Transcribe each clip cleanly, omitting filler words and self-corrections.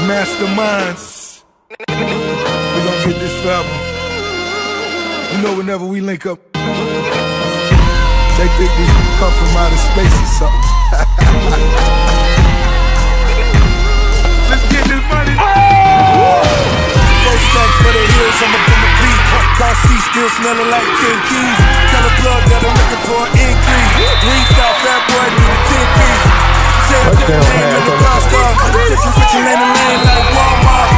Masterminds. We gonna get this forever. You know, whenever we link up, they think we come from outer space or something. Let's get this money. First stack for the hills, I'ma bring the beat. Car seat still smelling like 10 keys. Tell a plug that I'm looking for an increase. Wingstop, fat boy, do the 10 piece. Say it to the name in the car star. Switching lane to lane like Walmart.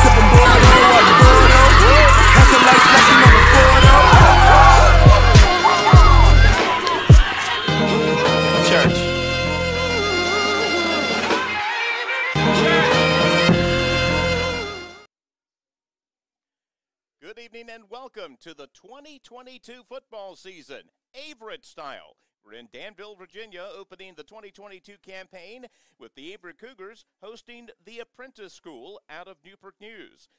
Sipping Bordeaux while you Bordeaux. Has the lights flashing on the Bordeaux. Church. Good evening and welcome to the 2022 football season, Averett style. We're in Danville, Virginia, opening the 2022 campaign with the Averett Cougars hosting the Apprentice School out of Newport News.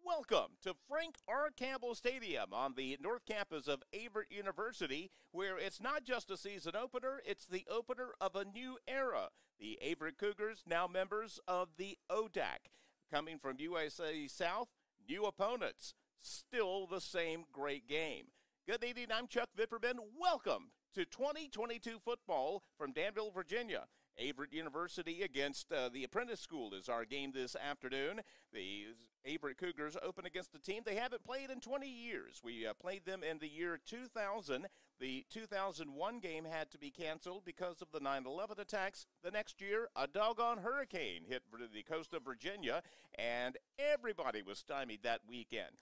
Welcome to Frank R. Campbell Stadium on the North Campus of Averett University, where it's not just a season opener, it's the opener of a new era. The Averett Cougars, now members of the ODAC, coming from USA South, new opponents, still the same great game. Good evening, I'm Chuck Vipperman. Welcome to 2022 football from Danville, Virginia. Averett University against the Apprentice School is our game this afternoon. The Averett Cougars open against a team they haven't played in 20 years. We played them in the year 2000. The 2001 game had to be canceled because of the 9/11 attacks. The next year, a doggone hurricane hit the coast of Virginia, and everybody was stymied that weekend.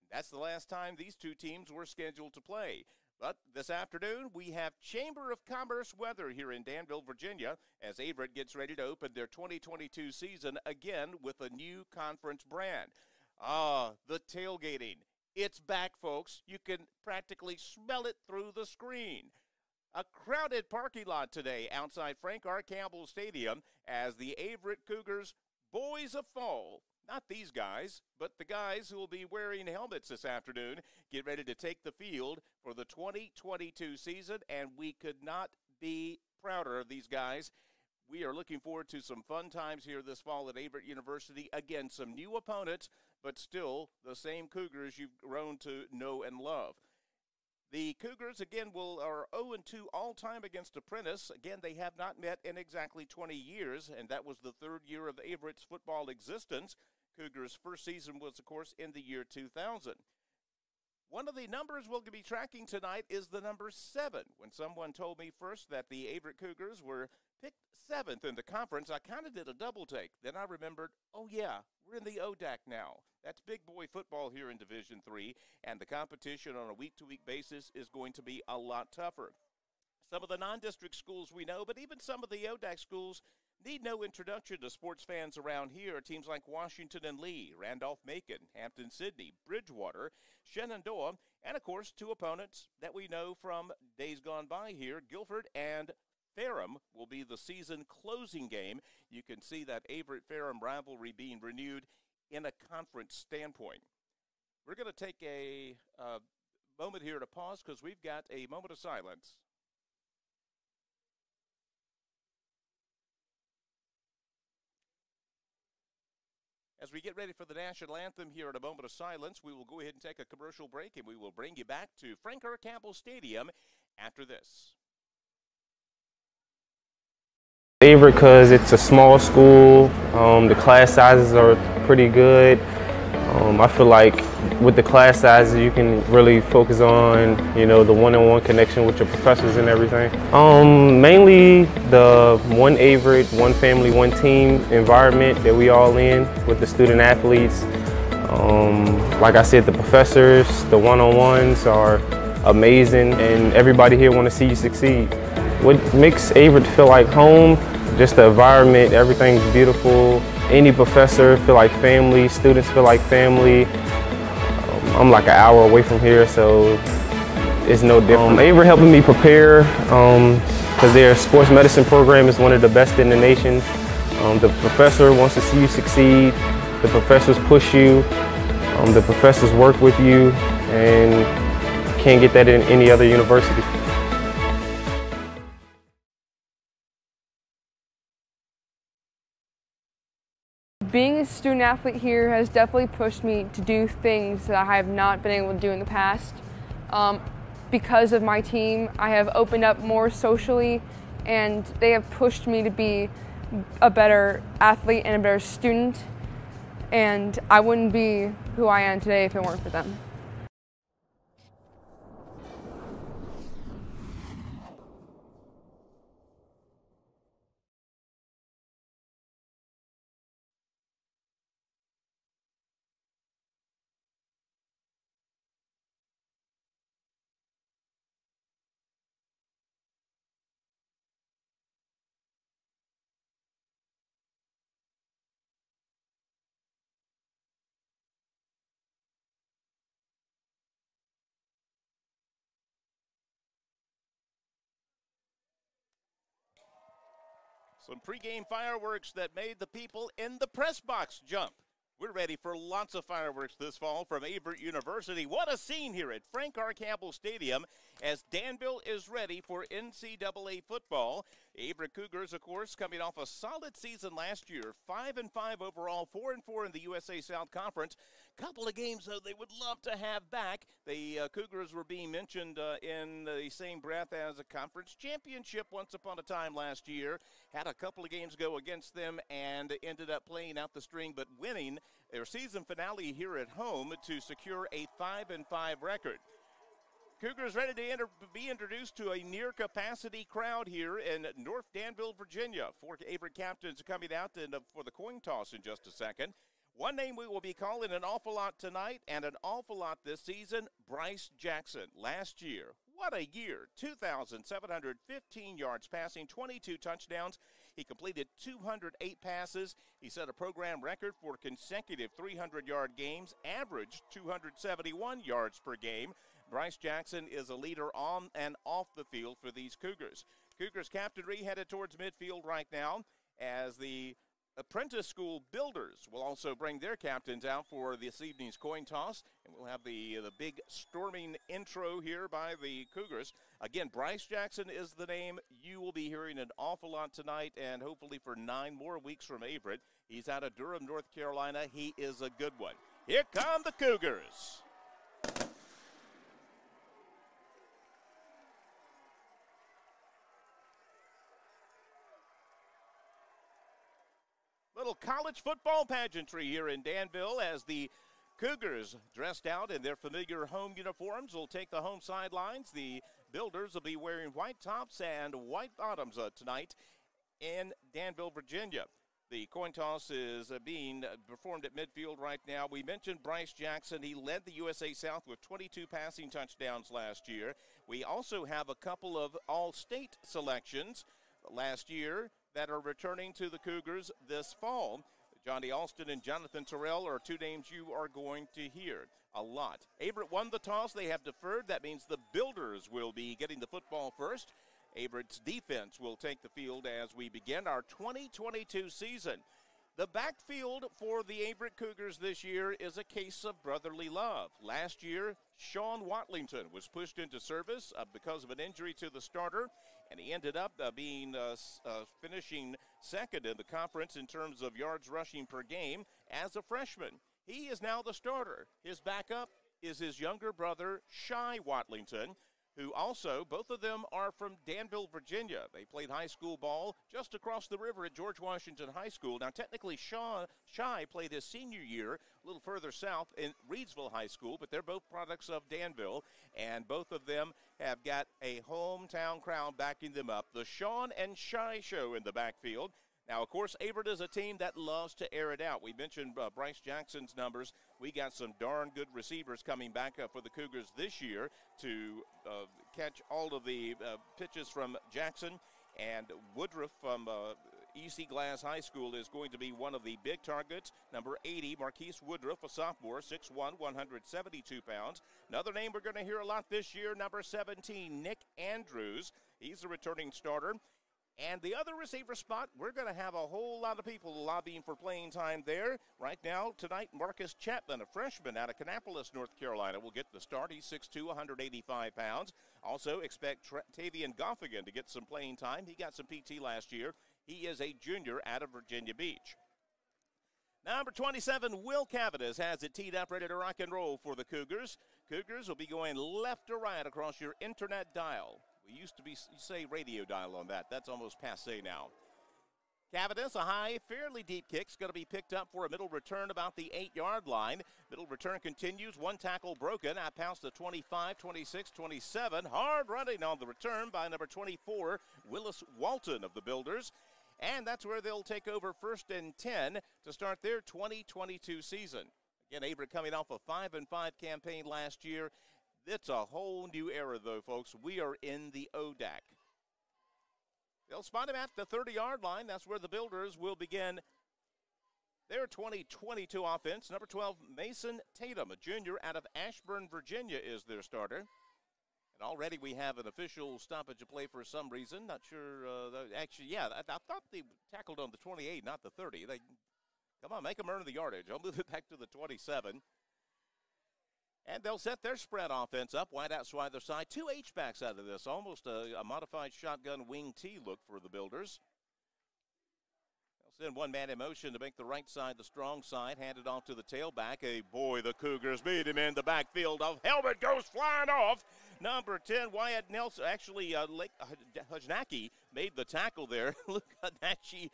That's the last time these two teams were scheduled to play. But this afternoon, we have Chamber of Commerce weather here in Danville, Virginia, as Averett gets ready to open their 2022 season again with a new conference brand. The tailgating. It's back, folks. You can practically smell it through the screen. A crowded parking lot today outside Frank R. Campbell Stadium as the Averett Cougars, boys of fall, not these guys, but the guys who will be wearing helmets this afternoon, get ready to take the field for the 2022 season, and we could not be prouder of these guys. We are looking forward to some fun times here this fall at Averett University. Again, some new opponents, but still the same Cougars you've grown to know and love. The Cougars, again, are 0-2 all-time against Apprentice. Again, they have not met in exactly 20 years, and that was the third year of Averett's football existence. Cougars' first season was, of course, in the year 2000. One of the numbers we'll be tracking tonight is the number 7. When someone told me first that the Averett Cougars were picked 7th in the conference, I kind of did a double take. Then I remembered, oh yeah, we're in the ODAC now. That's big boy football here in Division III, and the competition on a week-to-week basis is going to be a lot tougher. Some of the non-district schools we know, but even some of the ODAC schools need no introduction to sports fans around here. Teams like Washington and Lee, Randolph-Macon, Hampton-Sydney, Bridgewater, Shenandoah, and, of course, two opponents that we know from days gone by here, Guilford and Ferrum will be the season closing game. You can see that Averett-Ferrum rivalry being renewed in a conference standpoint. We're going to take a moment here to pause because we've got a moment of silence. As we get ready for the national anthem here at a moment of silence, we will go ahead and take a commercial break, and we will bring you back to Frank R. Campbell Stadium after this. Averett because it's a small school. The class sizes are pretty good. I feel like with the class sizes, you can really focus on, the one-on-one connection with your professors and everything. Mainly the one Averett, one family, one team environment that we all in with the student athletes. Like I said, the professors, the one-on-ones are amazing, and everybody here want to see you succeed. What makes Averett feel like home? Just the environment, everything's beautiful. Any professor feel like family, students feel like family. I'm like an hour away from here, so it's no different. Averett helping me prepare because their sports medicine program is one of the best in the nation. The professor wants to see you succeed. The professors push you. The professors work with you, and can't get that in any other university. Being a student athlete here has definitely pushed me to do things that I have not been able to do in the past. Because of my team, I have opened up more socially, and they have pushed me to be a better athlete and a better student, and I wouldn't be who I am today if it weren't for them. Some pregame fireworks that made the people in the press box jump. We're ready for lots of fireworks this fall from Averett University. What a scene here at Frank R. Campbell Stadium as Danville is ready for NCAA football. Averett Cougars, of course, coming off a solid season last year, 5-5 overall, 4-4 in the USA South Conference. Couple of games, though, they would love to have back. The Cougars were being mentioned in the same breath as a conference championship once upon a time last year. Had a couple of games go against them and ended up playing out the string, but winning their season finale here at home to secure a 5-5 record. Cougars ready to be introduced to a near-capacity crowd here in North Danville, Virginia. 4 Averett captains are coming out for the coin toss in just a second. One name we will be calling an awful lot tonight and an awful lot this season, Bryce Jackson. Last year, what a year. 2,715 yards passing, 22 touchdowns. He completed 208 passes. He set a program record for consecutive 300-yard games, averaged 271 yards per game. Bryce Jackson is a leader on and off the field for these Cougars. Cougars captainry headed towards midfield right now as the Apprentice School Builders will also bring their captains out for this evening's coin toss. And we'll have the big storming intro here by the Cougars. Again, Bryce Jackson is the name you will be hearing an awful lot tonight and hopefully for 9 more weeks from Averett. He's out of Durham, North Carolina. He is a good one. Here come the Cougars. Little college football pageantry here in Danville as the Cougars, dressed out in their familiar home uniforms, will take the home sidelines. The Builders will be wearing white tops and white bottoms tonight in Danville, Virginia. The coin toss is being performed at midfield right now. We mentioned Bryce Jackson. He led the USA South with 22 passing touchdowns last year. We also have a couple of all-state selections last year that are returning to the Cougars this fall. Johnny Alston and Jonathan Terrell are 2 names you are going to hear a lot. Averett won the toss. They have deferred. That means the Builders will be getting the football first. Averett's defense will take the field as we begin our 2022 season. The backfield for the Averett Cougars this year is a case of brotherly love. Last year, Sean Watlington was pushed into service because of an injury to the starter, and he ended up finishing second in the conference in terms of yards rushing per game as a freshman. He is now the starter. His backup is his younger brother, Shy Watlington, who also, both of them are from Danville, Virginia. They played high school ball just across the river at George Washington High School. Now, technically, Shy played his senior year a little further south in Reedsville High School, but they're both products of Danville, and both of them have got a hometown crowd backing them up. The Sean and Shy Show in the backfield. Now, of course, Averett is a team that loves to air it out. We mentioned Bryce Jackson's numbers. We got some darn good receivers coming back up for the Cougars this year to catch all of the pitches from Jackson. And Woodruff from EC Glass High School is going to be one of the big targets. Number 80, Marquise Woodruff, a sophomore, 6'1", 172 pounds. Another name we're going to hear a lot this year, number 17, Nick Andrews. He's the returning starter. And the other receiver spot, we're going to have a whole lot of people lobbying for playing time there. Right now, tonight, Marcus Chapman, a freshman out of Kannapolis, North Carolina, will get the start. He's 6'2", 185 pounds. Also, expect Tavian Goffigan to get some playing time. He got some PT last year. He is a junior out of Virginia Beach. Number 27, Will Cavanis has it teed up, ready to rock and roll for the Cougars. Cougars will be going left to right across your internet dial. We used to say radio dial on that. That's almost passé now. Cavanis, a high, fairly deep kick, is going to be picked up for a middle return about the 8-yard line. Middle return continues, one tackle broken. Out pounds to 25, 26, 27. Hard running on the return by number 24, Willis Walton of the Builders. And that's where they'll take over 1st and 10 to start their 2022 season. Again, Averett coming off a 5-5 campaign last year. It's a whole new era, though, folks. We are in the ODAC. They'll spot him at the 30-yard line. That's where the Builders will begin their 2022 offense. Number 12, Mason Tatum, a junior out of Ashburn, Virginia, is their starter. And already we have an official stoppage of play for some reason. Not sure. Actually, yeah, I thought they tackled on the 28, not the 30. Come on, make them earn the yardage. I'll move it back to the 27. And they'll set their spread offense up, wide out to either side. 2 H-backs out of this, almost a modified shotgun wing T look for the Builders. They'll send one man in motion to make the right side the strong side, hand it off to the tailback. Boy, the Cougars beat him in the backfield. A helmet goes flying off. Number 10, Wyatt Nelson, actually Hujnacki made the tackle there. Look at that, he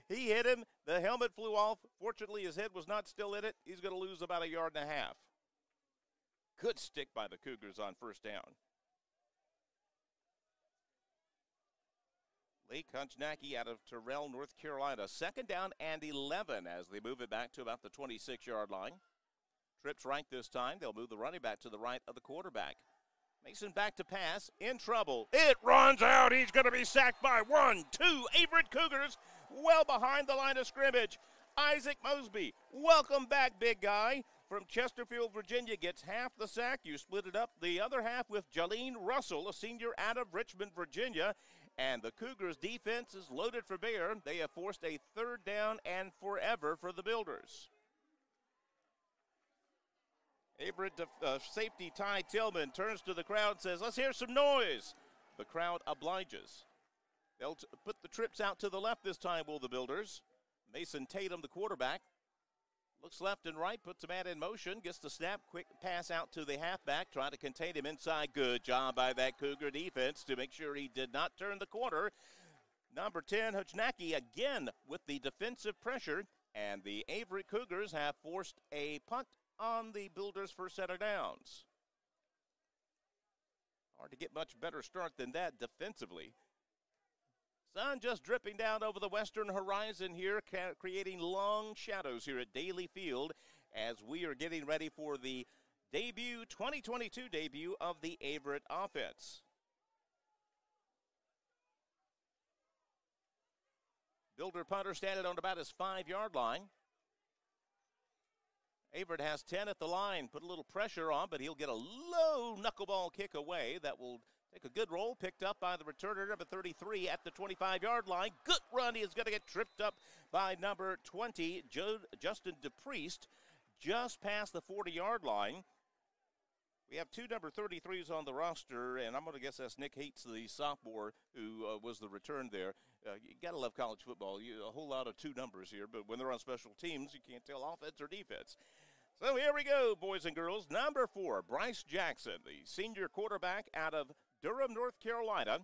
hit him. The helmet flew off. Fortunately, his head was not still in it. He's going to lose about 1.5 yards. Good stick by the Cougars on 1st down. Lake Hujnacki out of Terrell, North Carolina. 2nd down and 11 as they move it back to about the 26-yard line. Trips right this time. They'll move the running back to the right of the quarterback. Mason back to pass, in trouble. It runs out. He's going to be sacked by 1, 2. Averett Cougars well behind the line of scrimmage. Isaac Mosby, welcome back, big guy. From Chesterfield, Virginia, gets half the sack. You split it up the other half with Jalene Russell, a senior out of Richmond, Virginia. And the Cougars' defense is loaded for bear. They have forced a 3rd down and forever for the Builders. Averett safety Ty Tillman turns to the crowd and says, let's hear some noise. The crowd obliges. They'll put the trips out to the left this time, will the Builders. Mason Tatum, the quarterback, looks left and right, puts a man in motion, gets the snap, quick pass out to the halfback, trying to contain him inside. Good job by that Cougar defense to make sure he did not turn the corner. Number 10, Hujnacki, again with the defensive pressure, and the Averett Cougars have forced a punt on the Builders' first set of downs. Hard to get much better start than that defensively. Sun just dripping down over the western horizon here, creating long shadows here at Daly Field as we are getting ready for the 2022 debut of the Averett offense. Builder punter standing on about his 5-yard line. Averett has 10 at the line, put a little pressure on, but he'll get a low knuckleball kick away that will take a good roll, picked up by the returner, number 33 at the 25-yard line. Good run. He is going to get tripped up by number 20, Justin DePriest, just past the 40-yard line. We have 2 number 33s on the roster, and I'm going to guess that's Nick Hates, the sophomore, who was the return there. You got to love college football. A whole lot of 2 numbers here, but when they're on special teams, you can't tell offense or defense. So here we go, boys and girls. Number 4, Bryce Jackson, the senior quarterback out of Durham, North Carolina.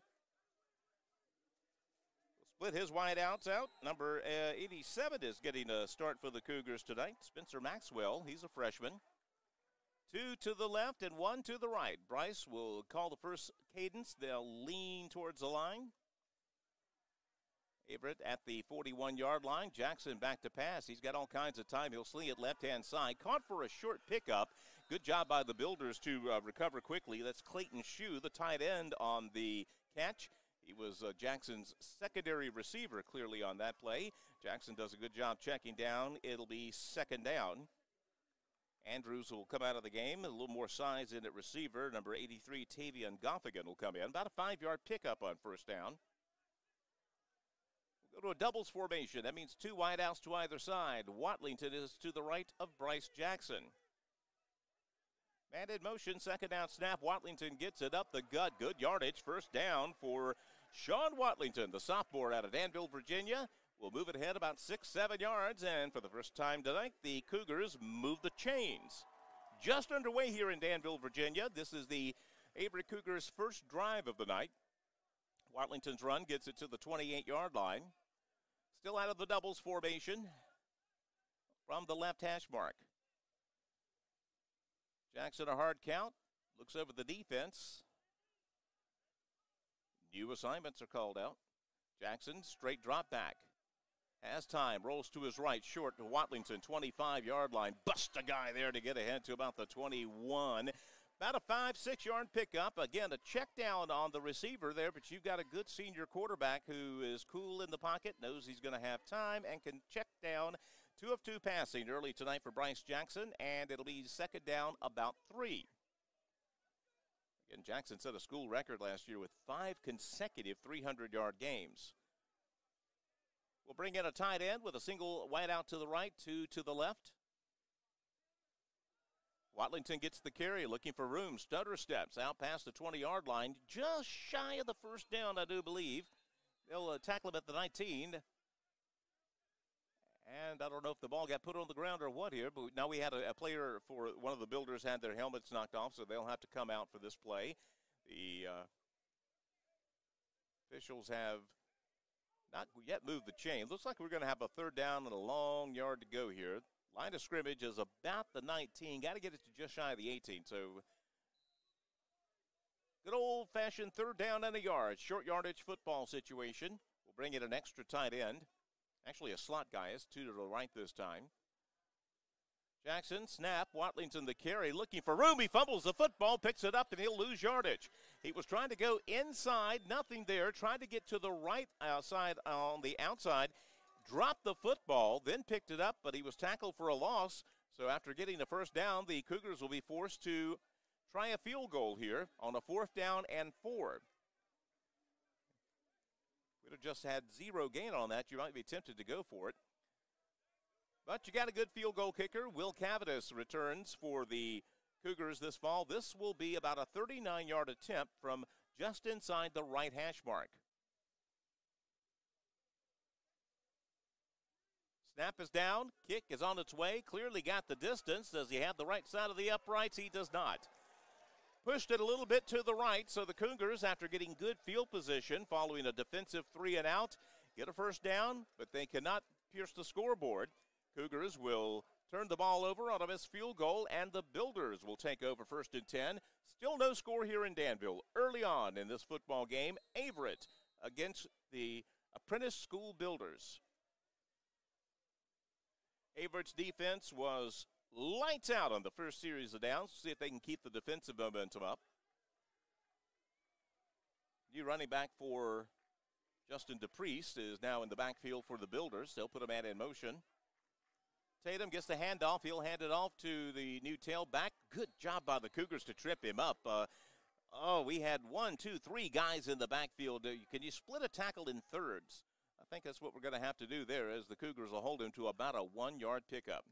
We'll split his wideouts out. Number 87 is getting a start for the Cougars tonight. Spencer Maxwell, he's a freshman. 2 to the left and 1 to the right. Bryce will call the first cadence. They'll lean towards the line. Averett at the 41-yard line. Jackson back to pass. He's got all kinds of time. He'll sling it left-hand side. Caught for a short pickup. Good job by the Builders to recover quickly. That's Clayton Shue, the tight end, on the catch. He was Jackson's secondary receiver clearly on that play. Jackson does a good job checking down. It'll be 2nd down. Andrews will come out of the game. A little more size in at receiver. Number 83, Tavian Goffigan, will come in. About a 5-yard pickup on 1st down. We'll go to a doubles formation. That means 2 wideouts to either side. Watlington is to the right of Bryce Jackson. Man in motion, 2nd down snap. Watlington gets it up the gut. Good yardage. 1st down for Sean Watlington, the sophomore out of Danville, Virginia. will move it ahead about 6-7 yards, and for the first time tonight, the Cougars move the chains. Just underway here in Danville, Virginia. This is the Averett Cougars' first drive of the night. Watlington's run gets it to the 28-yard line. Still out of the doubles formation from the left hash mark. Jackson a hard count, looks over the defense. New assignments are called out. Jackson, straight drop back. Has time, rolls to his right, short to Watlington, 25-yard line. Bust a guy there to get ahead to about the 21. About a 5-6 yard pickup. Again, a check down on the receiver there, but you've got a good senior quarterback who is cool in the pocket, knows he's going to have time, and can check down. 2 of 2 passing early tonight for Bryce Jackson, and it'll be second down about 3. Again, Jackson set a school record last year with 5 consecutive 300-yard games. We'll bring in a tight end with a single wide out to the right, 2 to the left. Watlington gets the carry, looking for room. Stutter steps out past the 20-yard line, just shy of the first down, I do believe. They'll tackle him at the 19. And I don't know if the ball got put on the ground or what here, but now we had a player for one of the Builders had their helmets knocked off, so they'll have to come out for this play. The officials have not yet moved the chain. Looks like we're going to have a third down and a long yard to go here. Line of scrimmage is about the 19. Got to get it to just shy of the 18. So good old-fashioned third down and a yard. Short yardage football situation. We'll bring in an extra tight end. Actually, a slot guy is 2 to the right this time. Jackson, snap, Watlington the carry, looking for room. He fumbles the football, picks it up, and he'll lose yardage. He was trying to go inside, nothing there, tried to get to the right side on the outside, dropped the football, then picked it up, but he was tackled for a loss. So after getting the first down, the Cougars will be forced to try a field goal here on a 4th down and 4. We'd have just had 0 gain on that. You might be tempted to go for it. But you got a good field goal kicker. Will Cavadas returns for the Cougars this fall. This will be about a 39-yard attempt from just inside the right hash mark. Snap is down. Kick is on its way. Clearly got the distance. Does he have the right side of the uprights? He does not. Pushed it a little bit to the right, so the Cougars, after getting good field position following a defensive 3 and out, get a first down, but they cannot pierce the scoreboard. Cougars will turn the ball over on a missed field goal, and the Builders will take over 1st and 10. Still no score here in Danville. Early on in this football game, Averett against the Apprentice School Builders. Averett's defense was lights out on the first series of downs. See if they can keep the defensive momentum up. New running back for Justin DePriest is now in the backfield for the Builders. They'll put a man in motion. Tatum gets the handoff. He'll hand it off to the new tailback. Good job by the Cougars to trip him up. We had 1, 2, 3 guys in the backfield. Can you split a tackle in thirds? I think that's what we're going to have to do there, as the Cougars will hold him to about a 1-yard pickup.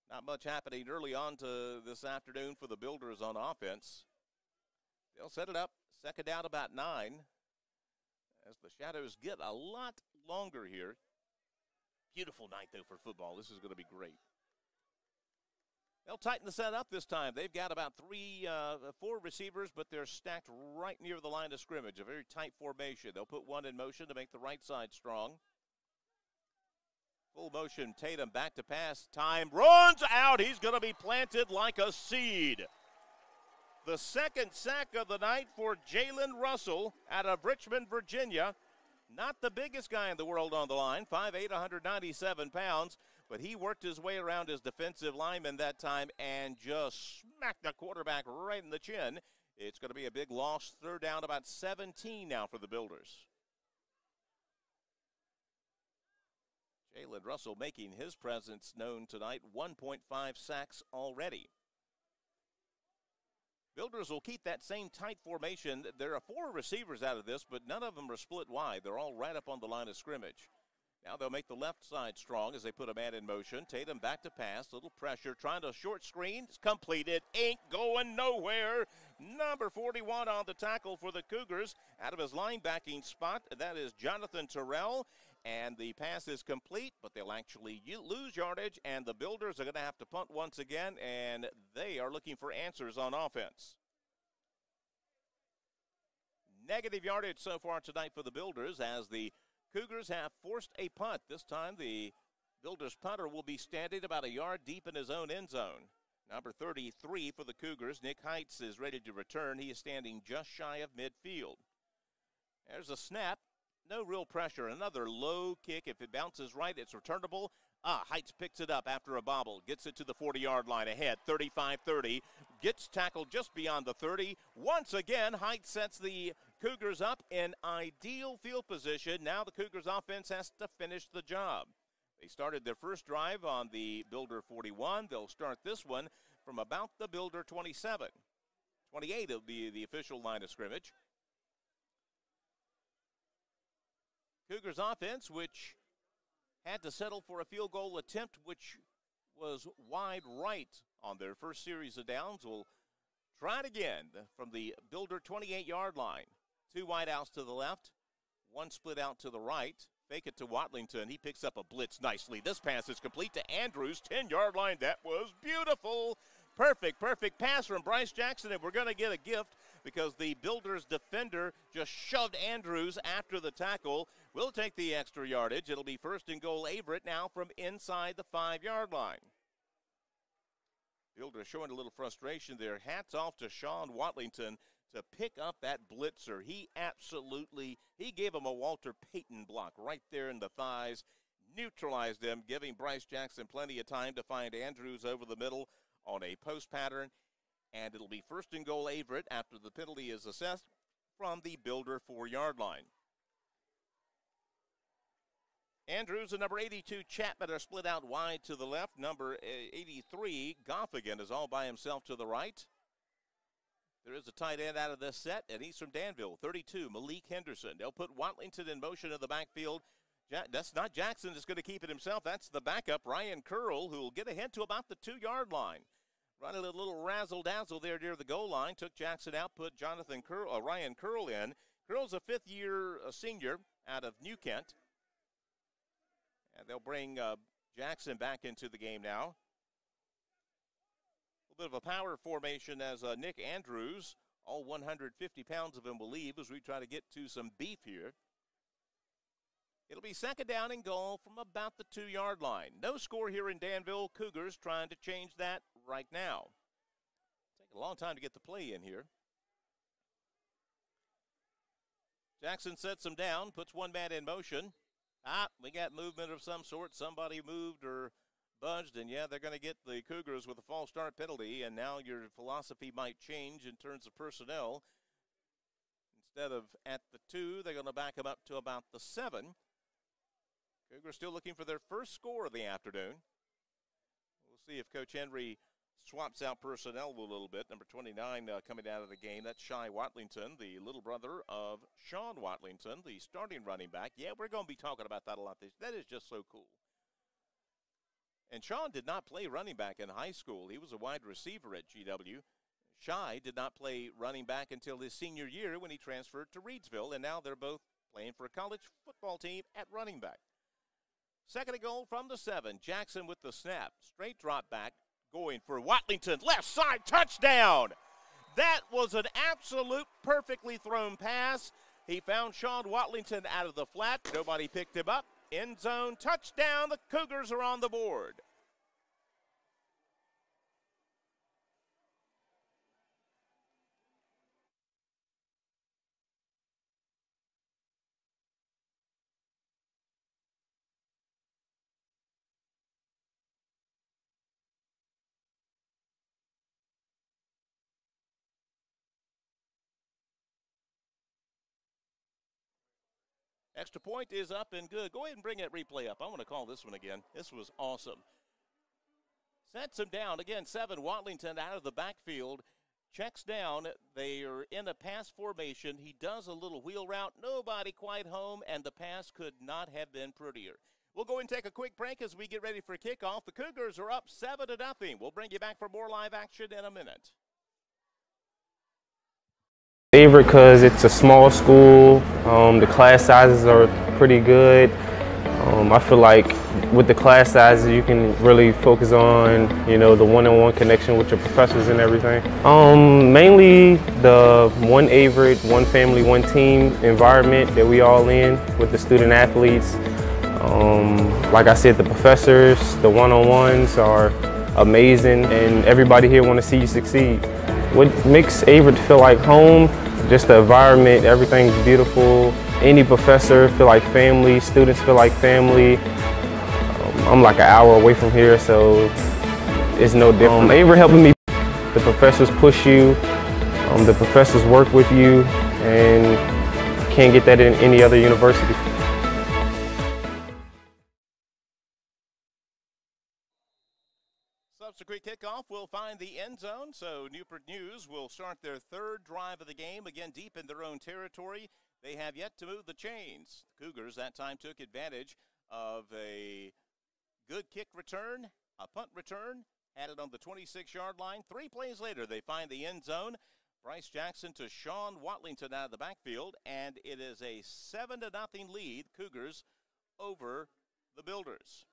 Not much happening early on to this afternoon for the Builders on offense. They'll set it up, second down about 9, as the shadows get a lot longer here. Beautiful night, though, for football. This is going to be great. They'll tighten the set up this time. They've got about 4 receivers, but they're stacked right near the line of scrimmage, a very tight formation. They'll put one in motion to make the right side strong. Full motion, Tatum back to pass. Time runs out. He's going to be planted like a seed. The second sack of the night for Jalen Russell out of Richmond, Virginia. Not the biggest guy in the world on the line, 5'8", 197 pounds, but he worked his way around his defensive lineman that time and just smacked the quarterback right in the chin. It's going to be a big loss. Third down, about 17 now for the Builders. Jalen Russell making his presence known tonight, 1.5 sacks already. Builders will keep that same tight formation. There are 4 receivers out of this, but none of them are split wide. They're all right up on the line of scrimmage. Now they'll make the left side strong as they put a man in motion. Tatum back to pass, little pressure, trying to short screen. It's completed, ain't going nowhere. Number 41 on the tackle for the Cougars out of his linebacking spot. That is Jonathan Terrell. And the pass is complete, but they'll actually lose yardage, and the Builders are going to have to punt once again, and they are looking for answers on offense. Negative yardage so far tonight for the Builders as the Cougars have forced a punt. This time the Builders punter will be standing about a yard deep in his own end zone. Number 33 for the Cougars, Nick Heitz, is ready to return. He is standing just shy of midfield. There's a snap. No real pressure. Another low kick. If it bounces right, it's returnable. Heitz picks it up after a bobble. Gets it to the 40-yard line ahead. 35-30. Gets tackled just beyond the 30. Once again, Heitz sets the Cougars up in ideal field position. Now the Cougars offense has to finish the job. They started their first drive on the Builder 41. They'll start this one from about the Builder 27. 28 will be the official line of scrimmage. Cougars offense, which had to settle for a field goal attempt, which was wide right on their first series of downs, will try it again from the Builder 28-yard line. Two wide outs to the left, one split out to the right. Fake it to Watlington. He picks up a blitz nicely. This pass is complete to Andrews, 10-yard line. That was beautiful. Perfect pass from Bryce Jackson, and we're going to get a gift because the Builders defender just shoved Andrews after the tackle. We'll take the extra yardage. It'll be first and goal Averett now from inside the 5-yard line. Builders showing a little frustration there. Hats off to Sean Watlington to pick up that blitzer. He gave him a Walter Payton block right there in the thighs, neutralized him, giving Bryce Jackson plenty of time to find Andrews over the middle on a post pattern, and it'll be first and goal Averett after the penalty is assessed from the Builder 4-yard line. Andrews and number 82 Chapman are split out wide to the left. Number 83 Goffigan is all by himself to the right. There is a tight end out of this set, and he's from Danville. 32 Malik Henderson. They'll put Watlington in motion in the backfield. That's not Jackson that's going to keep it himself. That's the backup, Ryan Curl, who will get ahead to about the 2-yard line. Running a little razzle-dazzle there near the goal line. Took Jackson out, put Ryan Curl in. Curl's a fifth-year senior out of New Kent. And they'll bring Jackson back into the game now. A little bit of a power formation as Nick Andrews, all 150 pounds of him will leave as we try to get to some beef here. It'll be second down and goal from about the 2-yard line. No score here in Danville. Cougars trying to change that right now. Take a long time to get the play in here. Jackson sets him down, puts one man in motion. We got movement of some sort. Somebody moved or budged, and yeah, they're going to get the Cougars with a false start penalty, and now your philosophy might change in terms of personnel. Instead of at the 2, they're going to back them up to about the 7. Cougars still looking for their first score of the afternoon. We'll see if Coach Henry swaps out personnel a little bit. Number 29 coming out of the game. That's Shai Watlington, the little brother of Sean Watlington, the starting running back. Yeah, we're going to be talking about that a lot. That is just so cool. And Sean did not play running back in high school. He was a wide receiver at GW. Shai did not play running back until his senior year when he transferred to Reedsville, and now they're both playing for a college football team at running back. Second and goal from the 7. Jackson with the snap. Straight drop back, going for Watlington. Left side, touchdown! That was an absolute perfectly thrown pass. He found Sean Watlington out of the flat. Nobody picked him up. End zone, touchdown. The Cougars are on the board. Extra point is up and good. Go ahead and bring that replay up. I want to call this one again. This was awesome. Sets him down. Again, 7, Watlington out of the backfield. Checks down. They are in a pass formation. He does a little wheel route. Nobody quite home, and the pass could not have been prettier. We'll go and take a quick break as we get ready for kickoff. The Cougars are up 7-0. We'll bring you back for more live action in a minute. Averett because it's a small school. The class sizes are pretty good. I feel like with the class sizes, you can really focus on, the one-on-one connection with your professors and everything. Mainly the one Averett, one family, one team environment that we all in with the student athletes. Like I said, the professors, the one-on-ones are amazing, and everybody here want to see you succeed. What makes Averett feel like home? Just the environment, everything's beautiful. Any professor feel like family, students feel like family. I'm like an hour away from here, so it's no different. Averett helping me. The professors push you, the professors work with you, and can't get that in any other university. Subsequent kickoff will find the end zone, so Newport News will start their third drive of the game, again deep in their own territory. They have yet to move the chains. The Cougars that time took advantage of a good kick return, a punt return, had it on the 26-yard line. 3 plays later, they find the end zone. Bryce Jackson to Sean Watlington out of the backfield, and it is a 7-0 lead, Cougars over the Builders.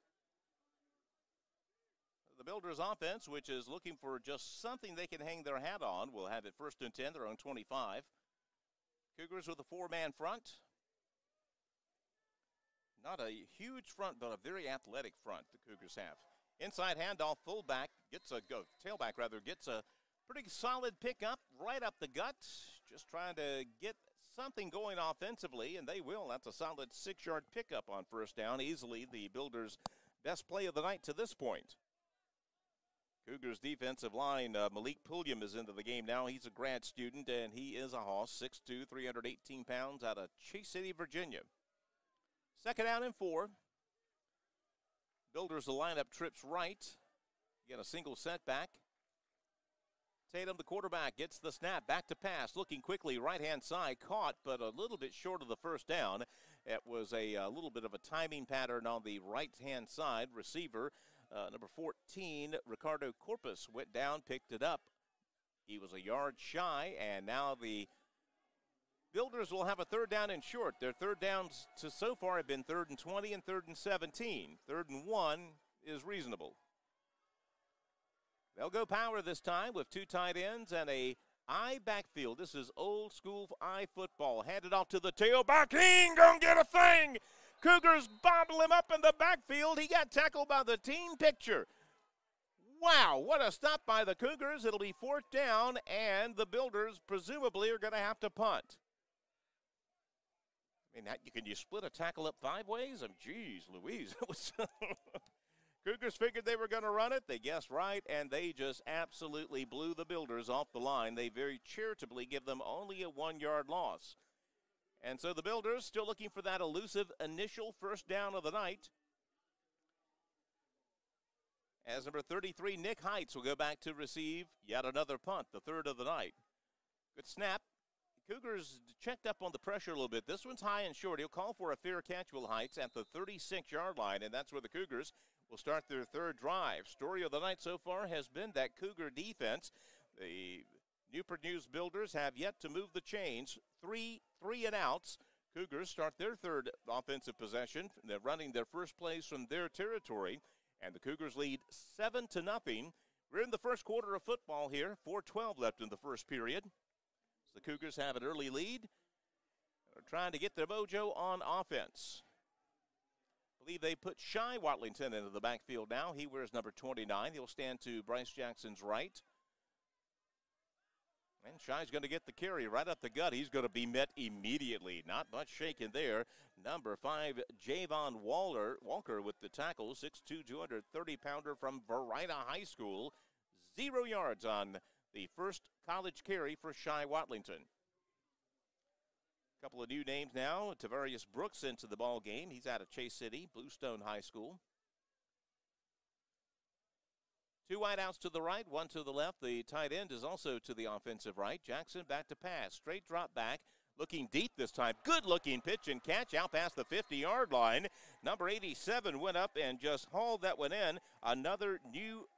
The Builders offense, which is looking for just something they can hang their hat on, will have it 1st and 10, their own 25. Cougars with a 4-man front. Not a huge front, but a very athletic front the Cougars have. Inside handoff, tailback gets a pretty solid pickup right up the gut. Just trying to get something going offensively, and they will. That's a solid 6-yard pickup on 1st down. Easily the Builders' best play of the night to this point. Cougars defensive line, Malik Pulliam is into the game now. He's a grad student, and he is a hoss, 6'2", 318 pounds, out of Chase City, Virginia. 2nd down and 4. Builders, the lineup trips right. Get a single setback. Tatum, the quarterback, gets the snap, back to pass, looking quickly, right-hand side, caught, but a little bit short of the 1st down. It was a little bit of a timing pattern on the right-hand side. Receiver, number 14, Ricardo Corpus, went down, picked it up. He was a yard shy, and now the Builders will have a 3rd down and short. Their 3rd downs so far have been 3rd and 20 and 3rd and 17. 3rd and 1 is reasonable. They'll go power this time with 2 tight ends and a I backfield. This is old school I football. Handed off to the tailback. He ain't gonna get a thing. Cougars bobble him up in the backfield. He got tackled by the team picture. Wow, what a stop by the Cougars. It'll be 4th down, and the Builders presumably are going to have to punt. I mean, can you split a tackle up 5 ways? Geez, Louise. Cougars figured they were going to run it. They guessed right, and they just absolutely blew the Builders off the line. They very charitably give them only a 1-yard loss. And so the Builders still looking for that elusive initial 1st down of the night. As number 33, Nick Heights, will go back to receive yet another punt, the 3rd of the night. Good snap. Cougars checked up on the pressure a little bit. This one's high and short. He'll call for a fair catch, Will Heights, at the 36-yard line, and that's where the Cougars will start their 3rd drive. Story of the night so far has been that Cougar defense. The Newport News Builders have yet to move the chains. 3 and outs. Cougars start their 3rd offensive possession. They're running their first plays from their territory, and the Cougars lead 7-0. We're in the 1st quarter of football here. 4:12 left in the 1st period. So the Cougars have an early lead. They're trying to get their mojo on offense. I believe they put Shy Watlington into the backfield now. He wears number 29. He'll stand to Bryce Jackson's right. And Shy's going to get the carry right up the gut. He's going to be met immediately. Not much shaking there. Number 5, Javon Walker with the tackle. 6'2", 230-pounder from Verina High School. 0 yards on the first college carry for Shy Watlington. A couple of new names now. Tavarius Brooks into the ball game. He's out of Chase City, Bluestone High School. 2 wideouts to the right, 1 to the left. The tight end is also to the offensive right. Jackson back to pass. Straight drop back. Looking deep this time. Good-looking pitch and catch out past the 50-yard line. Number 87 went up and just hauled that one in. Another new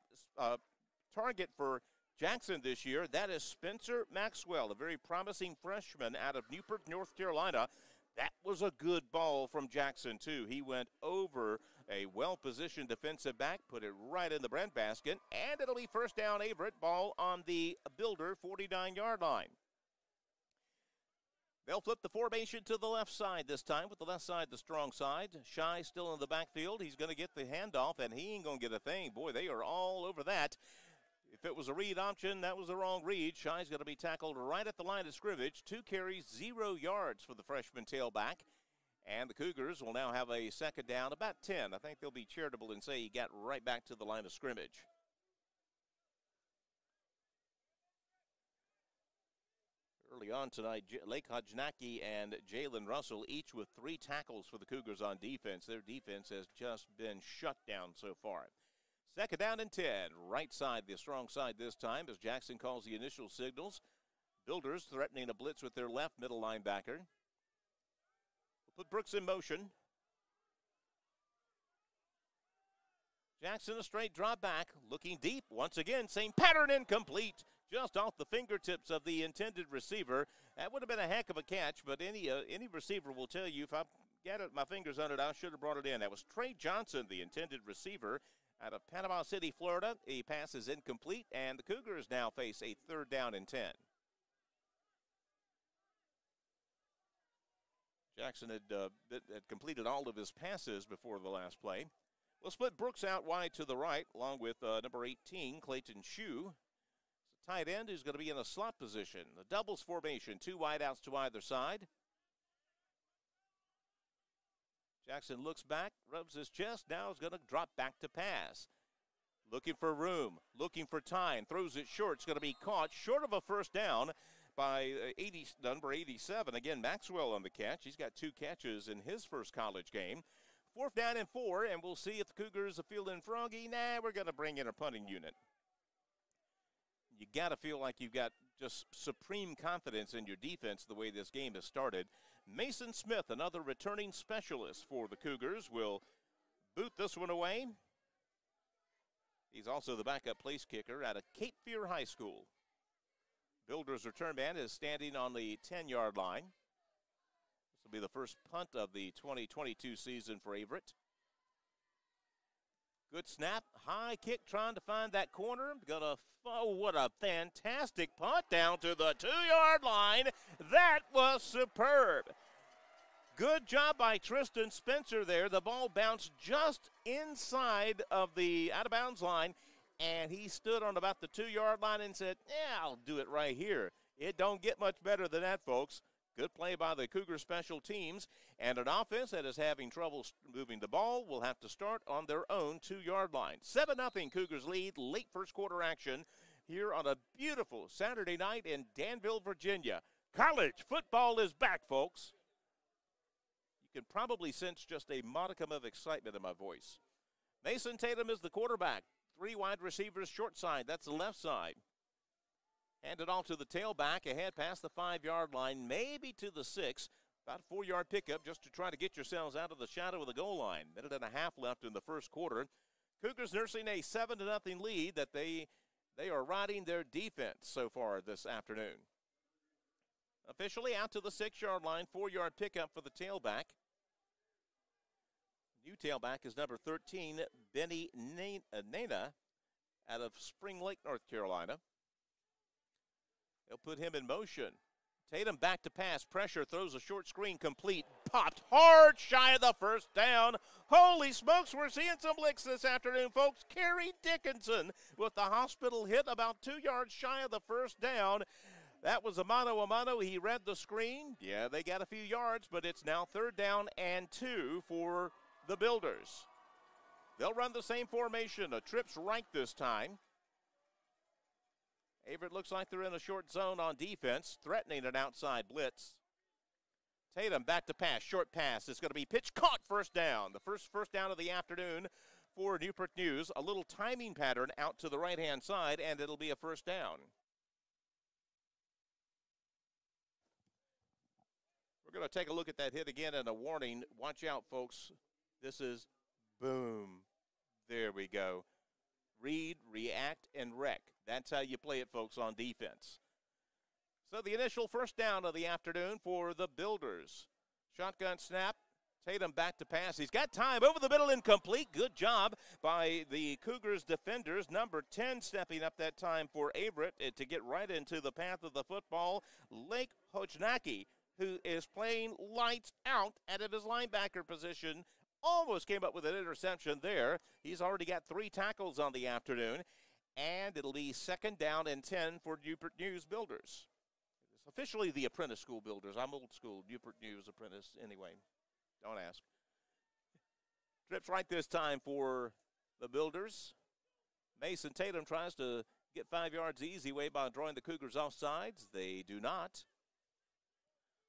target for Jackson this year, that is Spencer Maxwell, a very promising freshman out of Newport, North Carolina. That was a good ball from Jackson, too. He went over a well-positioned defensive back, put it right in the breadbasket, and it'll be first down Averett, ball on the Builder 49-yard line. They'll flip the formation to the left side this time, with the left side the strong side. Shy still in the backfield. He's going to get the handoff, and he ain't going to get a thing. Boy, they are all over that. If it was a read option, that was the wrong read. Shy's going to be tackled right at the line of scrimmage. 2 carries, 0 yards for the freshman tailback. And the Cougars will now have a second down, about 10. I think they'll be charitable and say he got right back to the line of scrimmage. Early on tonight, Lake Hodgenacki and Jalen Russell, each with 3 tackles for the Cougars on defense. Their defense has just been shut down so far. Second down and 10. Right side, the strong side this time, as Jackson calls the initial signals. Builders threatening a blitz with their left middle linebacker. Put Brooks in motion. Jackson a straight drop back, looking deep. Once again, same pattern, incomplete. Just off the fingertips of the intended receiver. That would have been a heck of a catch, but any receiver will tell you, if I got my fingers on it, I should have brought it in. That was Trey Johnson, the intended receiver, out of Panama City, Florida. A pass is incomplete, and the Cougars now face a third down and 10. Jackson had completed all of his passes before the last play. We'll split Brooks out wide to the right, along with number 18, Clayton Shue. It's a tight end who's going to be in a slot position. The doubles formation, 2 wideouts to either side. Jackson looks back, rubs his chest, now is going to drop back to pass. Looking for room, looking for time, throws it short. It's going to be caught short of a first down by number 87. Again, Maxwell on the catch. He's got 2 catches in his first college game. Fourth down and 4, and we'll see if the Cougars are feeling froggy. Nah, we're going to bring in a punting unit. You got to feel like you've got just supreme confidence in your defense the way this game has started. Mason Smith, another returning specialist for the Cougars, will boot this one away. He's also the backup place kicker out of Cape Fear High School. Builder's return man is standing on the 10-yard line. This will be the first punt of the 2022 season for Averett. Good snap, high kick, trying to find that corner. Oh, what a fantastic punt down to the 2-yard line. That was superb. Good job by Tristan Spencer there. The ball bounced just inside of the out-of-bounds line, and he stood on about the 2-yard line and said, yeah, I'll do it right here. It don't get much better than that, folks. Good play by the Cougar special teams, and an offense that is having trouble moving the ball will have to start on their own 2-yard line. 7-0 Cougars lead, late first quarter action here on a beautiful Saturday night in Danville, Virginia. College football is back, folks. You can probably sense just a modicum of excitement in my voice. Mason Tatum is the quarterback. 3 wide receivers short side, that's the left side. Hand it off to the tailback, ahead past the 5-yard line, maybe to the 6. About a 4-yard pickup just to try to get yourselves out of the shadow of the goal line. Minute and a half left in the first quarter. Cougars nursing a 7-0 lead that they are riding their defense so far this afternoon. Officially out to the 6-yard line, 4-yard pickup for the tailback. New tailback is number 13, Benny Nana, out of Spring Lake, North Carolina. They'll put him in motion. Tatum back to pass. Pressure, throws a short screen, complete. Popped hard, shy of the first down. Holy smokes, we're seeing some licks this afternoon, folks. Kerry Dickinson with the hospital hit about 2 yards shy of the first down. That was a mano a mano. He read the screen. Yeah, they got a few yards, but it's now 3rd down and 2 for the Builders. They'll run the same formation, a trips right this time. Averett looks like they're in a short zone on defense, threatening an outside blitz. Tatum back to pass, short pass. It's going to be pitched, caught, first down. The first down of the afternoon for Newport News. A little timing pattern out to the right-hand side, and it'll be a first down. We're going to take a look at that hit again and a warning. Watch out, folks. This is boom. There we go. read, react, and wreck. That's how you play it, folks, on defense. So the initial first down of the afternoon for the Builders. Shotgun snap. Tatum back to pass. He's got time over the middle, incomplete. Good job by the Cougars defenders. Number 10 stepping up that time for Averett to get right into the path of the football. Lake Hochnacki, who is playing lights out at his linebacker position, almost came up with an interception there. He's already got 3 tackles on the afternoon, and it'll be 2nd down and 10 for Newport News Builders. It's officially the Apprentice School Builders. I'm old school, Newport News Apprentice anyway. Don't ask. Trips right this time for the Builders. Mason Tatum tries to get 5 yards the easy way by drawing the Cougars off sides. They do not.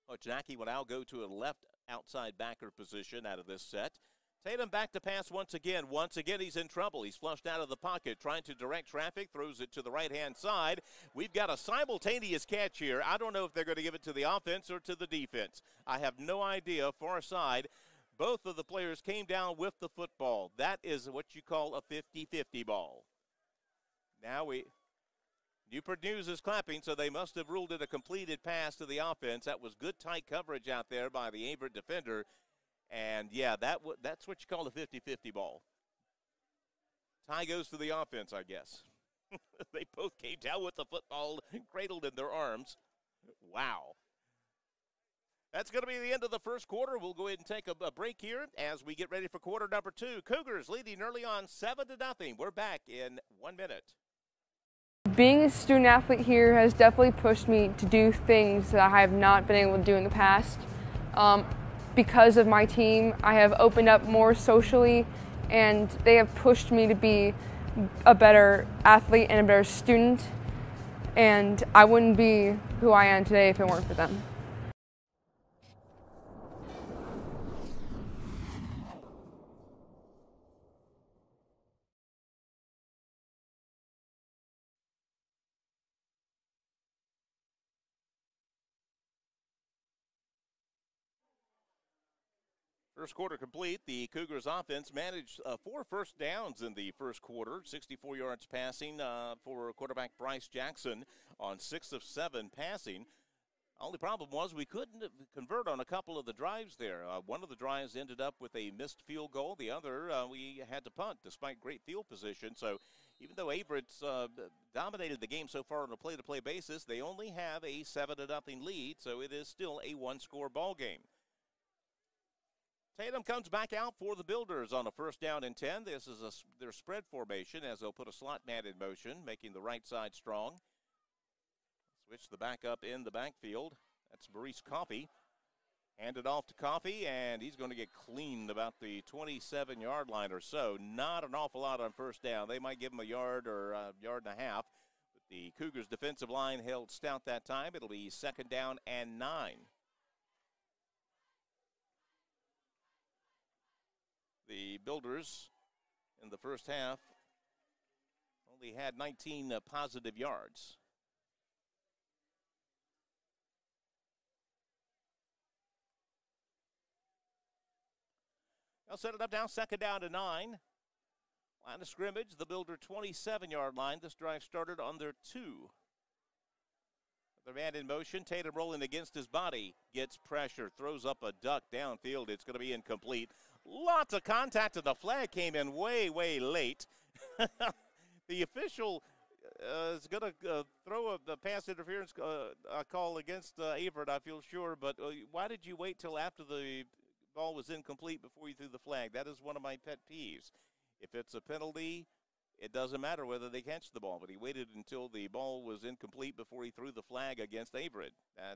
Hochnacki will now go to a left outside backer position out of this set. Tatum back to pass once again. Once again, he's in trouble. He's flushed out of the pocket, trying to direct traffic, throws it to the right-hand side. We've got a simultaneous catch here. I don't know if they're going to give it to the offense or to the defense. I have no idea. Far side, both of the players came down with the football. That is what you call a 50-50 ball. Now Newport News is clapping, so they must have ruled it a completed pass to the offense. That was good tight coverage out there by the Averett defender. And, yeah, that's what you call a 50-50 ball. Tie goes to the offense, I guess. They both came down with the football cradled in their arms. Wow. That's going to be the end of the first quarter. We'll go ahead and take a break here as we get ready for quarter number 2. Cougars leading early on 7-0. We're back in 1 minute. Being a student athlete here has definitely pushed me to do things that I have not been able to do in the past. Because of my team, I have opened up more socially, and they have pushed me to be a better athlete and a better student, and I wouldn't be who I am today if it weren't for them. First quarter complete. The Cougars offense managed 4 first downs in the first quarter, 64 yards passing for quarterback Bryce Jackson on 6 of 7 passing. Only problem was we couldn't convert on a couple of the drives there. One of the drives ended up with a missed field goal. The other, we had to punt despite great field position. So even though Averett's dominated the game so far on a play-to-play basis, they only have a 7-0 lead, so it is still a 1-score ball game. Tatum comes back out for the Builders on a 1st down and 10. This is their spread formation as they'll put a slot man in motion, making the right side strong. Switch the back up in the backfield. That's Maurice Coffey. Hand it off to Coffey, and he's going to get cleaned about the 27-yard line or so. Not an awful lot on 1st down. They might give him a yard or a yard and a half. But the Cougars' defensive line held stout that time. It'll be 2nd down and 9. The Builders in the first half only had 19 positive yards. They'll set it up now, 2nd down and 9. Line of scrimmage, the Builder 27-yard line. This drive started on their 2. The man in motion, Tatum rolling against his body, gets pressure, throws up a duck downfield. It's going to be incomplete. Lots of contact, and the flag came in way, way late. The official is going to throw a pass interference call against Averett, I feel sure. But why did you wait till after the ball was incomplete before you threw the flag? That is one of my pet peeves. If it's a penalty, it doesn't matter whether they catch the ball. But he waited until the ball was incomplete before he threw the flag against Averett. I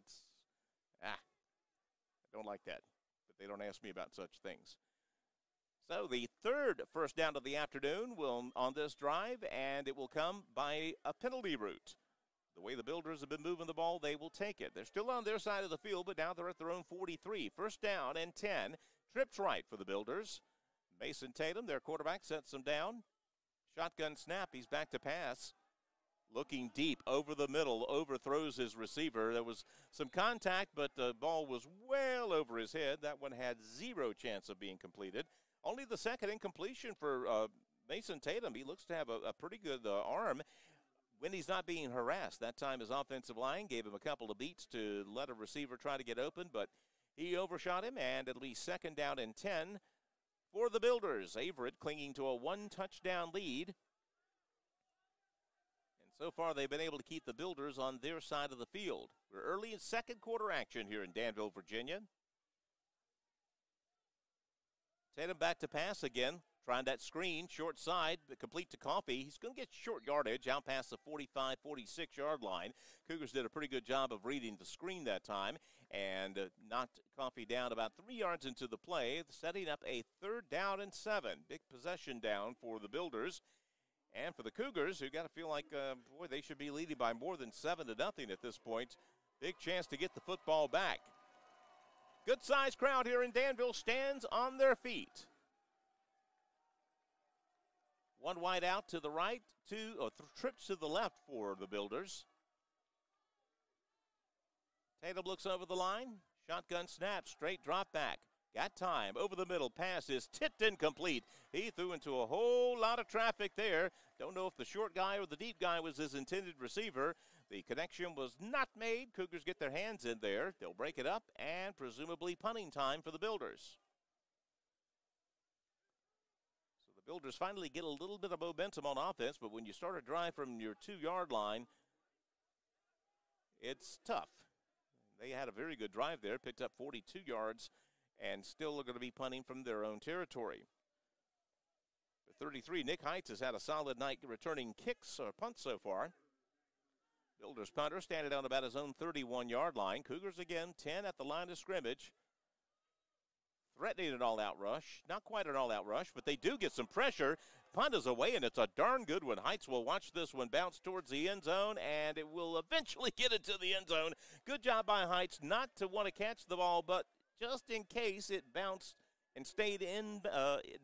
don't like that. But they don't ask me about such things. So the 3rd first down of the afternoon will on this drive, and it will come by a penalty route. The way the Builders have been moving the ball, they will take it. They're still on their side of the field, but now they're at their own 43. 1st down and 10. Trips right for the Builders. Mason Tatum, their quarterback, sets them down. Shotgun snap. He's back to pass. Looking deep over the middle, overthrows his receiver. There was some contact, but the ball was well over his head. That one had 0 chance of being completed. Only the 2nd incompletion for Mason Tatum, he looks to have a pretty good arm when he's not being harassed. That time his offensive line gave him a couple of beats to let a receiver try to get open, but he overshot him, and it'll be 2nd down and 10 for the Builders. Averett clinging to a 1-touchdown lead. And so far they've been able to keep the Builders on their side of the field. We're early in second quarter action here in Danville, Virginia. Tatum back to pass again. Trying that screen, short side, but complete to Coffee. He's going to get short yardage out past the 45, 46-yard line. Cougars did a pretty good job of reading the screen that time and knocked Coffee down about 3 yards into the play, setting up a 3rd down and 7. Big possession down for the Builders. And for the Cougars, who got to feel like, boy, they should be leading by more than 7-0 at this point. Big chance to get the football back. Good-sized crowd here in Danville stands on their feet. One wide out to the right, trips to the left for the Builders. Tatum looks over the line. Shotgun snap, straight drop back. Got time, over the middle, pass is tipped incomplete. He threw into a whole lot of traffic there. Don't know if the short guy or the deep guy was his intended receiver. The connection was not made. Cougars get their hands in there. They'll break it up, and presumably punting time for the Builders. Builders finally get a little bit of momentum on offense, but when you start a drive from your 2-yard line, it's tough. They had a very good drive there, picked up 42 yards, and still are going to be punting from their own territory. The 33, Nick Heights, has had a solid night returning kicks or punts so far. Builders punter standing on about his own 31-yard line. Cougars again, 10 at the line of scrimmage. Threatening an all-out rush. Not quite an all-out rush, but they do get some pressure. Punt is away, and it's a darn good one. Heights will watch this one bounce towards the end zone, and it will eventually get into the end zone. Good job by Heights not to want to catch the ball, but just in case it bounced and stayed in,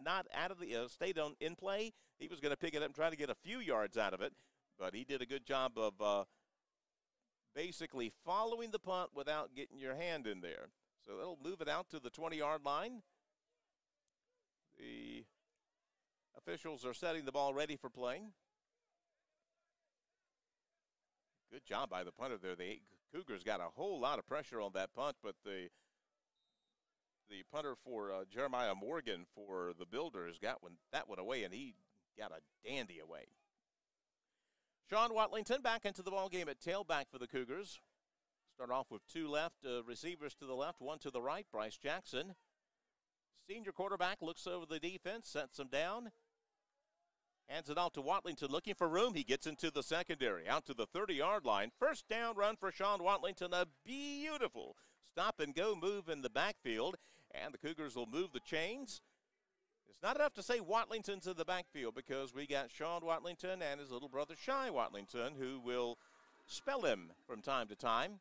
not out of the, stayed on in play, he was going to pick it up and try to get a few yards out of it. But he did a good job of basically following the punt without getting your hand in there. So they'll move it out to the 20-yard line. The officials are setting the ball ready for play. Good job by the punter there. The Cougars got a whole lot of pressure on that punt, but the punter for Jeremiah Morgan for the Builders got that one away, and he got a dandy away. Sean Watlington back into the ball game at tailback for the Cougars. Start off with 2 left receivers to the left, 1 to the right. Bryce Jackson, senior quarterback, looks over the defense, sets them down. Hands it off to Watlington, looking for room. He gets into the secondary, out to the 30-yard line. First down run for Sean Watlington, a beautiful stop-and-go move in the backfield, and the Cougars will move the chains. It's not enough to say Watlington's in the backfield because we got Sean Watlington and his little brother Shy Watlington, who will spell him from time to time.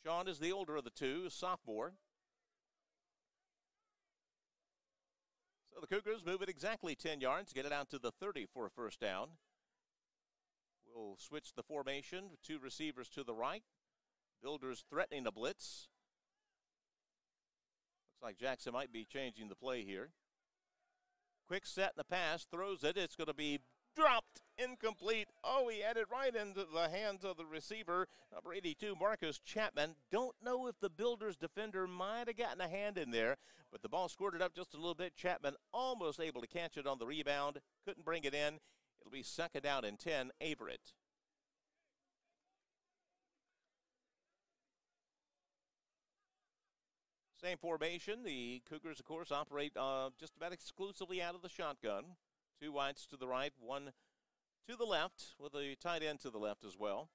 Sean is the older of the two, a sophomore. So the Cougars move it exactly 10 yards, get it out to the 30 for a first down. We'll switch the formation, 2 receivers to the right. Builders threatening a blitz. Looks like Jackson might be changing the play here. Quick set in the pass, throws it. It's going to be dropped, incomplete. Oh, he had it right into the hands of the receiver, number 82, Marcus Chapman. Don't know if the Builders defender might have gotten a hand in there, but the ball squirted up just a little bit. Chapman almost able to catch it on the rebound. Couldn't bring it in. It'll be 2nd down and 10, Averett. Same formation. The Cougars, of course, operate just about exclusively out of the shotgun. 2 wides to the right, 1 to the left, with a tight end to the left as well.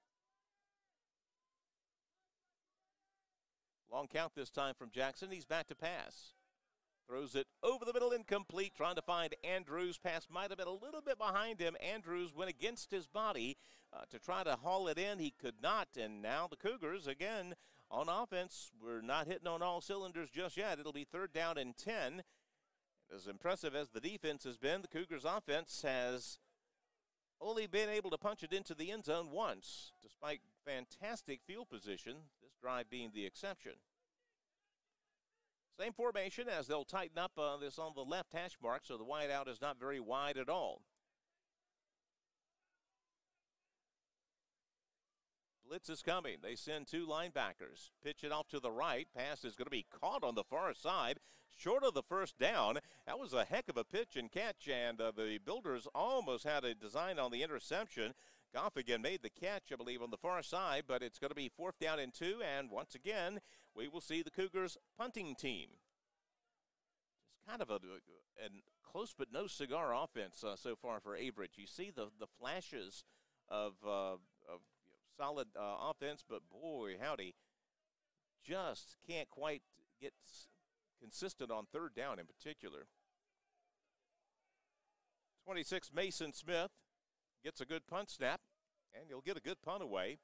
Long count this time from Jackson. He's back to pass. Throws it over the middle, incomplete, trying to find Andrews. Pass might have been a little bit behind him. Andrews went against his body to try to haul it in. He could not, and now the Cougars, again, on offense, we're not hitting on all cylinders just yet. It'll be 3rd down and 10. As impressive as the defense has been, the Cougars' offense has only been able to punch it into the end zone once, despite fantastic field position, this drive being the exception. Same formation as they'll tighten up this on the left hash mark, so the wide out is not very wide at all. Blitz is coming. They send two linebackers. Pitch it off to the right. Pass is going to be caught on the far side, short of the first down. That was a heck of a pitch and catch, and the Builders almost had a design on the interception. Goff again made the catch, I believe, on the far side, but it's going to be 4th down and 2, and once again, we will see the Cougars punting team. Just kind of a close but no cigar offense so far for Averett. You see the flashes of solid offense, but boy, howdy, just can't quite get consistent on 3rd down in particular. 26, Mason Smith gets a good punt snap, and he'll get a good punt away.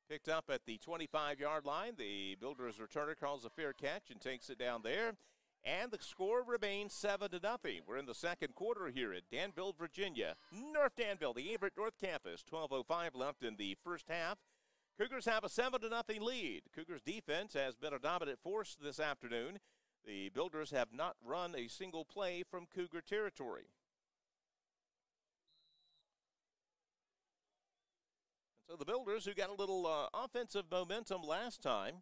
Picked up at the 25-yard line. The Builders returner calls a fair catch and takes it down there. And the score remains 7-0. We're in the second quarter here at Danville, Virginia. North Danville, the Averett North Campus. 12:05 left in the first half. Cougars have a 7-0 lead. Cougars defense has been a dominant force this afternoon. The Builders have not run a single play from Cougar territory. So the Builders, who got a little offensive momentum last time,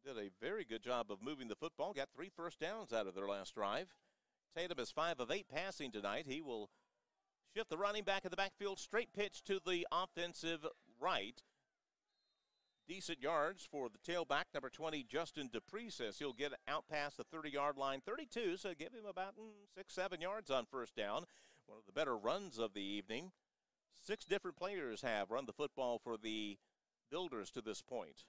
did a very good job of moving the football, got 3 first downs out of their last drive. Tatum is 5 of 8 passing tonight. He will shift the running back in the backfield, straight pitch to the offensive right. Decent yards for the tailback, number 20, Justin Dupree says he'll get out past the 30-yard line, 32, so give him about 6-7 yards on first down. One of the better runs of the evening. 6 different players have run the football for the Builders to this point.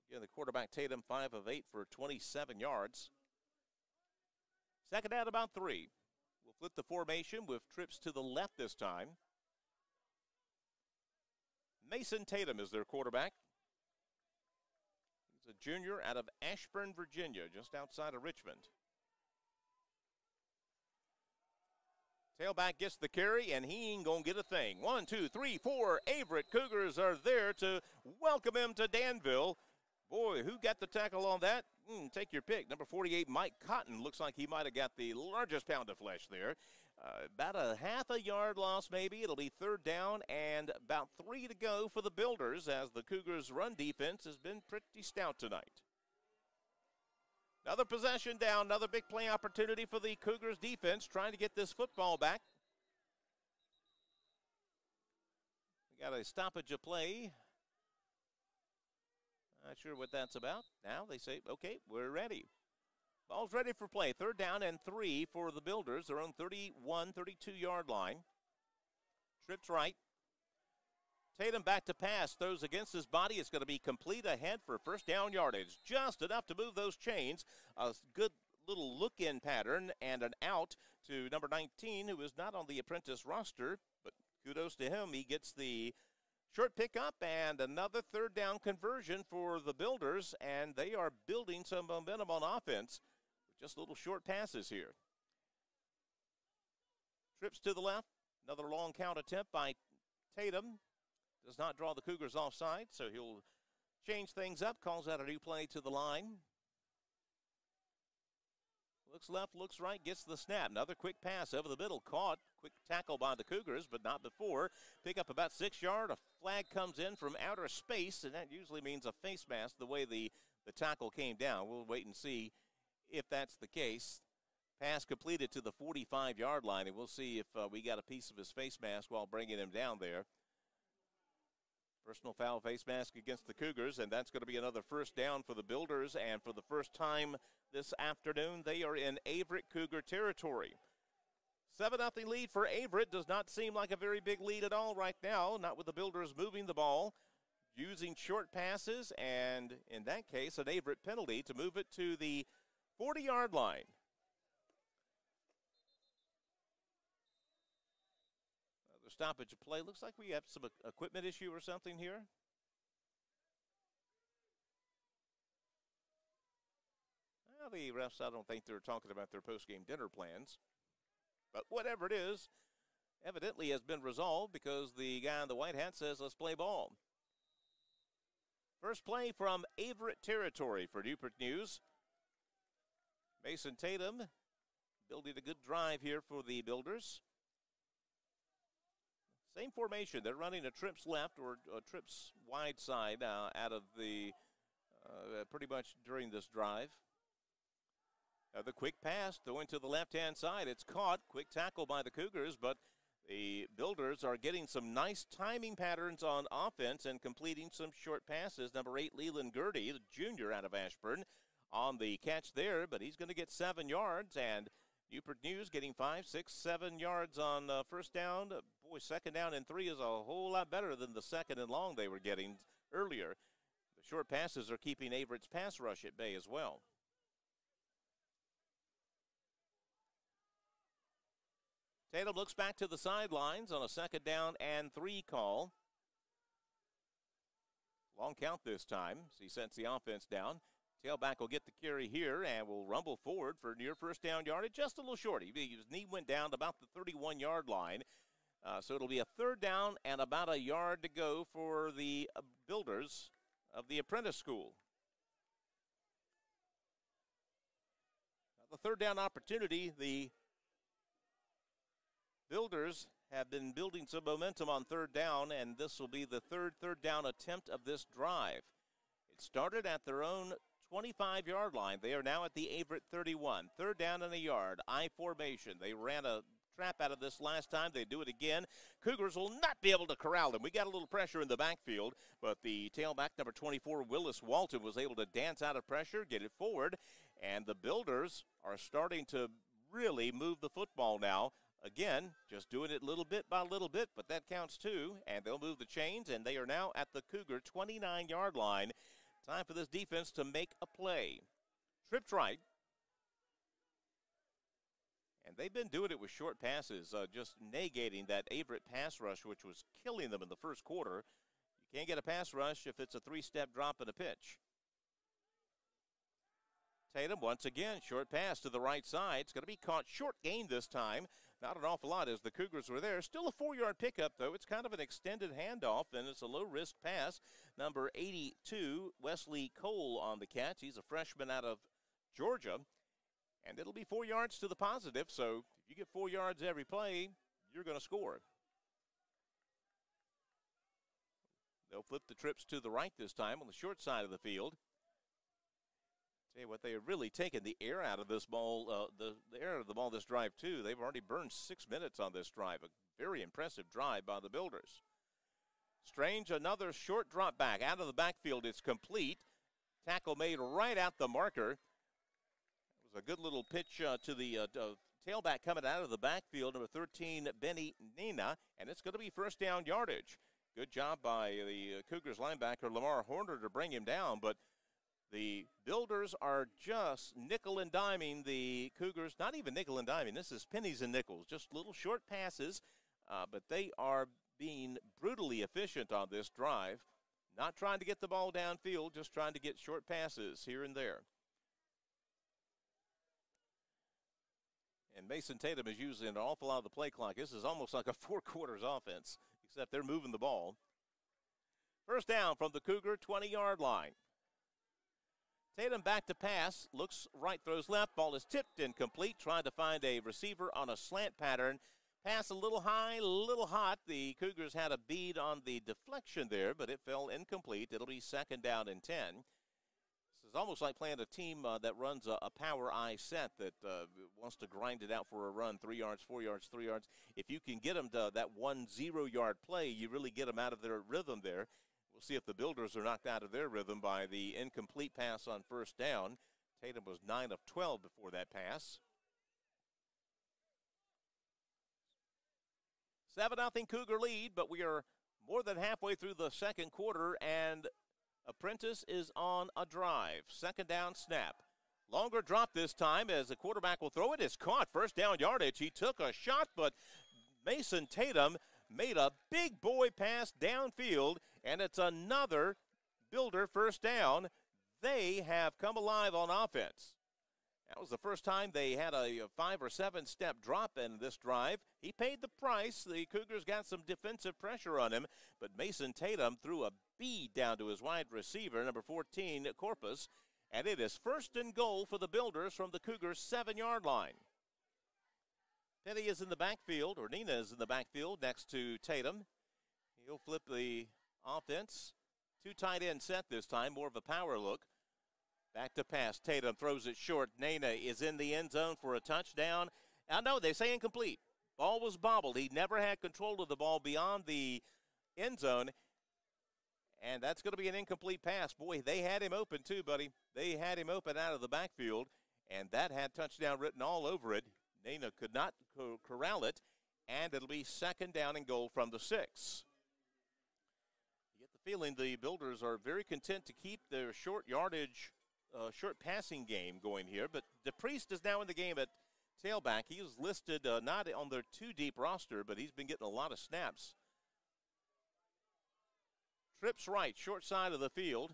Again, the quarterback, Tatum, 5 of 8 for 27 yards. Second down, about 3. We'll flip the formation with trips to the left this time. Mason Tatum is their quarterback. He's a junior out of Ashburn, Virginia, just outside of Richmond. Tailback gets the carry, and he ain't going to get a thing. 1, 2, 3, 4. Averett Cougars are there to welcome him to Danville. Boy, who got the tackle on that? Take your pick. Number 48, Mike Cotton. Looks like he might have got the largest pound of flesh there. About a half a yard loss, maybe. It'll be 3rd down and about 3 to go for the Builders as the Cougars' run defense has been pretty stout tonight. Another possession down, another big play opportunity for the Cougars defense trying to get this football back. We got a stoppage of play. Not sure what that's about. Now they say, okay, we're ready. Ball's ready for play. 3rd down and 3 for the Builders. Their own 31, 32-yard line. Trips right. Tatum back to pass. Throws against his body. It's going to be complete ahead for first down yardage. Just enough to move those chains. A good little look-in pattern and an out to number 19, who is not on the Apprentice roster. But kudos to him. He gets the short pickup and another 3rd down conversion for the Builders, and they are building some momentum on offense with just little short passes here. Trips to the left. Another long count attempt by Tatum. Does not draw the Cougars offside, so he'll change things up, calls out a new play to the line. Looks left, looks right, gets the snap. Another quick pass over the middle, caught. Quick tackle by the Cougars, but not before. Pick up about 6 yards. A flag comes in from outer space, and that usually means a face mask the way the tackle came down. We'll wait and see if that's the case. Pass completed to the 45-yard line, and we'll see if we got a piece of his face mask while bringing him down there. Personal foul face mask against the Cougars, and that's going to be another first down for the Builders. And for the first time this afternoon, they are in Averett Cougar territory. 7-0 lead for Averett does not seem like a very big lead at all right now, not with the Builders moving the ball, using short passes, and in that case, an Averett penalty to move it to the 40-yard line. Stoppage of play. Looks like we have some equipment issue or something here. Well, the refs, I don't think they're talking about their post-game dinner plans. But whatever it is, evidently has been resolved because the guy in the white hat says, let's play ball. First play from Averett territory for Newport News. Mason Tatum building a good drive here for the Builders. Same formation. They're running a trips left or a trips wide side out of the pretty much during this drive. The quick pass going to the left-hand side. It's caught. Quick tackle by the Cougars, but the Builders are getting some nice timing patterns on offense and completing some short passes. Number 8, Leland Gertie, the junior out of Ashburn, on the catch there, but he's going to get 7 yards. And Newport News getting 5, 6, 7 yards on first down. Boy, second down and 3 is a whole lot better than the second and long they were getting earlier. The short passes are keeping Averett's pass rush at bay as well. Tatum looks back to the sidelines on a second down and 3 call. Long count this time as he sets the offense down. Tailback will get the carry here and will rumble forward for near first down yardage. Just a little short. His knee went down to about the 31-yard line. So it'll be a third down and about a yard to go for the Builders of the Apprentice School. Now the third down opportunity, the Builders have been building some momentum on third down, and this will be the third down attempt of this drive. It started at their own 25-yard line. They are now at the Averett 31. Third down and a yard. I formation. They ran a trap out of this last time. They do it again. Cougars will not be able to corral them. We got a little pressure in the backfield, but the tailback, number 24, Willis Walton, was able to dance out of pressure, get it forward, and the Builders are starting to really move the football now. Again, just doing it little bit by little bit, but that counts too, and they'll move the chains, and they are now at the Cougar 29-yard line. Time for this defense to make a play. Tripped right. And they've been doing it with short passes, just negating that Averett pass rush, which was killing them in the first quarter. You can't get a pass rush if it's a 3-step drop and a pitch. Tatum once again, short pass to the right side. It's going to be caught short gain this time. Not an awful lot as the Cougars were there. Still a 4-yard pickup, though. It's kind of an extended handoff, and it's a low-risk pass. Number 82, Wesley Cole on the catch. He's a freshman out of Georgia. And it'll be 4 yards to the positive, so if you get 4 yards every play, you're going to score. They'll flip the trips to the right this time on the short side of the field. Tell you what, they have really taken the air out of this ball, the air out of the ball this drive, too. They've already burned 6 minutes on this drive. A very impressive drive by the Builders. Strange, another short drop back out of the backfield. It's complete. Tackle made right at the marker. It was a good little pitch to the tailback coming out of the backfield, number 13, Benny Nina, and it's going to be first down yardage. Good job by the Cougars linebacker, Lamar Horner, to bring him down, but the Builders are just nickel and diming the Cougars. Not even nickel and diming. This is pennies and nickels. Just little short passes, but they are being brutally efficient on this drive. Not trying to get the ball downfield, just trying to get short passes here and there. And Mason Tatum is using an awful lot of the play clock. This is almost like a 4 quarters offense, except they're moving the ball. First down from the Cougar 20-yard line. Tatum back to pass, looks right, throws left, ball is tipped incomplete, trying to find a receiver on a slant pattern. Pass a little high, a little hot. The Cougars had a bead on the deflection there, but it fell incomplete. It'll be second down and 10. This is almost like playing a team that runs a power I set that wants to grind it out for a run, 3 yards, 4 yards, 3 yards. If you can get them to that 1 0-yard play, you really get them out of their rhythm there. We'll see if the Builders are knocked out of their rhythm by the incomplete pass on first down. Tatum was 9 of 12 before that pass. 7-0 Cougar lead, but we are more than halfway through the second quarter, and Apprentice is on a drive. Second down snap. Longer drop this time as the quarterback will throw it. It's caught. First down yardage. He took a shot, but Mason Tatum made a big boy pass downfield, and it's another Builder first down. They have come alive on offense. That was the first time they had a 5 or 7 step drop in this drive. He paid the price. The Cougars got some defensive pressure on him, but Mason Tatum threw a bead down to his wide receiver, number 14, Corpus, and it is 1st and goal for the Builders from the Cougars' 7-yard line. Petty is in the backfield, or Nina is in the backfield next to Tatum. He'll flip the offense. 2 tight end set this time, more of a power look. Back to pass. Tatum throws it short. Nina is in the end zone for a touchdown. I know they say incomplete. Ball was bobbled. He never had control of the ball beyond the end zone. And that's going to be an incomplete pass. Boy, they had him open too, buddy. They had him open out of the backfield, and that had touchdown written all over it. Nina could not corral it, and it'll be 2nd down and goal from the 6. You get the feeling the Builders are very content to keep their short yardage, short passing game going here, but DePriest is now in the game at tailback. He was listed not on their 2-deep roster, but he's been getting a lot of snaps. Trips right, short side of the field.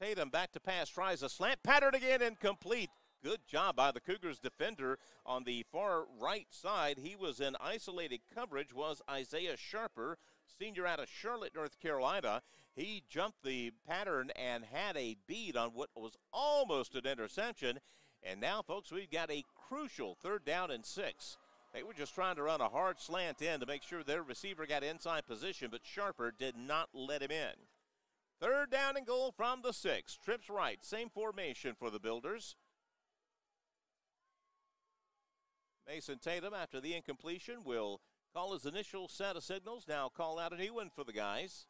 Tatum back to pass, tries a slant, pattern again, incomplete. Good job by the Cougars defender on the far right side. He was in isolated coverage, was Isaiah Sharper, senior out of Charlotte, North Carolina. He jumped the pattern and had a bead on what was almost an interception. And now, folks, we've got a crucial 3rd down and 6. They were just trying to run a hard slant in to make sure their receiver got inside position, but Sharper did not let him in. 3rd down and goal from the 6. Trips right, same formation for the Builders. Mason Tatum, after the incompletion, will call his initial set of signals. Now call out a new one for the guys.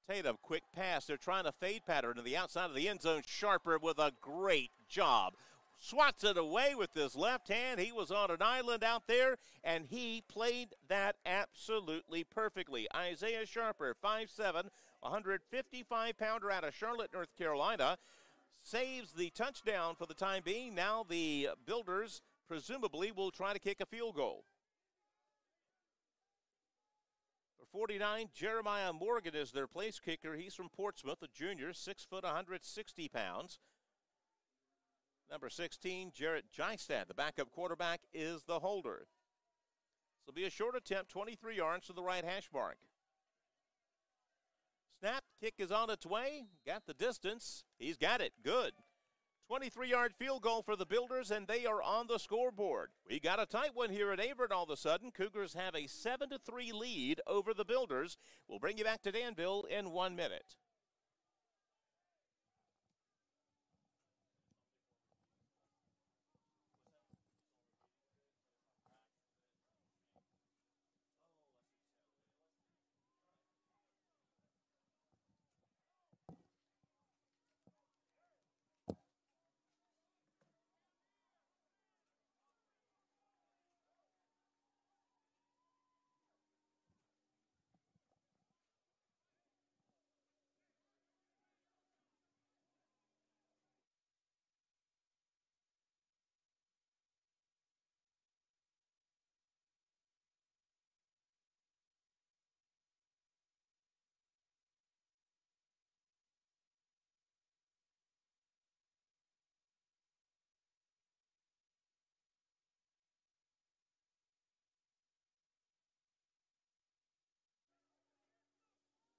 Tatum, quick pass. They're trying to fade pattern to the outside of the end zone. Sharper with a great job. Swats it away with his left hand. He was on an island out there, and he played that absolutely perfectly. Isaiah Sharper, 5'7", 155-pounder out of Charlotte, North Carolina, saves the touchdown for the time being. Now the Builders presumably will try to kick a field goal. For 49, Jeremiah Morgan is their place kicker. He's from Portsmouth, a junior, 6 foot, 160 pounds. Number 16, Jarrett Jystad, the backup quarterback, is the holder. This will be a short attempt, 23 yards to the right hash mark. Snap, kick is on its way. Got the distance. He's got it. Good. 23-yard field goal for the Builders, and they are on the scoreboard. We got a tight one here at Averett all of a sudden. Cougars have a 7-3 lead over the Builders. We'll bring you back to Danville in 1 minute.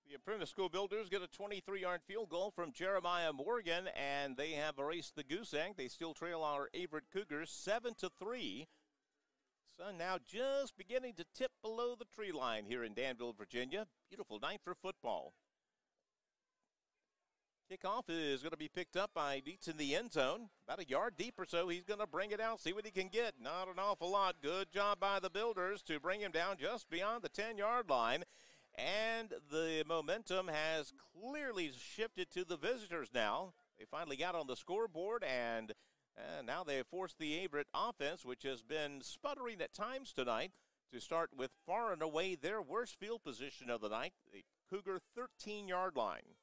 The Apprentice School Builders get a 23-yard field goal from Jeremiah Morgan, and they have erased the goose egg. They still trail our Averett Cougars 7-3. Sun now just beginning to tip below the tree line here in Danville, Virginia. Beautiful night for football. Kickoff is going to be picked up by Dietz in the end zone. About a yard deep or so. He's going to bring it out, see what he can get. Not an awful lot. Good job by the Builders to bring him down just beyond the 10-yard line. And the momentum has clearly shifted to the visitors now. They finally got on the scoreboard, and now they have forced the Averett offense, which has been sputtering at times tonight, to start with far and away their worst field position of the night, the Cougar 13-yard line.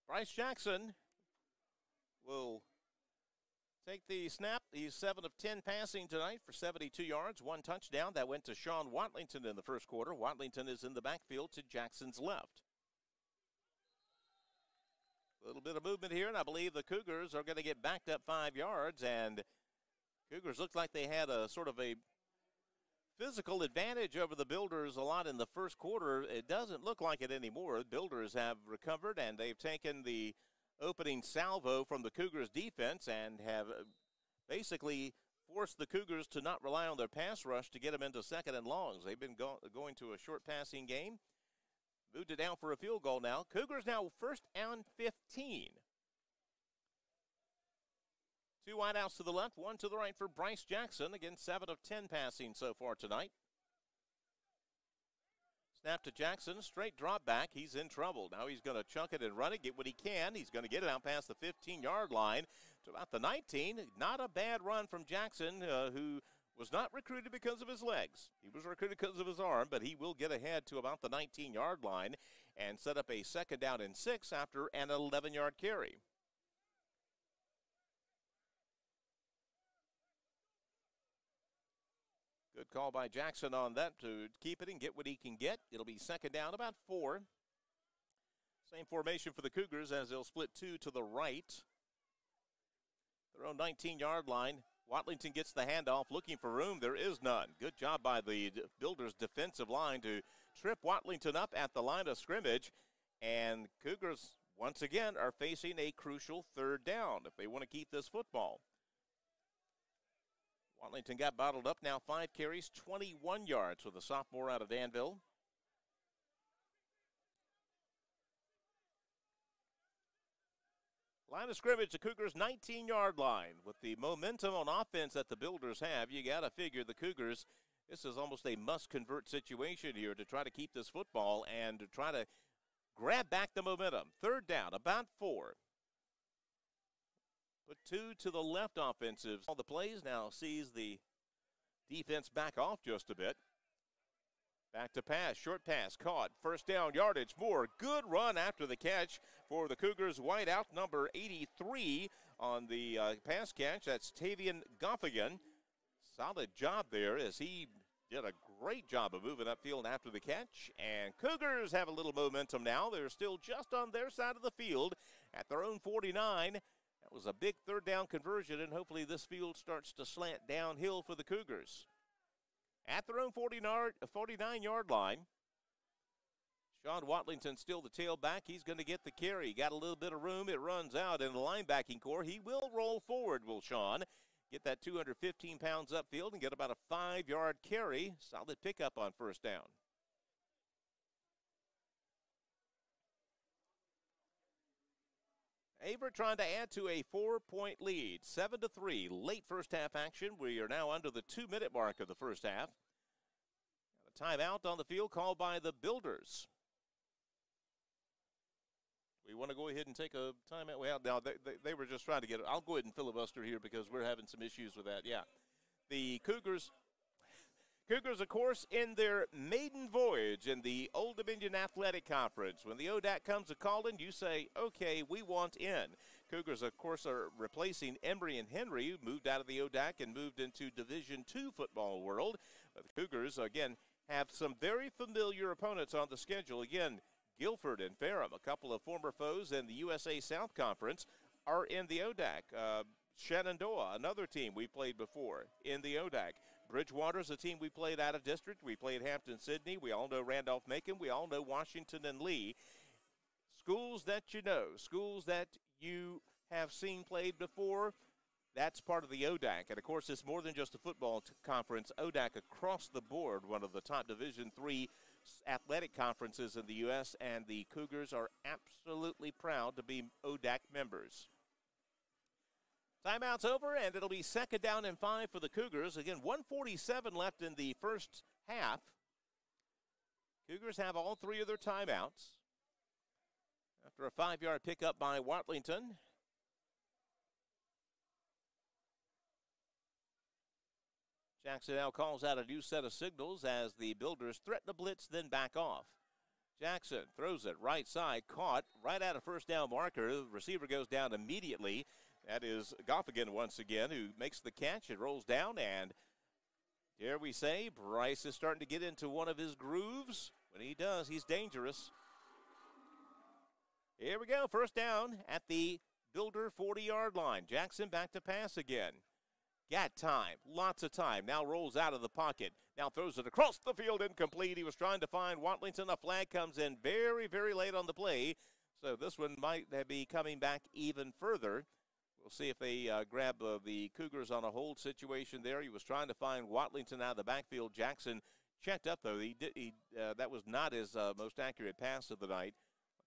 Bryce Jackson will take the snap. He's 7 of 10 passing tonight for 72 yards, 1 touchdown. That went to Sean Watlington in the first quarter. Watlington is in the backfield to Jackson's left. little bit of movement here, and I believe the Cougars are going to get backed up 5 yards, and Cougars looked like they had a sort of a physical advantage over the Builders a lot in the first quarter. It doesn't look like it anymore. The Builders have recovered, and they've taken the opening salvo from the Cougars defense and have basically forced the Cougars to not rely on their pass rush to get them into second and longs. They've been going to a short passing game. Moved it down for a field goal now. Cougars now first and 15. 2 wideouts to the left, 1 to the right for Bryce Jackson. Again, 7 of 10 passing so far tonight. Snap to Jackson, straight drop back. He's in trouble. Now he's going to chunk it and run it, get what he can. He's going to get it out past the 15-yard line to about the 19. Not a bad run from Jackson, who was not recruited because of his legs. He was recruited because of his arm, but he will get ahead to about the 19-yard line and set up a 2nd down and 6 after an 11-yard carry. Good call by Jackson on that to keep it and get what he can get. It'll be 2nd down, about 4. Same formation for the Cougars as they'll split 2 to the right. Their own 19-yard line. Watlington gets the handoff, looking for room. There is none. Good job by the Builders defensive line to trip Watlington up at the line of scrimmage. And Cougars, once again, are facing a crucial 3rd down if they want to keep this football. Watlington got bottled up now, 5 carries, 21 yards with a sophomore out of Danville. Line of scrimmage, the Cougars' 19-yard line. With the momentum on offense that the Builders have, you got to figure the Cougars, this is almost a must-convert situation here to try to keep this football and to try to grab back the momentum. 3rd down, about 4. Put 2 to the left offensive. All the plays now sees the defense back off just a bit. Back to pass, short pass, caught. 1st down, yardage, more. Good run after the catch for the Cougars. Wide out, number 83 on the pass catch. That's Tavian Goffigan. Solid job there as he did a great job of moving upfield after the catch. And Cougars have a little momentum now. They're still just on their side of the field at their own 49. That was a big 3rd down conversion, and hopefully this field starts to slant downhill for the Cougars. At their own 49-yard line, Sean Watlington still the tailback. He's going to get the carry. Got a little bit of room. It runs out in the linebacking core. He will roll forward, will Sean. Get that 215 pounds upfield and get about a 5-yard carry. Solid pickup on 1st down. Averett trying to add to a 4-point lead, 7-3, late first half action. We are now under the 2-minute mark of the first half. A timeout on the field called by the Builders. We want to go ahead and take a timeout. Well, now they were just trying to get it. I'll go ahead and filibuster here because we're having some issues with that. Yeah, the Cougars, of course, in their maiden voyage in the Old Dominion Athletic Conference. When the ODAC comes a calling, you say, okay, we want in. Cougars, of course, are replacing Emory and Henry, who moved out of the ODAC and moved into Division II football world. But the Cougars, again, have some very familiar opponents on the schedule. Again, Guilford and Ferrum, a couple of former foes in the USA South Conference, are in the ODAC. Shenandoah, another team we played before in the ODAC. Bridgewater's a team we played out of district. We played Hampton-Sydney. We all know Randolph-Macon. We all know Washington and Lee. Schools that you know, schools that you have seen played before, that's part of the ODAC. And, of course, it's more than just a football conference. ODAC across the board, one of the top Division III athletic conferences in the U.S., and the Cougars are absolutely proud to be ODAC members. Timeout's over, and it'll be 2nd down and 5 for the Cougars. Again, 1:47 left in the first half. Cougars have all 3 of their timeouts. After a 5-yard pickup by Watlington. Jackson now calls out a new set of signals as the Builders threaten a blitz, then back off. Jackson throws it right side, caught right at a 1st down marker. The receiver goes down immediately. That is Goffigan once again who makes the catch. It rolls down, and dare we say, Bryce is starting to get into one of his grooves. When he does, he's dangerous. Here we go. First down at the Builder 40-yard line. Jackson back to pass again. Got time. Lots of time. Now rolls out of the pocket. Now throws it across the field. Incomplete. He was trying to find Watlington. A flag comes in very, very late on the play. So this one might be coming back even further. We'll see if they grab the Cougars on a hold situation there. He was trying to find Watlington out of the backfield. Jackson checked up, though. That was not his most accurate pass of the night.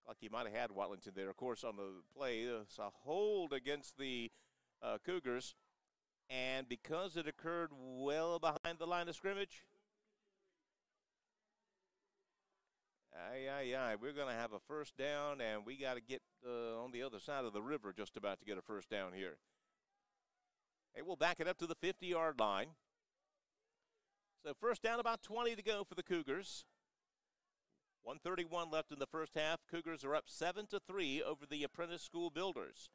Looked like he might have had Watlington there. Of course, on the play, it's a hold against the Cougars. And because it occurred well behind the line of scrimmage, we're going to have a first down, and we got to get on the other side of the river just about to get a first down here. They will back it up to the 50-yard line. So first down, about 20 to go for the Cougars. 1:31 left in the first half. Cougars are up 7-3 over the Apprentice School Builders.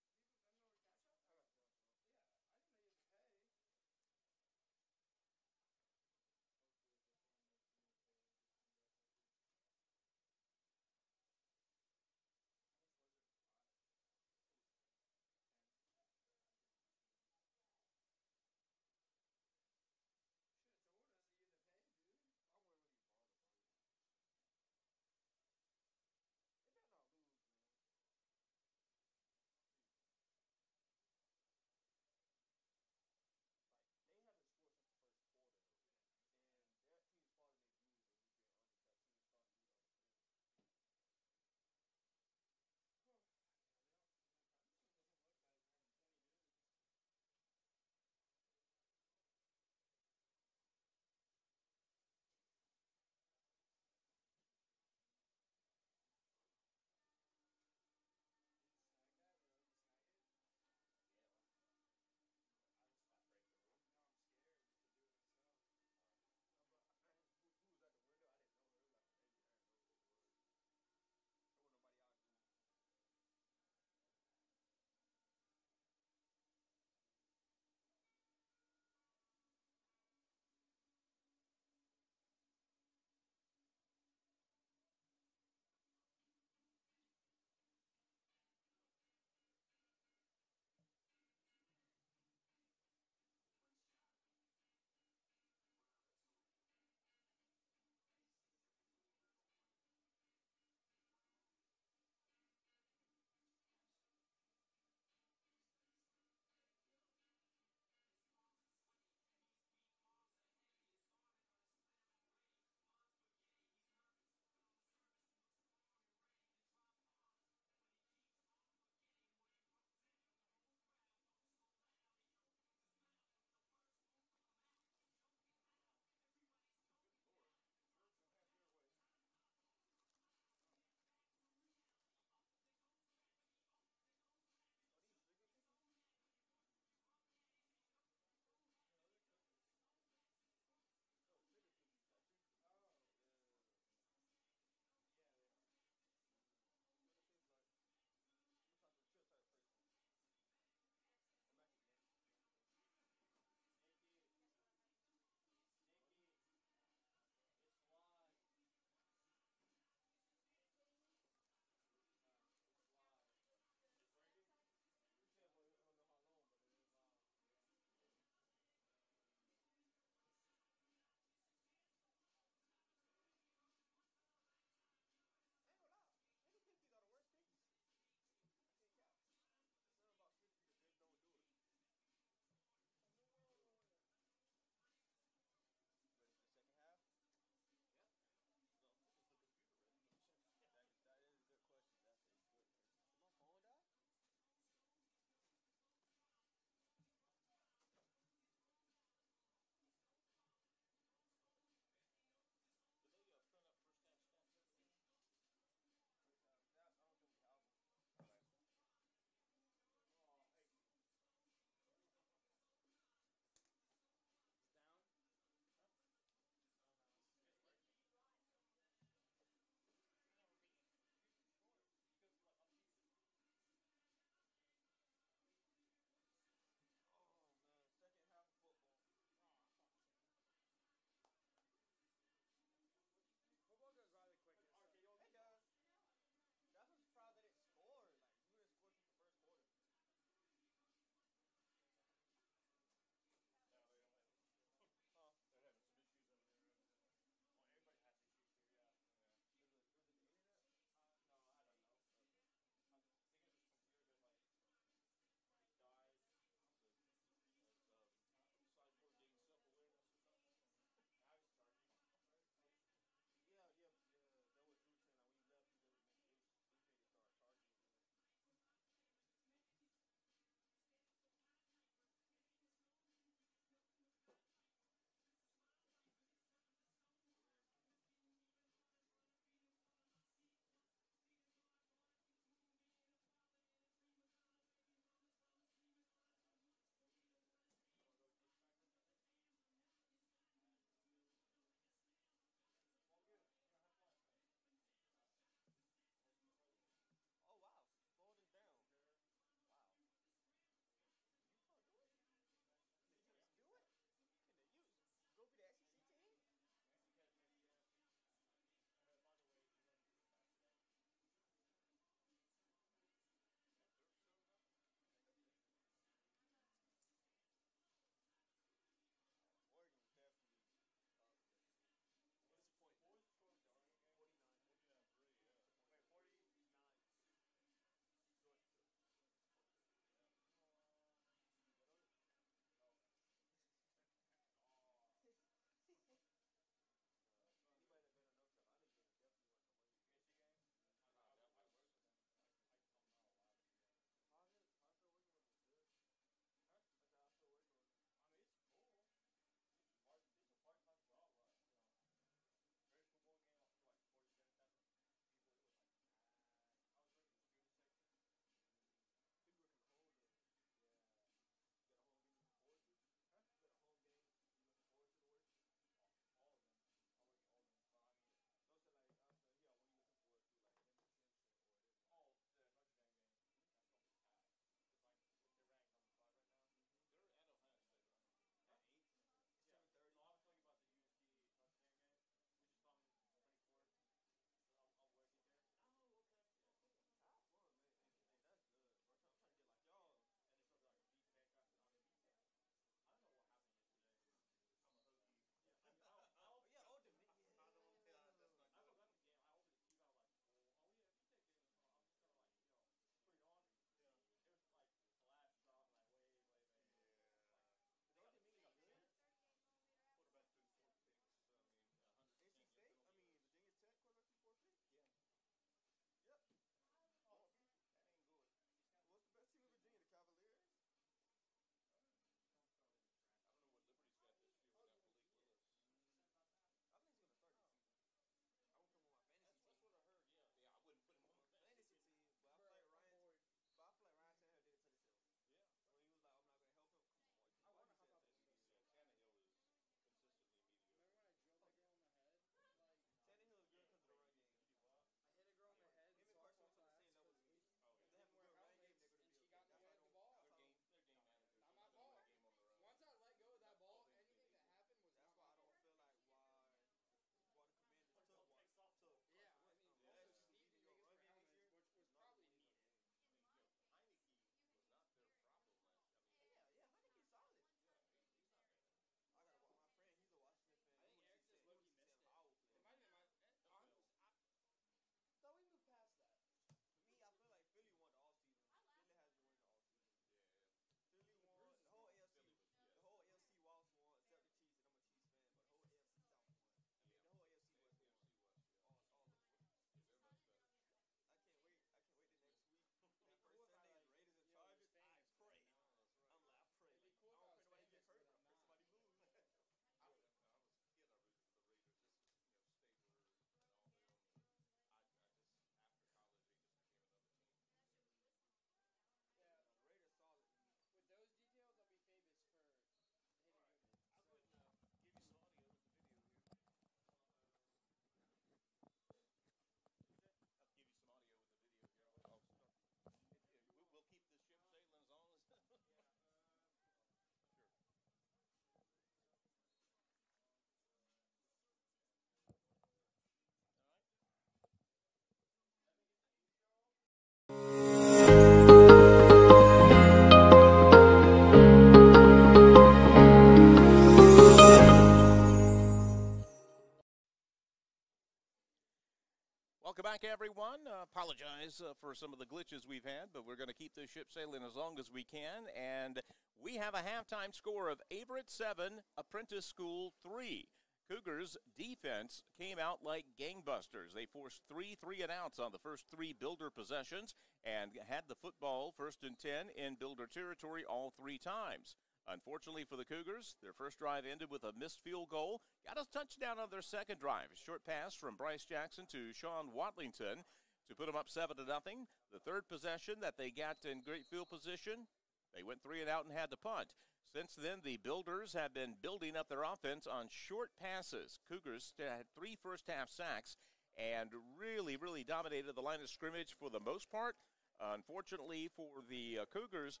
apologize for some of the glitches we've had, but we're going to keep this ship sailing as long as we can. And we have a halftime score of Averett 7, Apprentice School 3. Cougars' defense came out like gangbusters. They forced 3 3-and-outs on the first 3 Builder possessions and had the football 1st and 10 in Builder territory all 3 times. Unfortunately for the Cougars, their first drive ended with a missed field goal. Got a touchdown on their second drive. A short pass from Bryce Jackson to Sean Watlington to put them up 7-0. The third possession that they got in great field position, they went 3-and-out and had to punt. Since then, the Builders have been building up their offense on short passes. Cougars had 3 first-half sacks and really dominated the line of scrimmage for the most part. Unfortunately for the Cougars,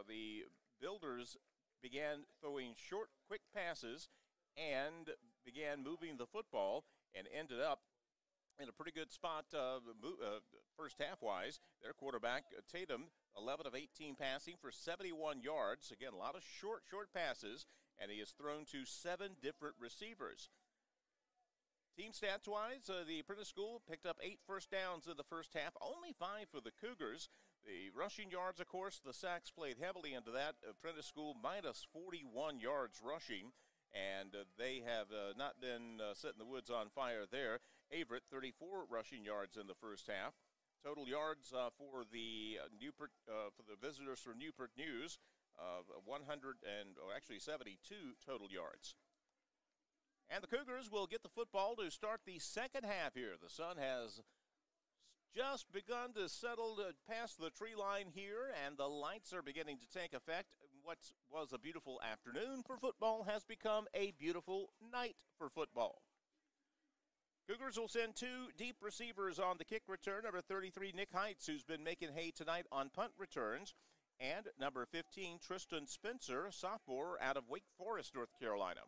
the Builders began throwing short, quick passes and began moving the football and ended up in a pretty good spot first half-wise. Their quarterback, Tatum, 11 of 18 passing for 71 yards. Again, a lot of short passes, and he has thrown to 7 different receivers. Team stats-wise, the Apprentice School picked up 8 first downs in the first half, only 5 for the Cougars. The rushing yards, of course, the sacks played heavily into that. Apprentice School minus 41 yards rushing, and they have not been setting the woods on fire there. Averett, 34 rushing yards in the first half. Total yards for the visitors from Newport News, 72 total yards. And the Cougars will get the football to start the second half here. The sun has just begun to settle past the tree line here, and the lights are beginning to take effect. What was a beautiful afternoon for football has become a beautiful night for football. Cougars will send 2 deep receivers on the kick return. Number 33, Nick Heitz, who's been making hay tonight on punt returns. And number 15, Tristan Spencer, a sophomore out of Wake Forest, North Carolina.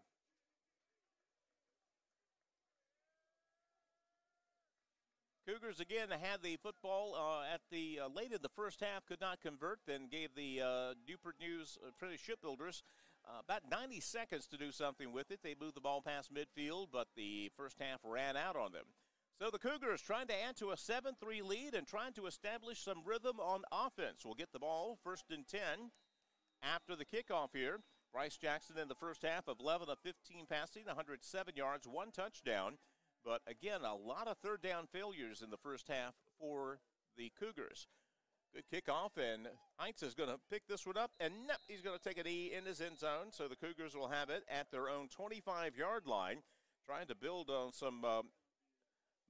Cougars again had the football at the late in the first half, could not convert, then gave the Newport News Apprentice Shipbuilders about 90 seconds to do something with it. They moved the ball past midfield, but the first half ran out on them. So the Cougars trying to add to a 7-3 lead and trying to establish some rhythm on offense. We'll get the ball 1st and 10 after the kickoff here. Bryce Jackson in the first half of 11 of 15 passing, 107 yards, 1 touchdown. But again, a lot of third down failures in the first half for the Cougars. Good kickoff, and Heitz is going to pick this one up, and he's going to take a knee in his end zone, so the Cougars will have it at their own 25-yard line, trying to build on some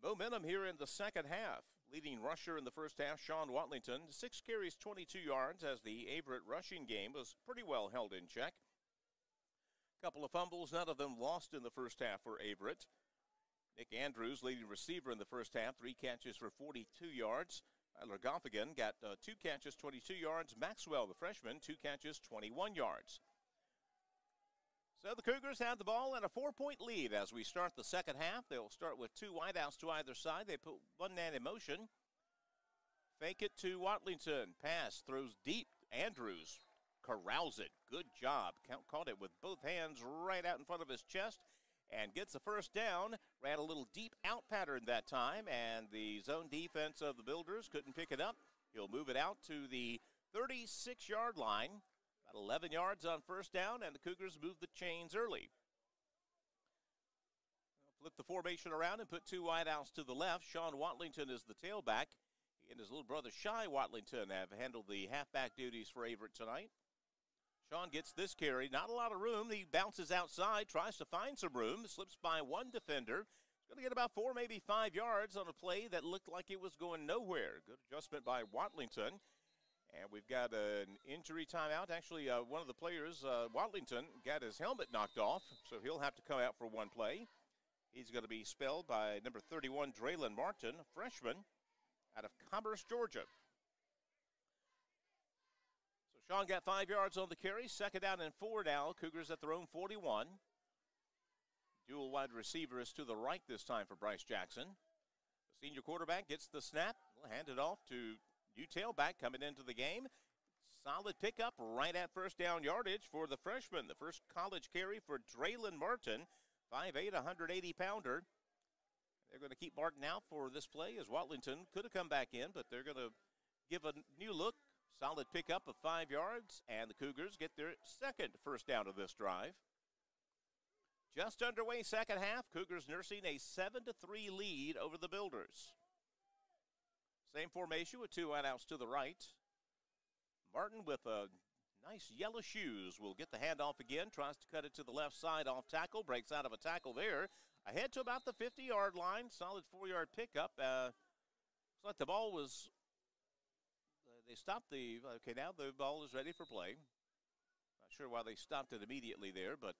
momentum here in the second half. Leading rusher in the first half, Sean Watlington, 6 carries, 22 yards, as the Averett rushing game was pretty well held in check. A couple of fumbles, none of them lost in the first half for Averett. Nick Andrews, leading receiver in the first half, 3 catches for 42 yards. Tyler Goffigan got 2 catches, 22 yards. Maxwell, the freshman, 2 catches, 21 yards. So the Cougars have the ball and a 4-point lead as we start the second half. They'll start with 2 wideouts to either side. They put one man in motion. Fake it to Watlington. Pass, throws deep. Andrews corrals it. Good job. Caught it with both hands right out in front of his chest and gets the first down. Ran a little deep out pattern that time, and the zone defense of the Builders couldn't pick it up. He'll move it out to the 36-yard line. About 11 yards on first down, and the Cougars move the chains early. Flip the formation around and put 2 wideouts to the left. Sean Watlington is the tailback. He and his little brother, Shy Watlington, have handled the halfback duties for Averett tonight. Sean gets this carry. Not a lot of room. He bounces outside, tries to find some room, slips by one defender. He's going to get about 4, maybe 5 yards on a play that looked like it was going nowhere. Good adjustment by Watlington. And we've got an injury timeout. Actually, one of the players, Watlington, got his helmet knocked off, so he'll have to come out for one play. He's going to be spelled by number 31, Draylon Martin, a freshman out of Commerce, Georgia. So Sean got 5 yards on the carry. Second down and 4 now. Cougars at their own 41. Dual wide receivers to the right this time for Bryce Jackson. The senior quarterback gets the snap. We'll hand it off to new tailback coming into the game. Solid pickup right at first down yardage for the freshman. The first college carry for Draylon Martin, 5'8", 180-pounder. They're going to keep Martin out for this play as Watlington could have come back in, but they're going to give a new look. Solid pickup of 5 yards, and the Cougars get their second first down of this drive. Just underway second half, Cougars nursing a 7-3 lead over the Builders. Same formation with 2 wideouts to the right. Martin with a nice yellow shoes will get the handoff again, tries to cut it to the left side off tackle, breaks out of a tackle there. Ahead to about the 50-yard line, solid 4-yard pickup. Looks like the ball was, they stopped okay, now the ball is ready for play. Not sure why they stopped it immediately there, but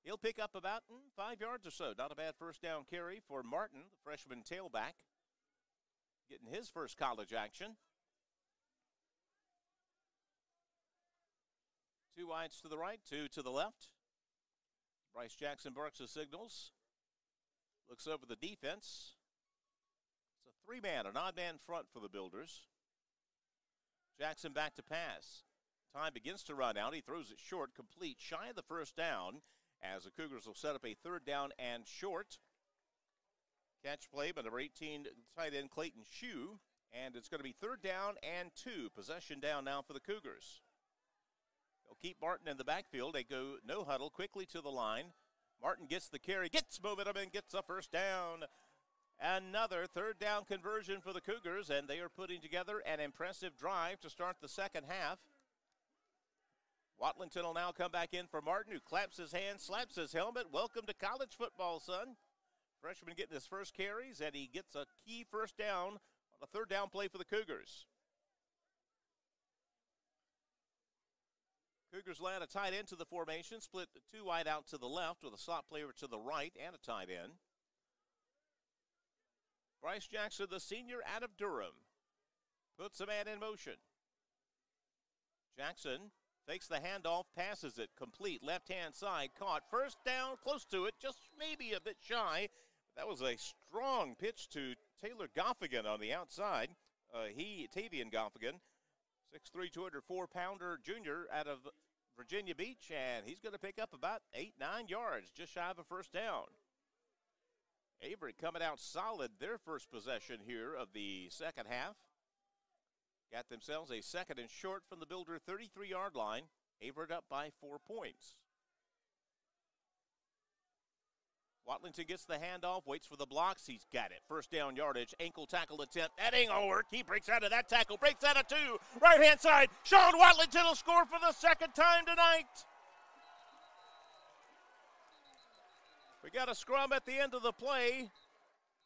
he'll pick up about 5 yards or so. Not a bad first down carry for Martin, the freshman tailback, getting his first college action. 2 wides to the right, 2 to the left. Bryce Jackson barks the signals. Looks over the defense. It's a 3-man, an odd man front for the Builders. Jackson back to pass. Time begins to run out. He throws it short, complete, shy of the first down, as the Cougars will set up a 3rd down and short. Catch play by number 18, tight end Clayton Shue, and it's going to be 3rd down and 2. Possession down now for the Cougars. They'll keep Martin in the backfield. They go no huddle quickly to the line. Martin gets the carry, gets momentum, and gets a first down. Another 3rd down conversion for the Cougars, and they are putting together an impressive drive to start the second half. Watlington will now come back in for Martin, who claps his hands, slaps his helmet. Welcome to college football, son. Freshman getting his first carries, and he gets a key first down on a 3rd down play for the Cougars. Cougars land a tight end to the formation, split 2 wide out to the left with a slot player to the right and a tight end. Bryce Jackson, the senior out of Durham, puts a man in motion. Jackson takes the handoff, passes it, complete, left-hand side, caught. First down, close to it, just maybe a bit shy. That was a strong pitch to Taylor Goffigan on the outside. Tavian Goffigan, 6'3", 204-pounder junior out of Virginia Beach, and he's going to pick up about 8-9 yards, just shy of a first down. Averett coming out solid their first possession here of the second half. Got themselves a 2nd and short from the Builder 33-yard line. Averett up by 4 points. Watlington gets the handoff, waits for the blocks. He's got it. First down yardage, ankle tackle attempt. That ain't gonna work. He breaks out of that tackle, breaks out of 2. Right-hand side, Sean Watlington will score for the 2nd time tonight. We got a scrum at the end of the play,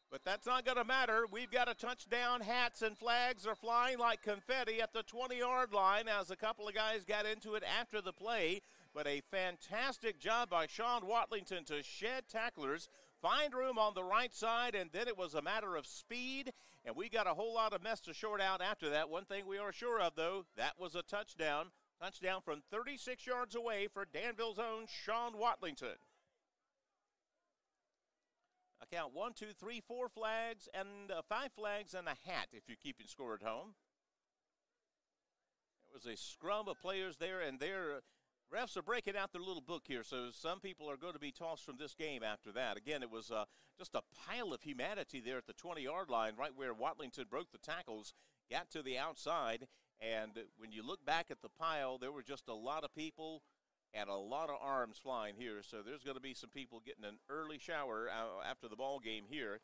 but that's not going to matter. We've got a touchdown. Hats and flags are flying like confetti at the 20-yard line as a couple of guys got into it after the play. But a fantastic job by Sean Watlington to shed tacklers, find room on the right side, and then it was a matter of speed, and we got a whole lot of mess to short out after that. One thing we are sure of, though, that was a touchdown. Touchdown from 36 yards away for Danville's own Sean Watlington. I count 1, 2, 3, 4 flags, and 5 flags and a hat if you're keeping score at home. There was a scrum of players there, and their refs are breaking out their little book here, so some people are going to be tossed from this game after that. Again, it was just a pile of humanity there at the 20-yard line, right where Watlington broke the tackles, got to the outside, and when you look back at the pile, there were just a lot of people and a lot of arms flying here, so there's going to be some people getting an early shower after the ball game here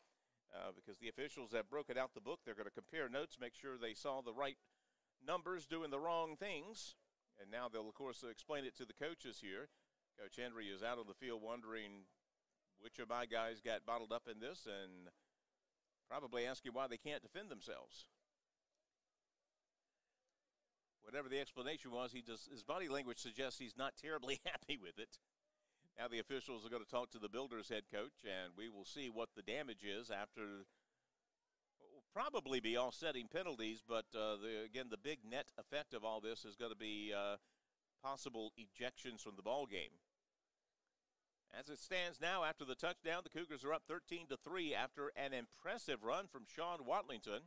because the officials have broken out the book. They're going to compare notes, make sure they saw the right numbers doing the wrong things, and now they'll, of course, explain it to the coaches here. Coach Henry is out on the field wondering which of my guys got bottled up in this and probably asking why they can't defend themselves. Whatever the explanation was, his body language suggests he's not terribly happy with it. Now the officials are going to talk to the Builders head coach, and we will see what the damage is after what will probably be offsetting penalties, but again, the big net effect of all this is going to be possible ejections from the ball game. As it stands now, after the touchdown, the Cougars are up 13-3 after an impressive run from Sean Watlington.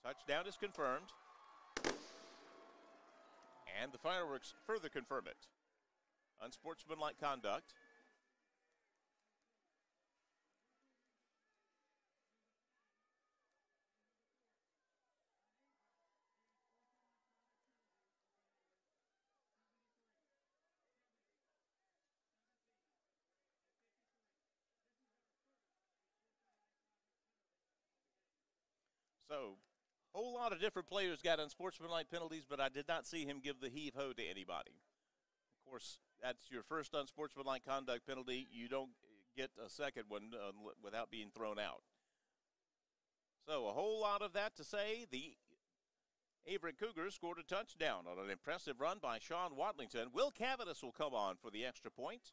Touchdown is confirmed. And the fireworks further confirm it. unsportsmanlike conduct. So, a whole lot of different players got unsportsmanlike penalties, but I did not see him give the heave-ho to anybody. Of course, that's your first unsportsmanlike conduct penalty. You don't get a second one without being thrown out. So, a whole lot of that to say. The Averett Cougars scored a touchdown on an impressive run by Sean Watlington. Will Cavanis will come on for the extra point.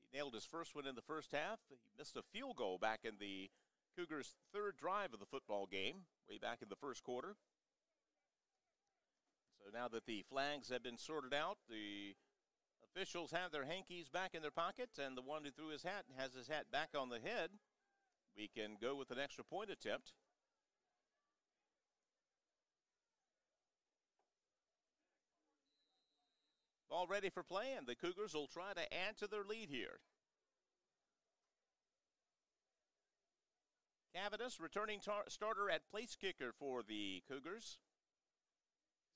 He nailed his first one in the first half. He missed a field goal back in the Cougars' third drive of the football game, way back in the first quarter. So now that the flags have been sorted out, the officials have their hankies back in their pockets, and the one who threw his hat has his hat back on the head. We can go with an extra point attempt. All ready for play, and the Cougars will try to add to their lead here. Cavanis, returning starter at place kicker for the Cougars.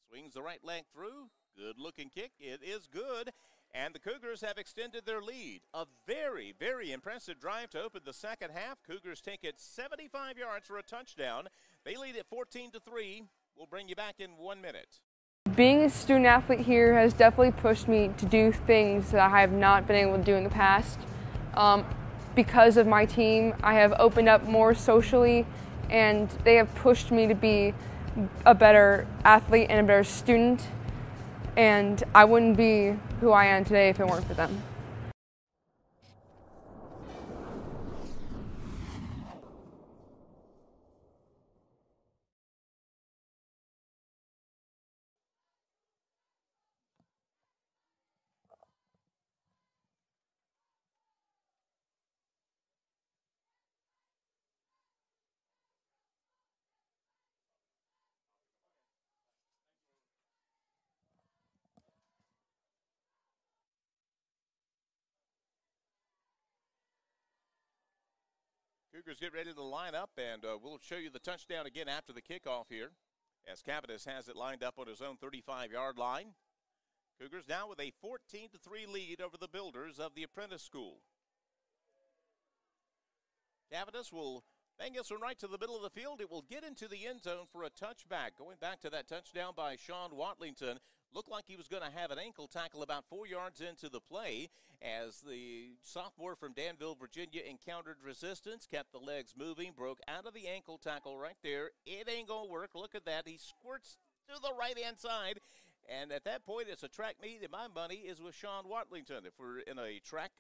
Swings the right leg through. Good-looking kick. It is good. And the Cougars have extended their lead. A very, very impressive drive to open the second half. Cougars take it 75 yards for a touchdown. They lead at 14-3. We'll bring you back in 1 minute. Being a student athlete here has definitely pushed me to do things that I have not been able to do in the past. Because of my team, I have opened up more socially, and they have pushed me to be a better athlete and a better student, and I wouldn't be who I am today if it weren't for them. Cougars get ready to line up, and we'll show you the touchdown again after the kickoff here, as Cavanis has it lined up on his own 35-yard line. Cougars now with a 14-3 lead over the Builders of the Apprentice School. Cavanis will bang this one right to the middle of the field. It will get into the end zone for a touchback. Going back to that touchdown by Sean Watlington. Looked like he was going to have an ankle tackle about 4 yards into the play as the sophomore from Danville, Virginia, encountered resistance, kept the legs moving, broke out of the ankle tackle right there. It ain't going to work. Look at that. He squirts to the right-hand side. And at that point, it's a track meet, and my money is with Sean Watlington if we're in a track.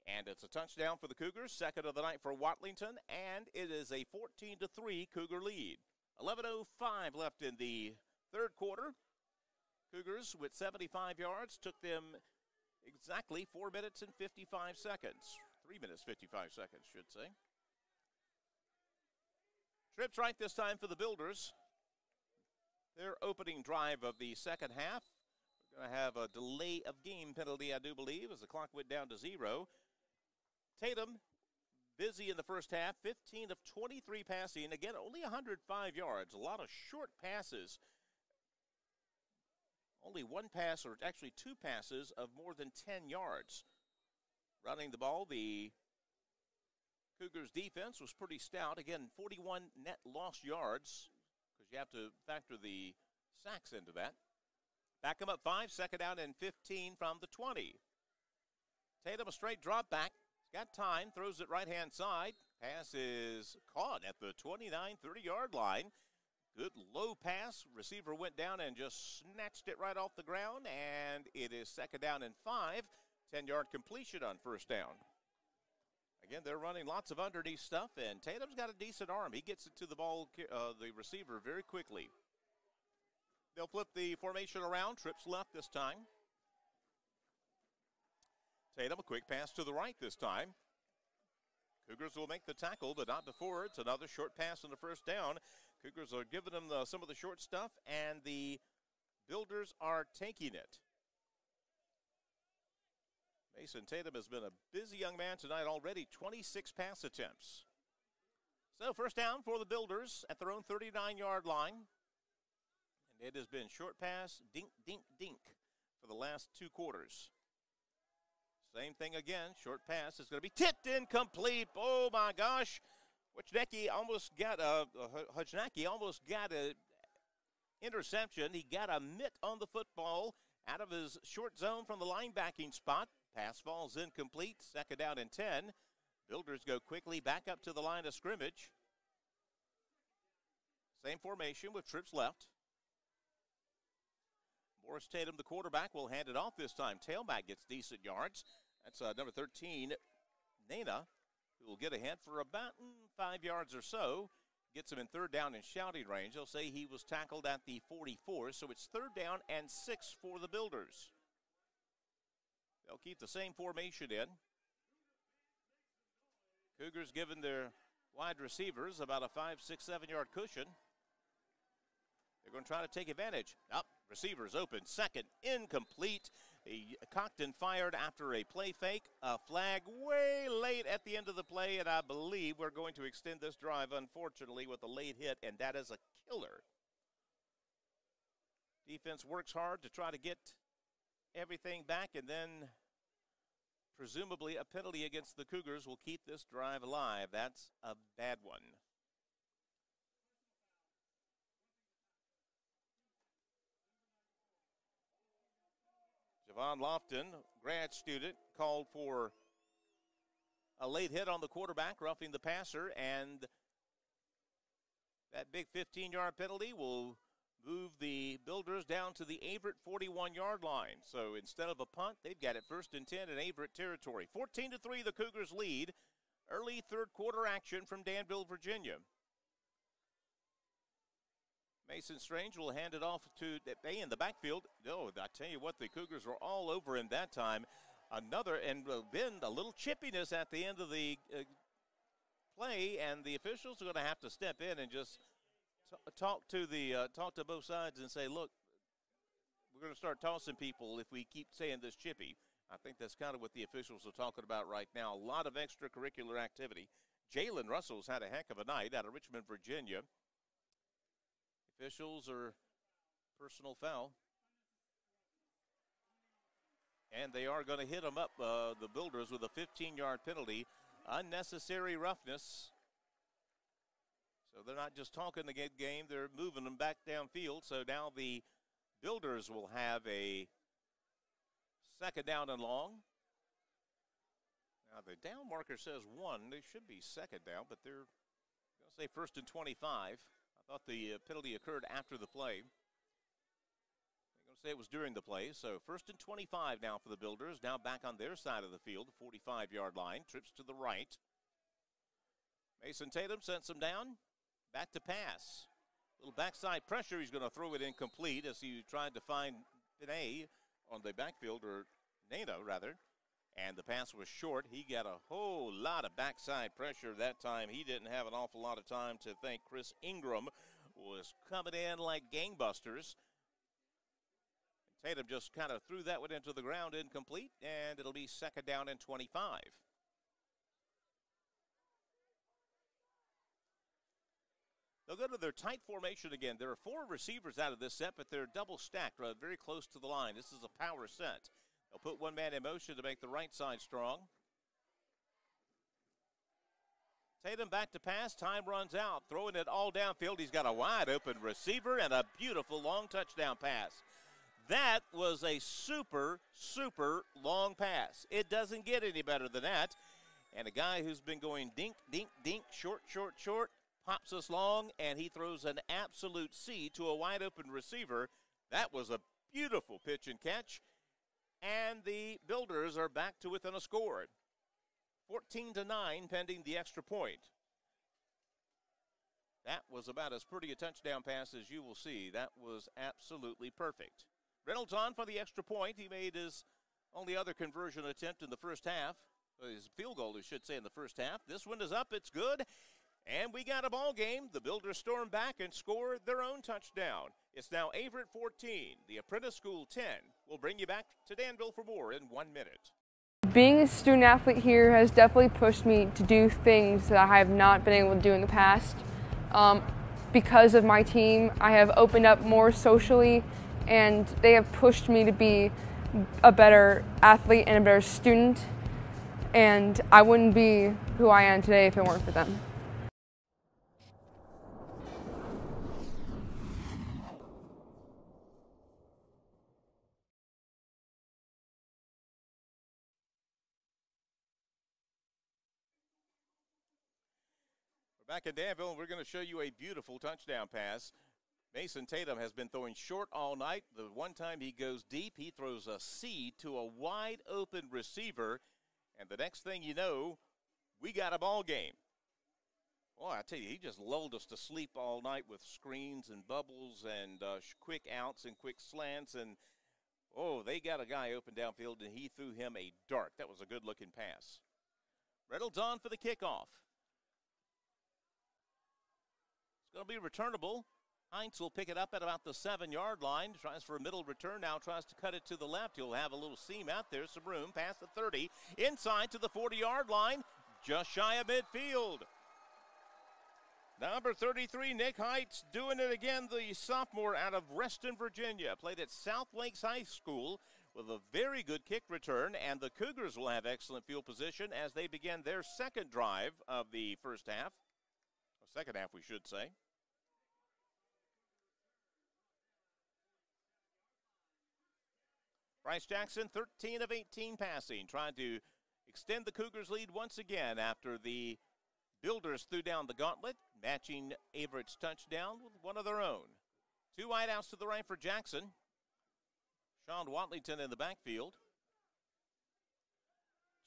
And it's a touchdown for the Cougars, second of the night for Watlington, and it is a 14-3 Cougar lead. 11:05 left in the third quarter. Cougars with 75 yards took them exactly 4 minutes and 55 seconds. 3 minutes, 55 seconds, should say. Trips right this time for the Builders. Their opening drive of the second half. We're going to have a delay of game penalty, I do believe, as the clock went down to 0. Tatum, busy in the first half, 15 of 23 passing. Again, only 105 yards. A lot of short passes. Only one pass, or actually 2 passes, of more than 10 yards. Running the ball, the Cougars' defense was pretty stout. Again, 41 net lost yards, because you have to factor the sacks into that. Back them up 5, second down and 15 from the 20. Tatum, a straight drop back. Got time, throws it right-hand side. Pass is caught at the 29, 30-yard line. Good low pass. Receiver went down and just snatched it right off the ground, and it is second down and 5. 10-yard completion on first down. Again, they're running lots of underneath stuff, and Tatum's got a decent arm. He gets it to the ball, the receiver, very quickly. They'll flip the formation around. Trips left this time. Tatum, a quick pass to the right this time. Cougars will make the tackle, but not before. It's another short pass on the first down. Cougars are giving them some of the short stuff, and the Builders are taking it. Mason Tatum has been a busy young man tonight already, 26 pass attempts. So first down for the Builders at their own 39-yard line. And it has been short pass, dink, dink, dink for the last 2 quarters. Same thing again, short pass is going to be tipped incomplete. Oh my gosh. Hutchinaki almost got a interception. He got a mitt on the football out of his short zone from the linebacking spot. Pass falls incomplete, second down and 10. Builders go quickly back up to the line of scrimmage. Same formation with trips left. Morris Tatum, the quarterback, will hand it off this time. Tailback gets decent yards. That's number 13, Nana, who will get ahead for about 5 yards or so. Gets him in third down and shouting range. They'll say he was tackled at the 44, so it's third down and 6 for the Builders. They'll keep the same formation in. Cougars giving their wide receivers about a 5, 6, 7-yard cushion. They're going to try to take advantage. Up, receivers open, second, incomplete. He cocked and fired after a play fake. A flag way late at the end of the play, and I believe we're going to extend this drive, unfortunately, with a late hit, and that is a killer. Defense works hard to try to get everything back, and then presumably a penalty against the Cougars will keep this drive alive. That's a bad one. Javon Lofton, grad student, called for a late hit on the quarterback, roughing the passer, and that big 15-yard penalty will move the Builders down to the Averett 41-yard line. So instead of a punt, they've got it first and 10 in Averett territory. 14-3, the Cougars lead. Early third quarter action from Danville, Virginia. Mason Strange will hand it off to Bay in the backfield. Oh, I tell you what, the Cougars were all over him that time. Another, and been a little chippiness at the end of the play, and the officials are going to have to step in and just talk to both sides and say, look, we're going to start tossing people if we keep saying this chippy. I think that's kind of what the officials are talking about right now. A lot of extracurricular activity. Jalen Russell's had a heck of a night out of Richmond, Virginia. Officials are personal foul. And they are going to hit them up, the Builders, with a 15-yard penalty. Unnecessary roughness. So they're not just talking the game, they're moving them back downfield. So now the Builders will have a second down and long. Now the down marker says 1. They should be second down, but they're going to say first and 25. I thought the penalty occurred after the play. They're going to say it was during the play. So first and 25 now for the Builders. Now back on their side of the field, 45-yard line. Trips to the right. Mason Tatum sends them down. Back to pass. Little backside pressure. He's going to throw it incomplete as he tried to find Pinay on the backfield, or Nana rather. And the pass was short. He got a whole lot of backside pressure that time. He didn't have an awful lot of time to think. Chris Ingram was coming in like gangbusters. Tatum just kind of threw that one into the ground, incomplete, and it'll be second down and 25. They'll go to their tight formation again. There are 4 receivers out of this set, but they're double stacked very close to the line. This is a power set. They'll put one man in motion to make the right side strong. Tatum back to pass. Time runs out. Throwing it all downfield. He's got a wide open receiver and a beautiful long touchdown pass. That was a super, super long pass. It doesn't get any better than that. And a guy who's been going dink, dink, dink, short, short, short, pops us long, and he throws an absolute C to a wide open receiver. That was a beautiful pitch and catch. And the Builders are back to within a score. 14-9 pending the extra point. That was about as pretty a touchdown pass as you will see. That was absolutely perfect. Reynolds on for the extra point. He made his only other conversion attempt in the first half. His field goal, I should say, in the first half. This one is up. It's good. And we got a ball game. The Builders storm back and score their own touchdown. It's now Averett 14, the Apprentice School 10. We'll bring you back to Danville for more in 1 minute. Being a student athlete here has definitely pushed me to do things that I have not been able to do in the past. Because of my team, I have opened up more socially, and they have pushed me to be a better athlete and a better student, and I wouldn't be who I am today if it weren't for them. Back in Danville, we're going to show you a beautiful touchdown pass. Mason Tatum has been throwing short all night. The one time he goes deep, he throws a seed to a wide open receiver. And the next thing you know, we got a ball game. Well, I tell you, he just lulled us to sleep all night with screens and bubbles and quick outs and quick slants. And, oh, they got a guy open downfield, and he threw him a dart. That was a good-looking pass. Reynolds on for the kickoff. It's going to be returnable. Heinz will pick it up at about the 7-yard line. Tries for a middle return now. Tries to cut it to the left. He'll have a little seam out there. Some room. Past the 30. Inside to the 40-yard line. Just shy of midfield. Number 33, Nick Heitz, doing it again. The sophomore out of Reston, Virginia. Played at South Lakes High School with a very good kick return. And the Cougars will have excellent field position as they begin their second drive of the first half. Second half, we should say. Bryce Jackson, 13 of 18 passing, trying to extend the Cougars' lead once again after the Builders threw down the gauntlet, matching Averett's touchdown with one of their own. Two wideouts to the right for Jackson. Sean Watlington in the backfield.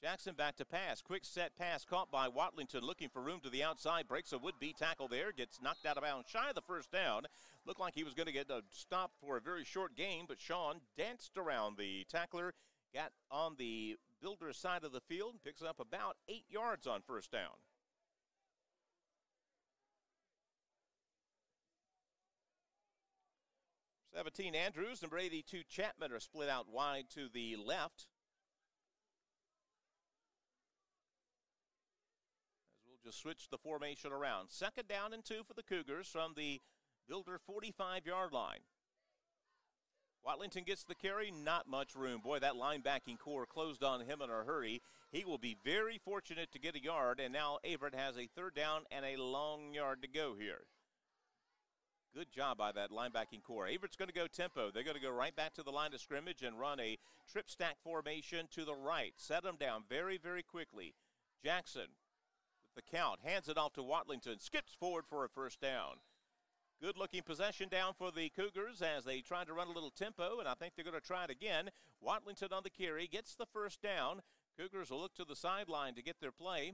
Jackson back to pass. Quick set pass caught by Watlington, looking for room to the outside. Breaks a would-be tackle there. Gets knocked out of bounds shy of the first down. Looked like he was going to get a stop for a very short gain, but Sean danced around the tackler. Got on the Builder's side of the field and picks up about 8 yards on first down. #17 Andrews, number 82 Chapman are split out wide to the left. Just switch the formation around. Second down and 2 for the Cougars from the Builder 45-yard line. Watlington gets the carry, not much room. Boy, that linebacking core closed on him in a hurry. He will be very fortunate to get a yard, and now Averett has a third down and a long yard to go here. Good job by that linebacking core. Averett's going to go tempo. They're going to go right back to the line of scrimmage and run a trip stack formation to the right. Set them down very, very quickly. Jackson, the count, hands it off to Watlington, skips forward for a first down. Good looking possession down for the Cougars as they try to run a little tempo, and I think they're going to try it again. Watlington on the carry, gets the first down. Cougars will look to the sideline to get their play.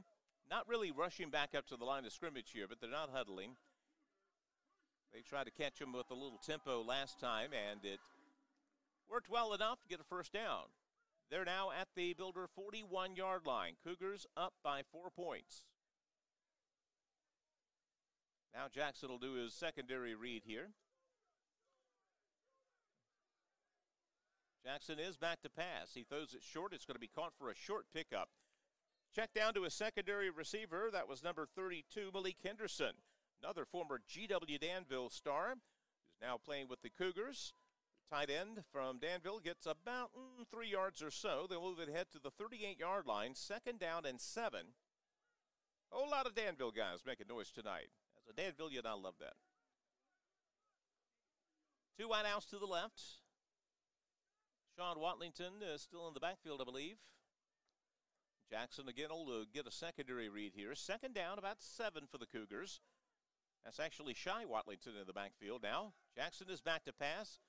Not really rushing back up to the line of scrimmage here, but they're not huddling. They tried to catch him with a little tempo last time, and it worked well enough to get a first down. They're now at the Builder 41-yard line. Cougars up by 4 points. Now Jackson will do his secondary read here. Jackson is back to pass. He throws it short. It's going to be caught for a short pickup. Check down to a secondary receiver. That was number 32, Malik Henderson, another former GW Danville star, who's now playing with the Cougars. Tight end from Danville gets about 3 yards or so. They'll move it ahead to the 38-yard line. Second down and 7. A whole lot of Danville guys making noise tonight. As a Danvillian, I love that. Two wideouts to the left. Sean Watlington is still in the backfield, I believe. Jackson again will get a secondary read here. Second down, about 7 for the Cougars. That's actually Shy Watlington in the backfield now. Jackson is back to pass.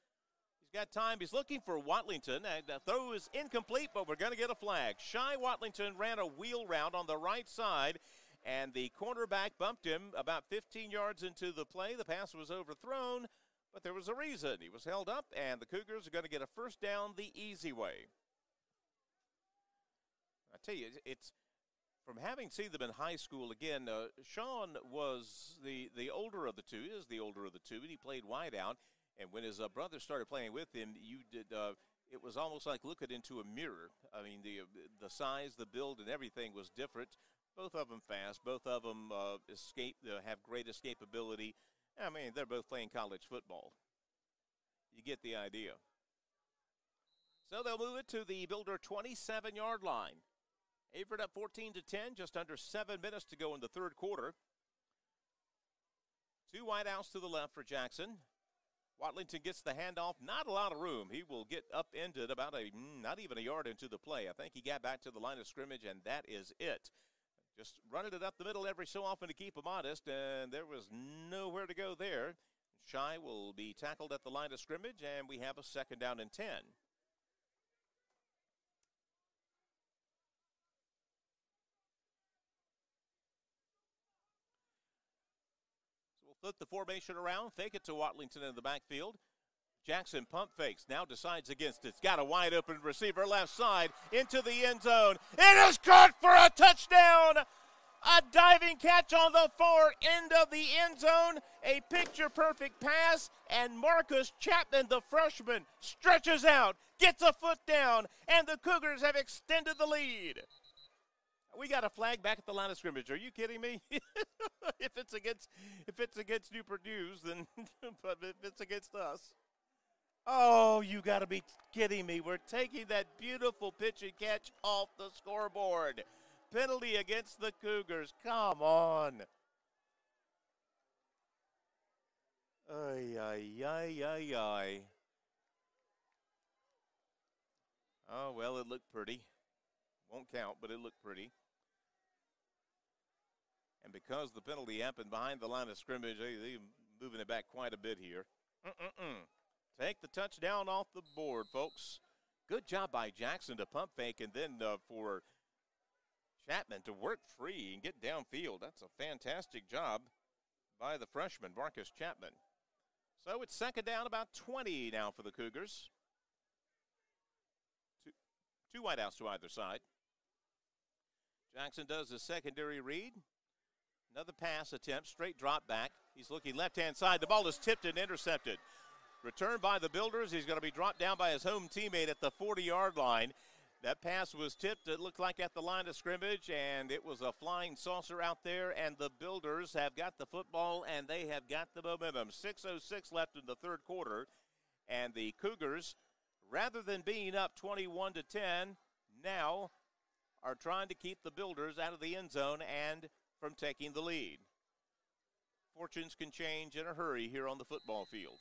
He's got time. He's looking for Watlington. The throw is incomplete, but we're going to get a flag. Shy Watlington ran a wheel route on the right side, and the cornerback bumped him about 15 yards into the play. The pass was overthrown, but there was a reason. He was held up, and the Cougars are going to get a first down the easy way. I tell you, it's from having seen them in high school, again, Sean was the older of the two. He is the older of the two, and he played wide out. And when his brother started playing with him, it was almost like looking into a mirror. I mean, the size, the build, and everything was different. Both of them fast. Both of them have great escapability. I mean, they're both playing college football. You get the idea. So they'll move it to the Builder 27-yard line. Averett up 14-10, just under 7 minutes to go in the third quarter. Two wideouts to the left for Jackson. Watlington gets the handoff. Not a lot of room. He will get upended about not even a yard into the play. I think he got back to the line of scrimmage, and that is it. Just running it up the middle every so often to keep him honest, and there was nowhere to go there. Shy will be tackled at the line of scrimmage, and we have a 2nd down and 10. So we'll flip the formation around, fake it to Watlington in the backfield. Jackson pump fakes, now decides against it. It's got a wide open receiver left side into the end zone. It is caught for a touchdown! A diving catch on the far end of the end zone. A picture-perfect pass, and Marcus Chapman, the freshman, stretches out, gets a foot down, and the Cougars have extended the lead. We got a flag back at the line of scrimmage. Are you kidding me? if it's against Newport News, then but if it's against us. Oh, you got to be kidding me. We're taking that beautiful pitch and catch off the scoreboard. Penalty against the Cougars. Come on. Ay, ay, ay, ay, ay. Oh, well, it looked pretty. Won't count, but it looked pretty. And because the penalty happened behind the line of scrimmage, they're moving it back quite a bit here. Take the touchdown off the board, folks. Good job by Jackson to pump fake, and then for Chapman to work free and get downfield. That's a fantastic job by the freshman, Marcus Chapman. So it's 2nd down, about 20 now for the Cougars. Two wideouts to either side. Jackson does his secondary read. Another pass attempt, straight drop back. He's looking left-hand side. The ball is tipped and intercepted. Returned by the Builders. He's going to be dropped down by his home teammate at the 40-yard line. That pass was tipped, it looked like at the line of scrimmage, and it was a flying saucer out there, and the Builders have got the football, and they have got the momentum. 6:06 left in the third quarter, and the Cougars, rather than being up 21-10, now are trying to keep the Builders out of the end zone and from taking the lead. Fortunes can change in a hurry here on the football field.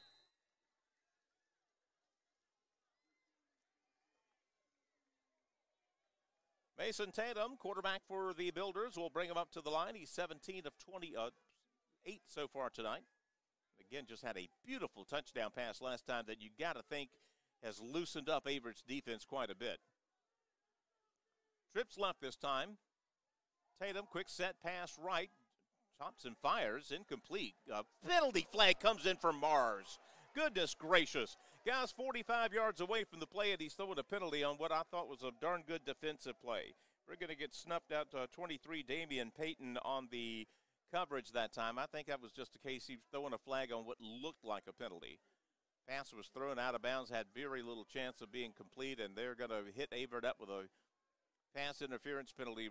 Mason Tatum, quarterback for the Builders, will bring him up to the line. He's 17 of 28 so far tonight. Again, just had a beautiful touchdown pass last time that you got to think has loosened up Averett's defense quite a bit. Trips left this time. Tatum, quick set pass right. Thompson fires, incomplete. Penalty flag comes in for Mars. Goodness gracious. Guy's 45 yards away from the play, and he's throwing a penalty on what I thought was a darn good defensive play. We're going to get snuffed out to 23, Damian Payton, on the coverage that time. I think that was just a case he was throwing a flag on what looked like a penalty. Pass was thrown out of bounds, had very little chance of being complete, and they're going to hit Averett up with a pass interference penalty,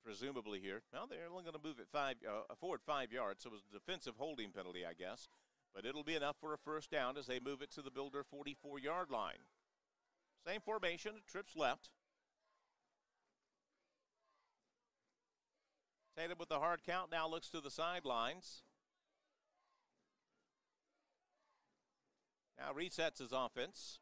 presumably here. Well, they're only going to move it forward 5 yards, so it was a defensive holding penalty, I guess. But it'll be enough for a first down as they move it to the Builder 44-yard line. Same formation, trips left. Tatum with the hard count now looks to the sidelines. Now resets his offense.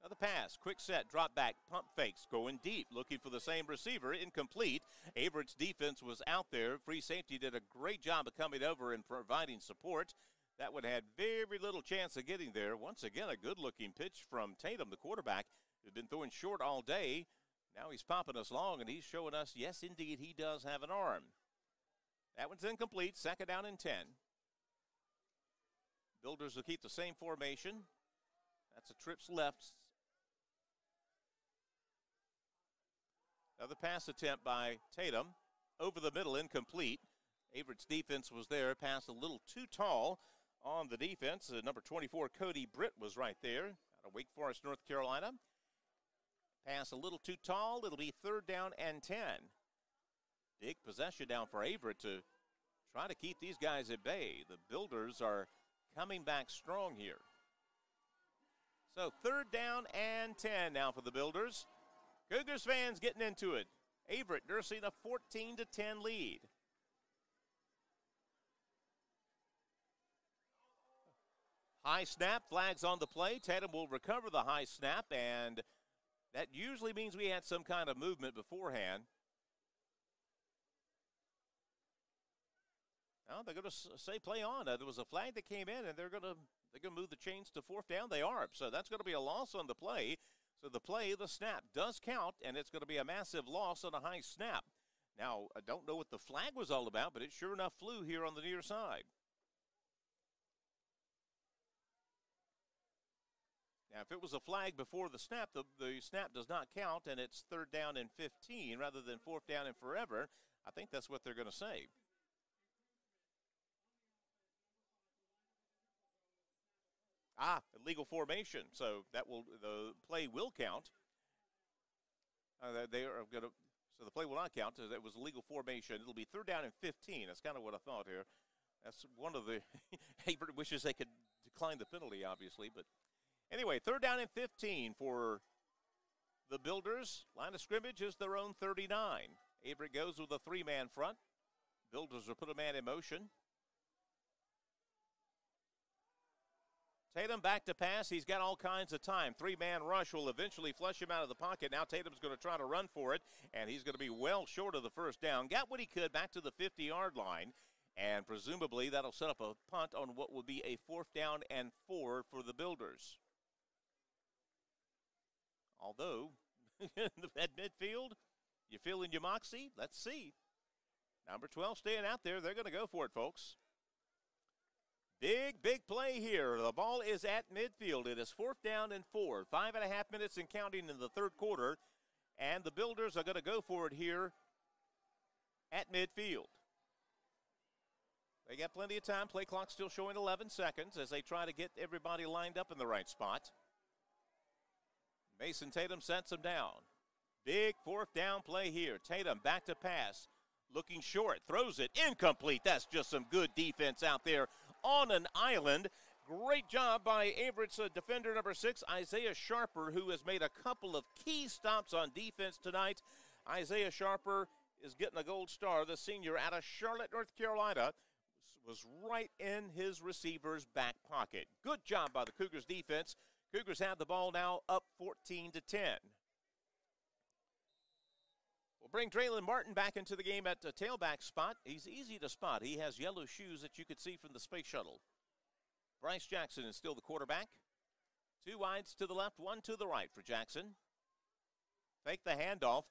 Another pass, quick set, drop back, pump fakes, going deep, looking for the same receiver, incomplete. Averett's defense was out there. Free safety did a great job of coming over and providing support. That one had very little chance of getting there. Once again, a good-looking pitch from Tatum, the quarterback, who'd been throwing short all day. Now he's popping us long, and he's showing us, yes, indeed, he does have an arm. That one's incomplete, 2nd down and 10. Builders will keep the same formation. That's a trips left. Another pass attempt by Tatum. Over the middle, incomplete. Averett's defense was there. Pass a little too tall. on the defense. Number 24, Cody Britt, was right there out of Wake Forest, North Carolina. Pass a little too tall. It'll be 3rd down and 10. Big possession down for Averett to try to keep these guys at bay. The Builders are coming back strong here. So 3rd down and 10 now for the Builders. Cougars fans getting into it. Averett nursing a 14-10 lead. High snap, flags on the play. Tatum will recover the high snap, and that usually means we had some kind of movement beforehand. Now they're going to say play on. There was a flag that came in, and they're going to move the chains to 4th down. They are, so that's going to be a loss on the play. So the snap does count, and it's going to be a massive loss on a high snap. Now, I don't know what the flag was all about, but it sure enough flew here on the near side. Now, if it was a flag before the snap snap does not count, and it's 3rd down and 15 rather than 4th down and forever. I think that's what they're going to say. Illegal formation. So the play will count. So the play will not count. It was illegal formation. It'll be 3rd down and 15. That's kind of what I thought here. That's one of the Averett wishes they could decline the penalty, obviously, but anyway, 3rd down and 15 for the Builders. Line of scrimmage is their own 39. Averett goes with a 3-man front. Builders will put a man in motion. Tatum back to pass. He's got all kinds of time. 3-man rush will eventually flush him out of the pocket. Now Tatum's going to try to run for it, and he's going to be well short of the 1st down. Got what he could back to the 50-yard line, and presumably that'll set up a punt on what will be a 4th down and 4 for the Builders. Although, at midfield, you feeling your moxie? Let's see. Number 12 staying out there. They're going to go for it, folks. Big play here. The ball is at midfield. It is 4th down and 4. 5.5 minutes and counting in the 3rd quarter. And the Builders are going to go for it here at midfield. They got plenty of time. Play clock still showing 11 seconds as they try to get everybody lined up in the right spot. Mason Tatum sets them down. Big 4th down play here. Tatum back to pass. Looking short. Throws it. Incomplete. That's just some good defense out there on an island. Great job by Averett's defender number 6, Isaiah Sharper, who has made a couple of key stops on defense tonight. Isaiah Sharper is getting a gold star. The senior out of Charlotte, North Carolina, was right in his receiver's back pocket. Good job by the Cougars defense. Cougars have the ball now up 14-10. We'll bring Draylon Martin back into the game at the tailback spot. He's easy to spot. He has yellow shoes that you could see from the space shuttle. Bryce Jackson is still the quarterback. 2 wides to the left, 1 to the right for Jackson. Fake the handoff.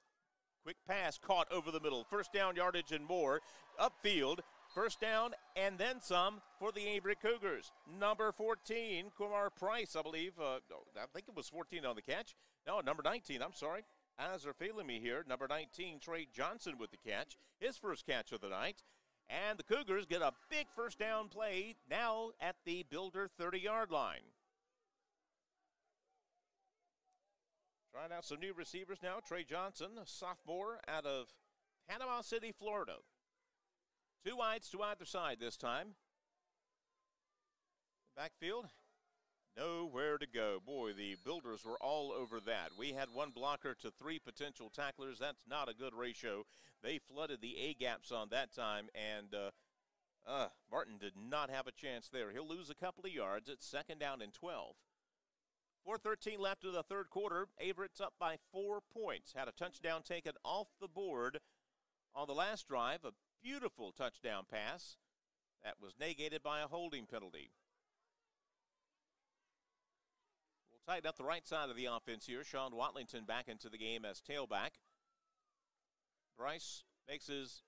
Quick pass caught over the middle. 1st down yardage and more. Upfield. 1st down and then some for the Averett Cougars. Number 14, Kumar Price, I believe. I think it was 14 on the catch. No, number 19, I'm sorry. Eyes are failing me here. Number 19, Trey Johnson with the catch. His first catch of the night. And the Cougars get a big 1st down play now at the Builder 30-yard line. Trying out some new receivers now. Trey Johnson, a sophomore out of Panama City, Florida. 2 wides to either side this time. Backfield, nowhere to go. Boy, the Builders were all over that. We had 1 blocker to 3 potential tacklers. That's not a good ratio. They flooded the A-gaps on that time, and Martin did not have a chance there. He'll lose a couple of yards. It's 2nd down and 12. 4:13 left in the 3rd quarter. Averett's up by 4 points. Had a touchdown taken off the board on the last drive. A beautiful touchdown pass that was negated by a holding penalty. We'll tighten up the right side of the offense here. Sean Watlington back into the game as tailback. Bryce makes his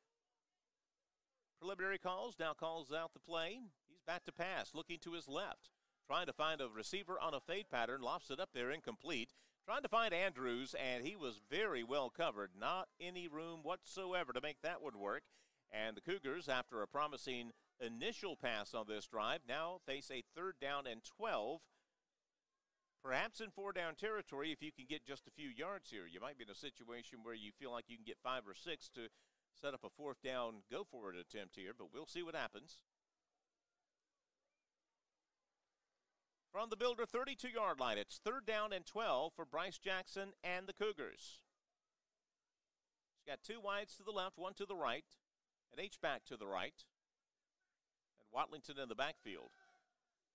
preliminary calls, now calls out the play. He's back to pass, looking to his left. Trying to find a receiver on a fade pattern, lofts it up there, incomplete. Trying to find Andrews, and he was very well covered. Not any room whatsoever to make that one work. And the Cougars, after a promising initial pass on this drive. Now face a 3rd down and 12. Perhaps in 4-down territory, if you can get just a few yards here. You might be in a situation where you feel like you can get 5 or 6 to set up a 4th down, go-for-it attempt here, but we'll see what happens. From the Builder 32-yard line, it's 3rd down and 12 for Bryce Jackson and the Cougars. He's got 2 wides to the left, 1 to the right, an H-back to the right, and Watlington in the backfield.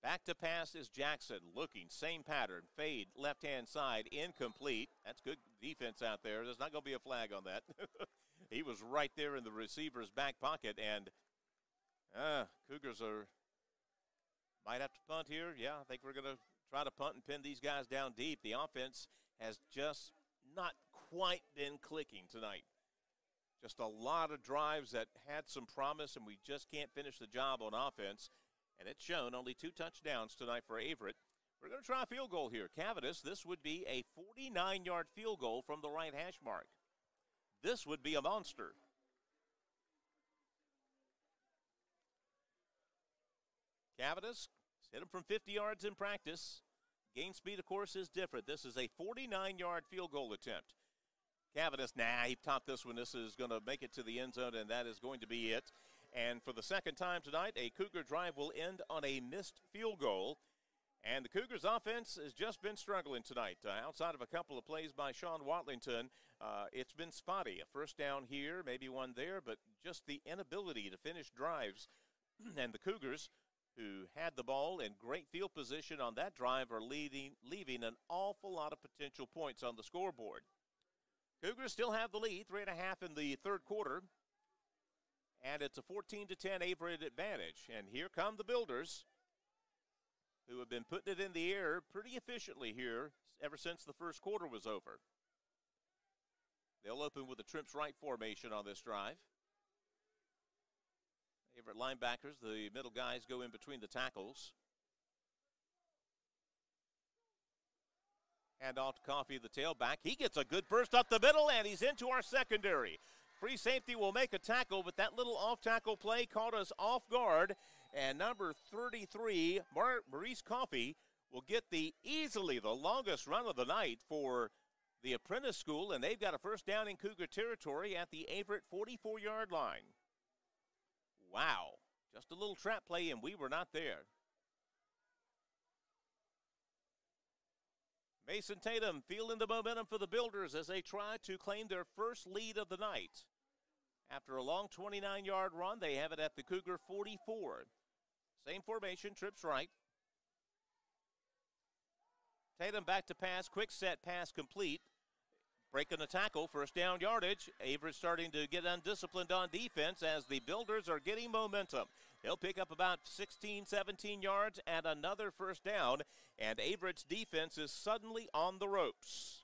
Back to pass is Jackson, looking, same pattern, fade, left-hand side, incomplete. That's good defense out there. There's not going to be a flag on that. He was right there in the receiver's back pocket, and Cougars might have to punt here. Yeah, I think we're going to try to punt and pin these guys down deep. The offense has just not quite been clicking tonight. Just a lot of drives that had some promise, and we just can't finish the job on offense. And it's shown, only 2 touchdowns tonight for Averett. We're going to try a field goal here. Cavitus, this would be a 49-yard field goal from the right hash mark. This would be a monster. Cavitus hit him from 50 yards in practice. Game speed, of course, is different. This is a 49-yard field goal attempt. Cavitus, he topped this one. This is going to make it to the end zone, and that is going to be it. And for the second time tonight, a Cougar drive will end on a missed field goal. And the Cougars offense has just been struggling tonight. Outside of a couple of plays by Sean Watlington, it's been spotty. A 1st down here, maybe 1 there, but just the inability to finish drives. And the Cougars, who had the ball in great field position on that drive, are leaving an awful lot of potential points on the scoreboard. Cougars still have the lead, 3.5 in the 3rd quarter. And it's a 14-10 Averett advantage. And here come the Builders, who have been putting it in the air pretty efficiently here ever since the 1st quarter was over. They'll open with a trips right formation on this drive. Averett linebackers, the middle guys, go in between the tackles. Hand off to Coffee, the tailback. He gets a good burst up the middle, and he's into our secondary. Free safety will make a tackle, but that little off-tackle play caught us off guard. And number 33, Maurice Coffee, will get easily the longest run of the night for the Apprentice School, and they've got a 1st down in Cougar territory at the Averett 44-yard line. Wow, just a little trap play, and we were not there. Mason Tatum feeling the momentum for the Builders as they try to claim their first lead of the night. After a long 29-yard run, they have it at the Cougar 44. Same formation, trips right. Tatum back to pass, quick set pass complete. Breaking the tackle, 1st down yardage. Averett starting to get undisciplined on defense as the Builders are getting momentum. They'll pick up about 16, 17 yards and another 1st down, and Averett's defense is suddenly on the ropes.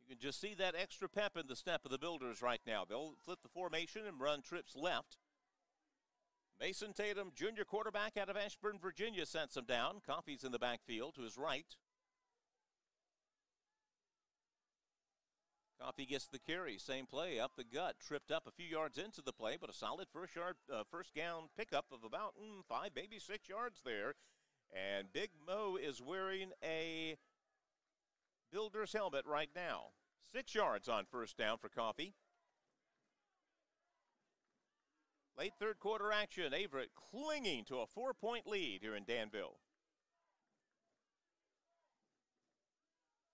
You can just see that extra pep in the step of the Builders right now. They'll flip the formation and run trips left. Mason Tatum, junior quarterback out of Ashburn, Virginia, sends him down. Coffey's in the backfield to his right. Coffey gets the carry, same play, up the gut, tripped up a few yards into the play, but a solid first down pickup of about 5, maybe 6 yards there. And Big Mo is wearing a Builder's helmet right now. 6 yards on 1st down for Coffey. Late 3rd quarter action, Averett clinging to a 4-point lead here in Danville.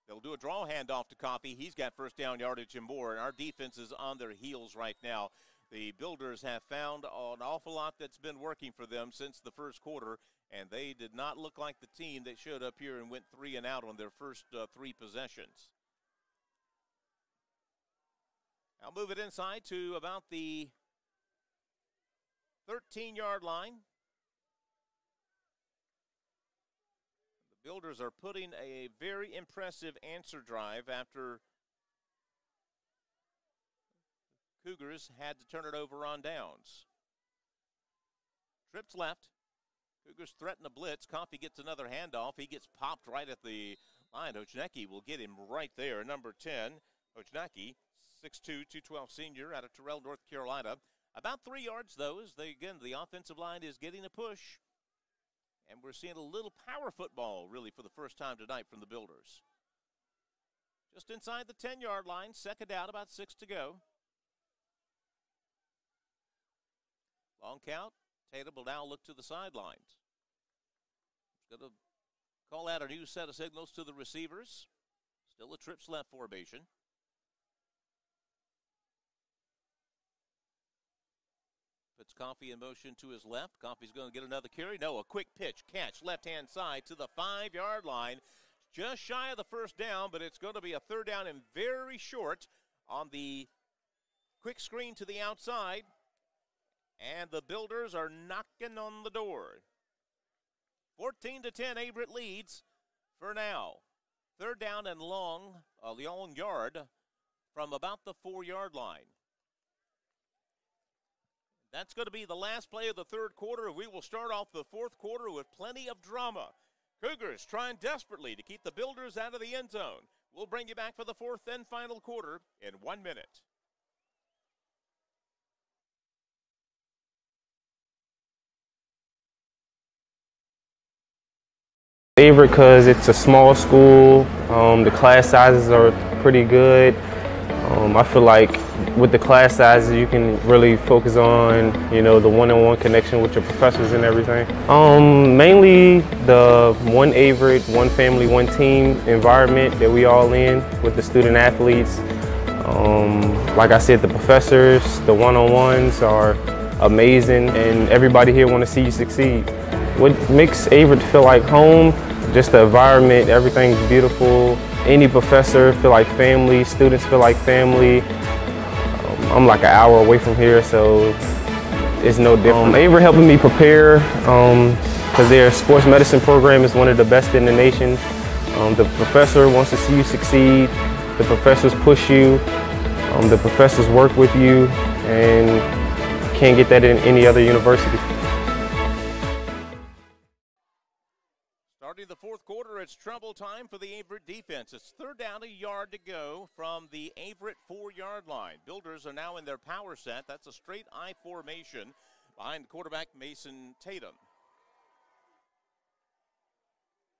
They'll do a draw handoff to Coffey. He's got 1st down yardage and more, and our defense is on their heels right now. The Builders have found an awful lot that's been working for them since the 1st quarter, and they did not look like the team that showed up here and went 3 and out on their first 3 possessions. I'll move it inside to about the 13-yard line. The Builders are putting a very impressive answer drive after Cougars had to turn it over on downs. Trips left. Cougars threaten a blitz. Coffey gets another handoff. He gets popped right at the line. Ochnecki will get him right there. Number 10, Ochnecki, 6'2", 212 senior out of Terrell, North Carolina. About 3 yards, though, as the offensive line is getting a push. And we're seeing a little power football, really, for the first time tonight from the Builders. Just inside the 10-yard line, second down, about 6 to go. Long count. Tatum will now look to the sidelines. He's going to call out a new set of signals to the receivers. Still a trips left formation. Puts Coffee in motion to his left. Coffee's going to get another carry. No, a quick pitch, catch, left-hand side to the 5-yard line. Just shy of the first down, but it's going to be a third down and very short on the quick screen to the outside. And the Builders are knocking on the door. 14-10, Averett leads for now. Third down and long, a long yard from about the 4-yard line. That's going to be the last play of the third quarter. We will start off the fourth quarter with plenty of drama. Cougars trying desperately to keep the Builders out of the end zone. We'll bring you back for the fourth and final quarter in 1 minute. Averett because it's a small school. The class sizes are pretty good. I feel like with the class sizes, you can really focus on, the one-on-one connection with your professors and everything. Mainly the one Averett, one family, one team environment that we all in with the student athletes. Like I said, the professors, the one-on-ones are amazing, and everybody here want to see you succeed. What makes Averett feel like home? Just the environment, everything's beautiful. Any professor feel like family, students feel like family. I'm like an hour away from here, so it's no different. Averett helping me prepare because their sports medicine program is one of the best in the nation. The professor wants to see you succeed. The professors push you. The professors work with you, and can't get that in any other university. Starting the fourth quarter, it's trouble time for the Averett defense. It's third down, a yard to go from the Averett 4-yard line. Builders are now in their power set. That's a straight I formation behind quarterback Mason Tatum.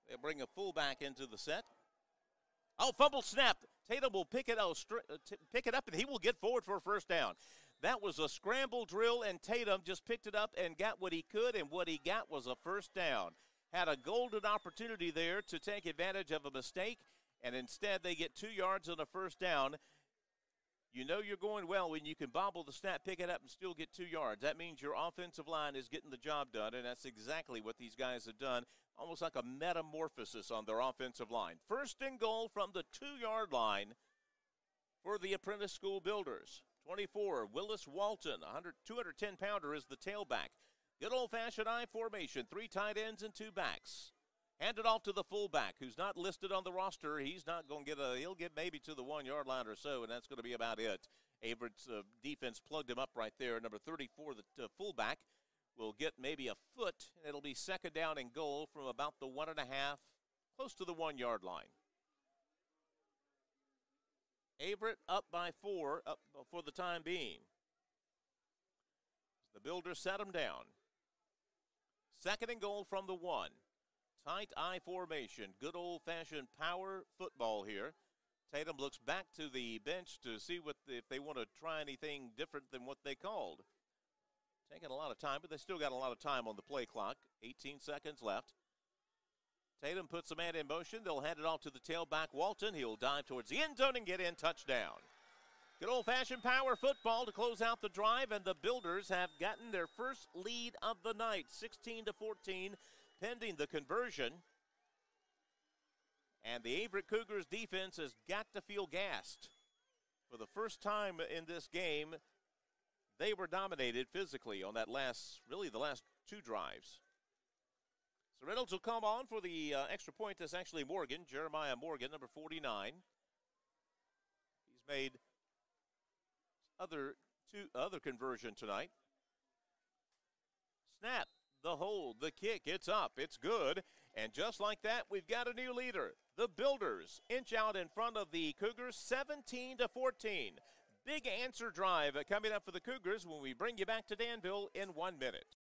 They bring a fullback into the set. Oh, fumble snap. Tatum will pick it up, and he will get forward for a first down. That was a scramble drill, and Tatum just picked it up and got what he could, and what he got was a first down. Had a golden opportunity there to take advantage of a mistake, and instead they get 2 yards on a first down. You know you're going well when you can bobble the snap, pick it up, and still get 2 yards. That means your offensive line is getting the job done, and that's exactly what these guys have done, almost like a metamorphosis on their offensive line. First and goal from the 2-yard line for the Apprentice School Builders. 24, Willis Walton, 210-pounder is the tailback. Good old-fashioned I formation, 3 tight ends and 2 backs. Handed off to the fullback, who's not listed on the roster. He's not going to he'll get maybe to the 1-yard line or so, and that's going to be about it. Averett's defense plugged him up right there. Number 34, the fullback, will get maybe a foot, and it'll be second down and goal from about the 1.5, close to the 1-yard line. Averett up by 4 for the time being. The Builders set him down. Second and goal from the 1. Tight I formation. Good old-fashioned power football here. Tatum looks back to the bench to see if they want to try anything different than what they called. Taking a lot of time, but they still got a lot of time on the play clock. 18 seconds left. Tatum puts the man in motion. They'll hand it off to the tailback, Walton. He'll dive towards the end zone and get in. Touchdown. Good old-fashioned power football to close out the drive, and the Builders have gotten their first lead of the night, 16-14, pending the conversion. And the Averett Cougars defense has got to feel gassed. For the first time in this game, they were dominated physically on that the last 2 drives. So Reynolds will come on for the extra point. That's actually Morgan, Jeremiah Morgan, number 49. He's made other conversion tonight. Snap, the hold, the kick, it's up, it's good. And just like that, we've got a new leader. The Builders inch out in front of the Cougars 17-14. Big answer drive coming up for the Cougars when we bring you back to Danville in 1 minute.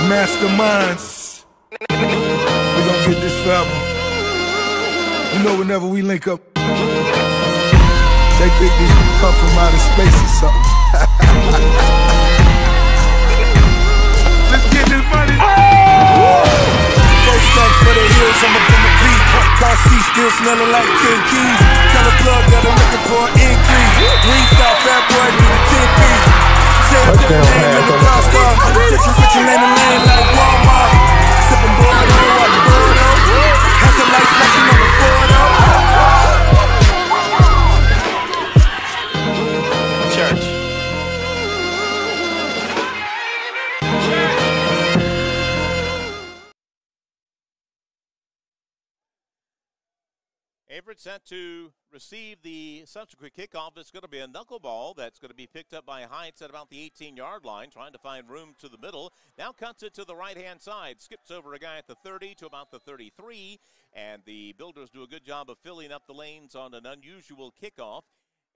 Masterminds. We're going to get this forever. You know, whenever we link up, they think this come from outer space or something. Let's get this money. First stack for the hills, I'm up in the beat. Car seat still smelling like 10 keys. Tell a plug that I'm looking for an increase. Wingstop, fat boy, do the 10 piece. Say it to the name in the car star. Switching lane to lane like Walmart. Sipping Bordeaux, watching Bordeaux. Has the lights flashing on the Bordeaux. Church. Averett set to receive the subsequent kickoff. It's going to be a knuckleball that's going to be picked up by Heights at about the 18-yard line, trying to find room to the middle. Now cuts it to the right-hand side, skips over a guy at the 30 to about the 33, and the Builders do a good job of filling up the lanes on an unusual kickoff,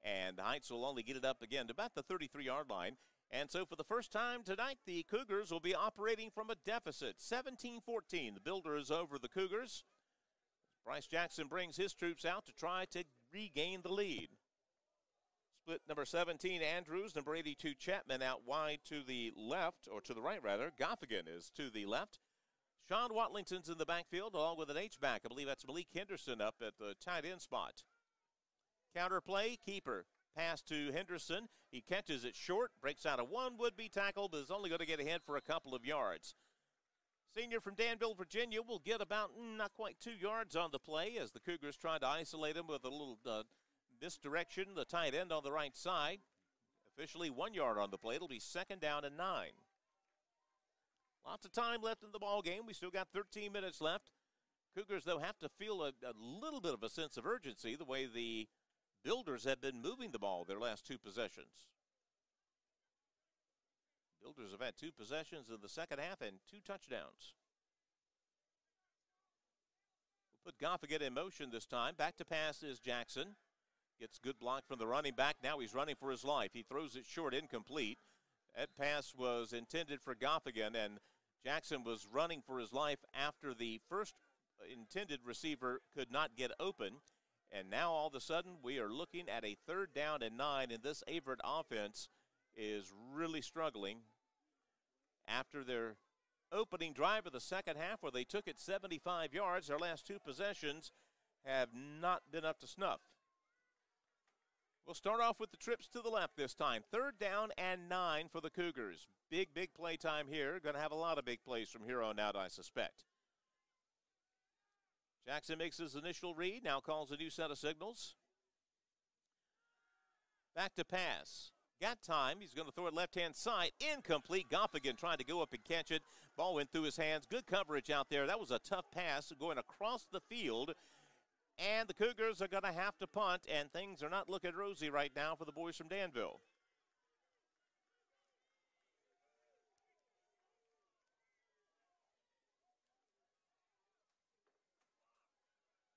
and Heights will only get it up again to about the 33-yard line. And so for the first time tonight, the Cougars will be operating from a deficit, 17-14. The Builders over the Cougars. Bryce Jackson brings his troops out to try to regain the lead. Split number 17, Andrews. Number 82, Chapman out wide to the left, or to the right, rather. Goffigan is to the left. Sean Watlington's in the backfield, along with an H-back. I believe that's Malik Henderson up at the tight end spot. Counter play, keeper. Pass to Henderson. He catches it short, breaks out of one would-be tackle, but is only going to get ahead for a couple of yards. Senior from Danville, Virginia, will get about not quite 2 yards on the play as the Cougars try to isolate him with a little misdirection. The tight end on the right side. Officially 1 yard on the play. It'll be 2nd down and 9. Lots of time left in the ball game. We still got 13 minutes left. Cougars, though, have to feel a little bit of a sense of urgency the way the Builders have been moving the ball their last 2 possessions. Builders have had 2 possessions in the second half and 2 touchdowns. We'll put Goffigan in motion this time. Back to pass is Jackson. Gets good block from the running back. Now he's running for his life. He throws it short, incomplete. That pass was intended for Goffigan, and Jackson was running for his life after the first intended receiver could not get open. And now all of a sudden we are looking at a 3rd down and 9, and this Averett offense is really struggling after their opening drive of the second half where they took it 75 yards. Their last 2 possessions have not been up to snuff. We'll start off with the trips to the left this time. 3rd down and 9 for the Cougars. Big play time here. Going to have a lot of big plays from here on out, I suspect. Jackson makes his initial read, now calls a new set of signals. Back to pass. Got time. He's going to throw it left-hand side. Incomplete. Goffigan trying to go up and catch it. Ball went through his hands. Good coverage out there. That was a tough pass going across the field. And the Cougars are going to have to punt, and things are not looking rosy right now for the boys from Danville.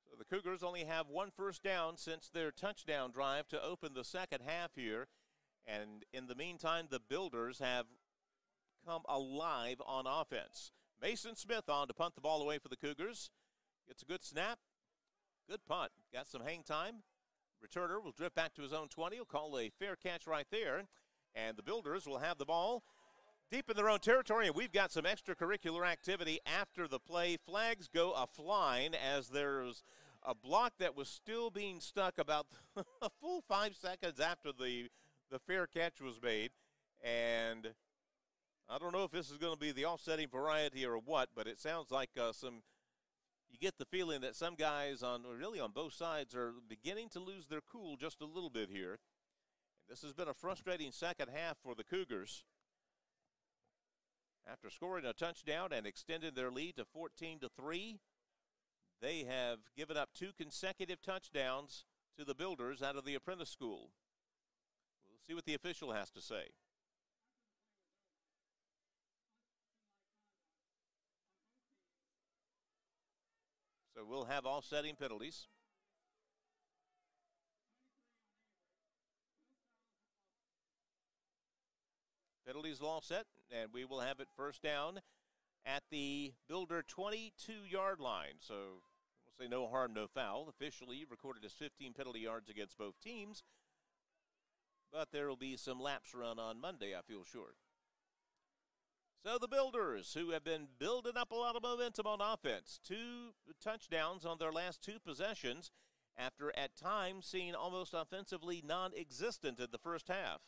So the Cougars only have 1 first down since their touchdown drive to open the second half here. And in the meantime, the Builders have come alive on offense. Mason Smith on to punt the ball away for the Cougars. Gets a good snap. Good punt. Got some hang time. Returner will drift back to his own 20. He'll call a fair catch right there. And the Builders will have the ball deep in their own territory. And we've got some extracurricular activity after the play. Flags go a-flying as there's a block that was still being stuck about a full 5 seconds after the fair catch was made. And I don't know if this is going to be the offsetting variety or what, but it sounds like you get the feeling that some guys on both sides are beginning to lose their cool just a little bit here. This has been a frustrating second half for the Cougars. After scoring a touchdown and extending their lead to 14-3, they have given up 2 consecutive touchdowns to the Builders out of the Apprentice School. We'll see what the official has to say. So we'll have offsetting penalties. Penalties all set, and we will have it first down at the Builder 22-yard line. So we'll say no harm, no foul. Officially recorded as 15 penalty yards against both teams. But there will be some laps run on Monday, I feel sure. So the Builders, who have been building up a lot of momentum on offense, 2 touchdowns on their last 2 possessions after at times seeing almost offensively non-existent in the first half.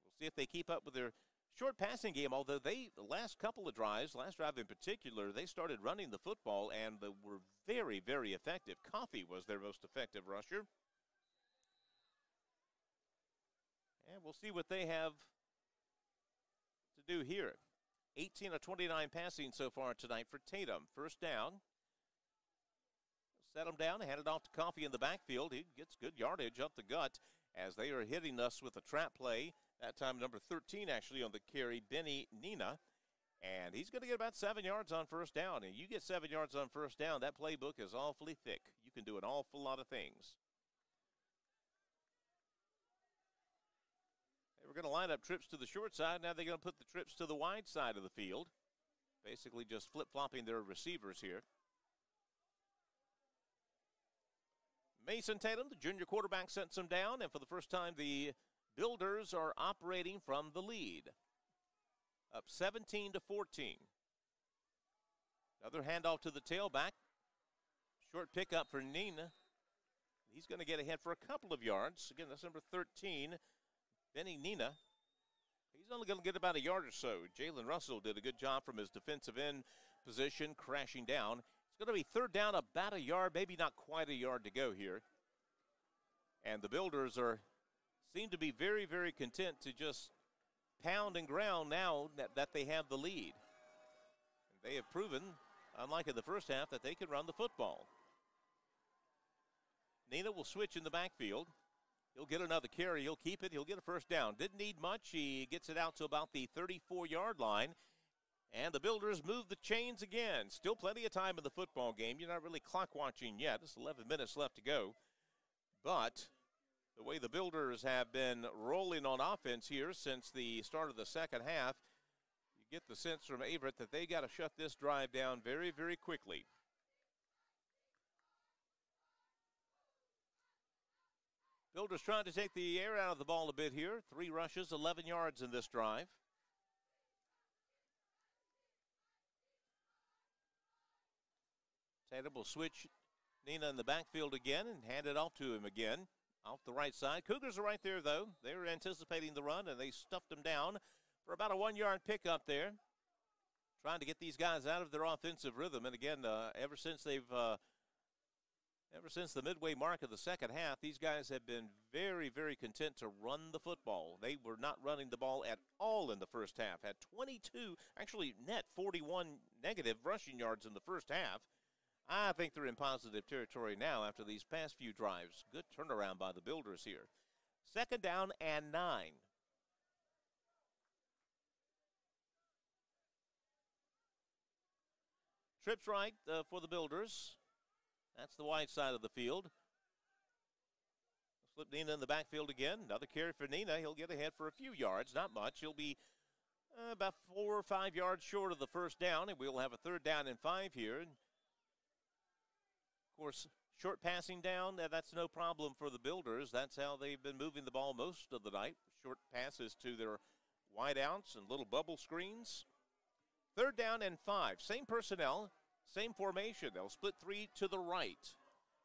We'll see if they keep up with their short passing game, although the last couple of drives, last drive in particular, they started running the football and they were very, very effective. Coffey was their most effective rusher. And we'll see what they have to do here. 18 of 29 passing so far tonight for Tatum. First down. Set him down, hand it off to Coffey in the backfield. He gets good yardage up the gut as they are hitting us with a trap play. That time number 13 actually on the carry, Benny Nina. And he's going to get about 7 yards on first down. And you get 7 yards on first down, that playbook is awfully thick. You can do an awful lot of things. They were going to line up trips to the short side. Now they're going to put the trips to the wide side of the field. Basically just flip-flopping their receivers here. Mason Tatum, the junior quarterback, sent some down. And for the first time, the Builders are operating from the lead. Up 17-14. Another handoff to the tailback. Short pickup for Nina. He's going to get ahead for a couple of yards. Again, that's number 13, Benny Nina. He's only going to get about a yard or so. Jalen Russell did a good job from his defensive end position, crashing down. It's going to be third down, about a yard, maybe not quite a yard to go here. And the Builders seem to be very, very content to just pound and ground now that they have the lead. And they have proven, unlike in the first half, that they can run the football. Nina will switch in the backfield. He'll get another carry. He'll keep it. He'll get a first down. Didn't need much. He gets it out to about the 34-yard line. And the Builders move the chains again. Still plenty of time in the football game. You're not really clock watching yet. It's 11 minutes left to go. But the way the Builders have been rolling on offense here since the start of the second half, you get the sense from Averett that they got to shut this drive down very, very quickly. Builders trying to take the air out of the ball a bit here. 3 rushes, 11 yards in this drive. Tatum will switch Nina in the backfield again and hand it off to him again. Off the right side. Cougars are right there, though. They were anticipating the run, and they stuffed them down for about a 1-yard pickup there. Trying to get these guys out of their offensive rhythm. And again, ever since the midway mark of the second half, these guys have been very, very content to run the football. They were not running the ball at all in the first half. Had 22, actually net 41 negative rushing yards in the first half. I think they're in positive territory now after these past few drives. Good turnaround by the Builders here. Second down and 9. Trips right for the Builders. That's the wide side of the field. Slip Nina in the backfield again. Another carry for Nina. He'll get ahead for a few yards, not much. He'll be about 4 or 5 yards short of the first down, and we'll have a third down and 5 here. Of course, short passing down, that's no problem for the Builders. That's how they've been moving the ball most of the night. Short passes to their wideouts and little bubble screens. Third down and 5. Same personnel, same formation. They'll split 3 to the right.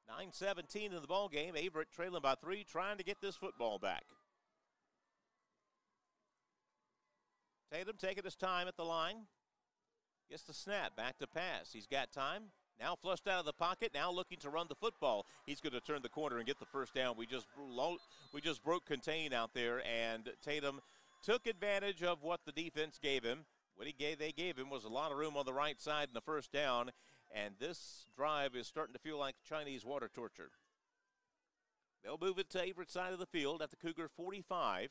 9:17 in the ball game. Averett trailing by 3, trying to get this football back. Tatum taking his time at the line. Gets the snap, back to pass. He's got time. Now flushed out of the pocket, now looking to run the football. He's going to turn the corner and get the first down. We just broke contain out there, and Tatum took advantage of what the defense gave him. What they gave him was a lot of room on the right side in the first down, and this drive is starting to feel like Chinese water torture. They'll move it to Averett's side of the field at the Cougar 45.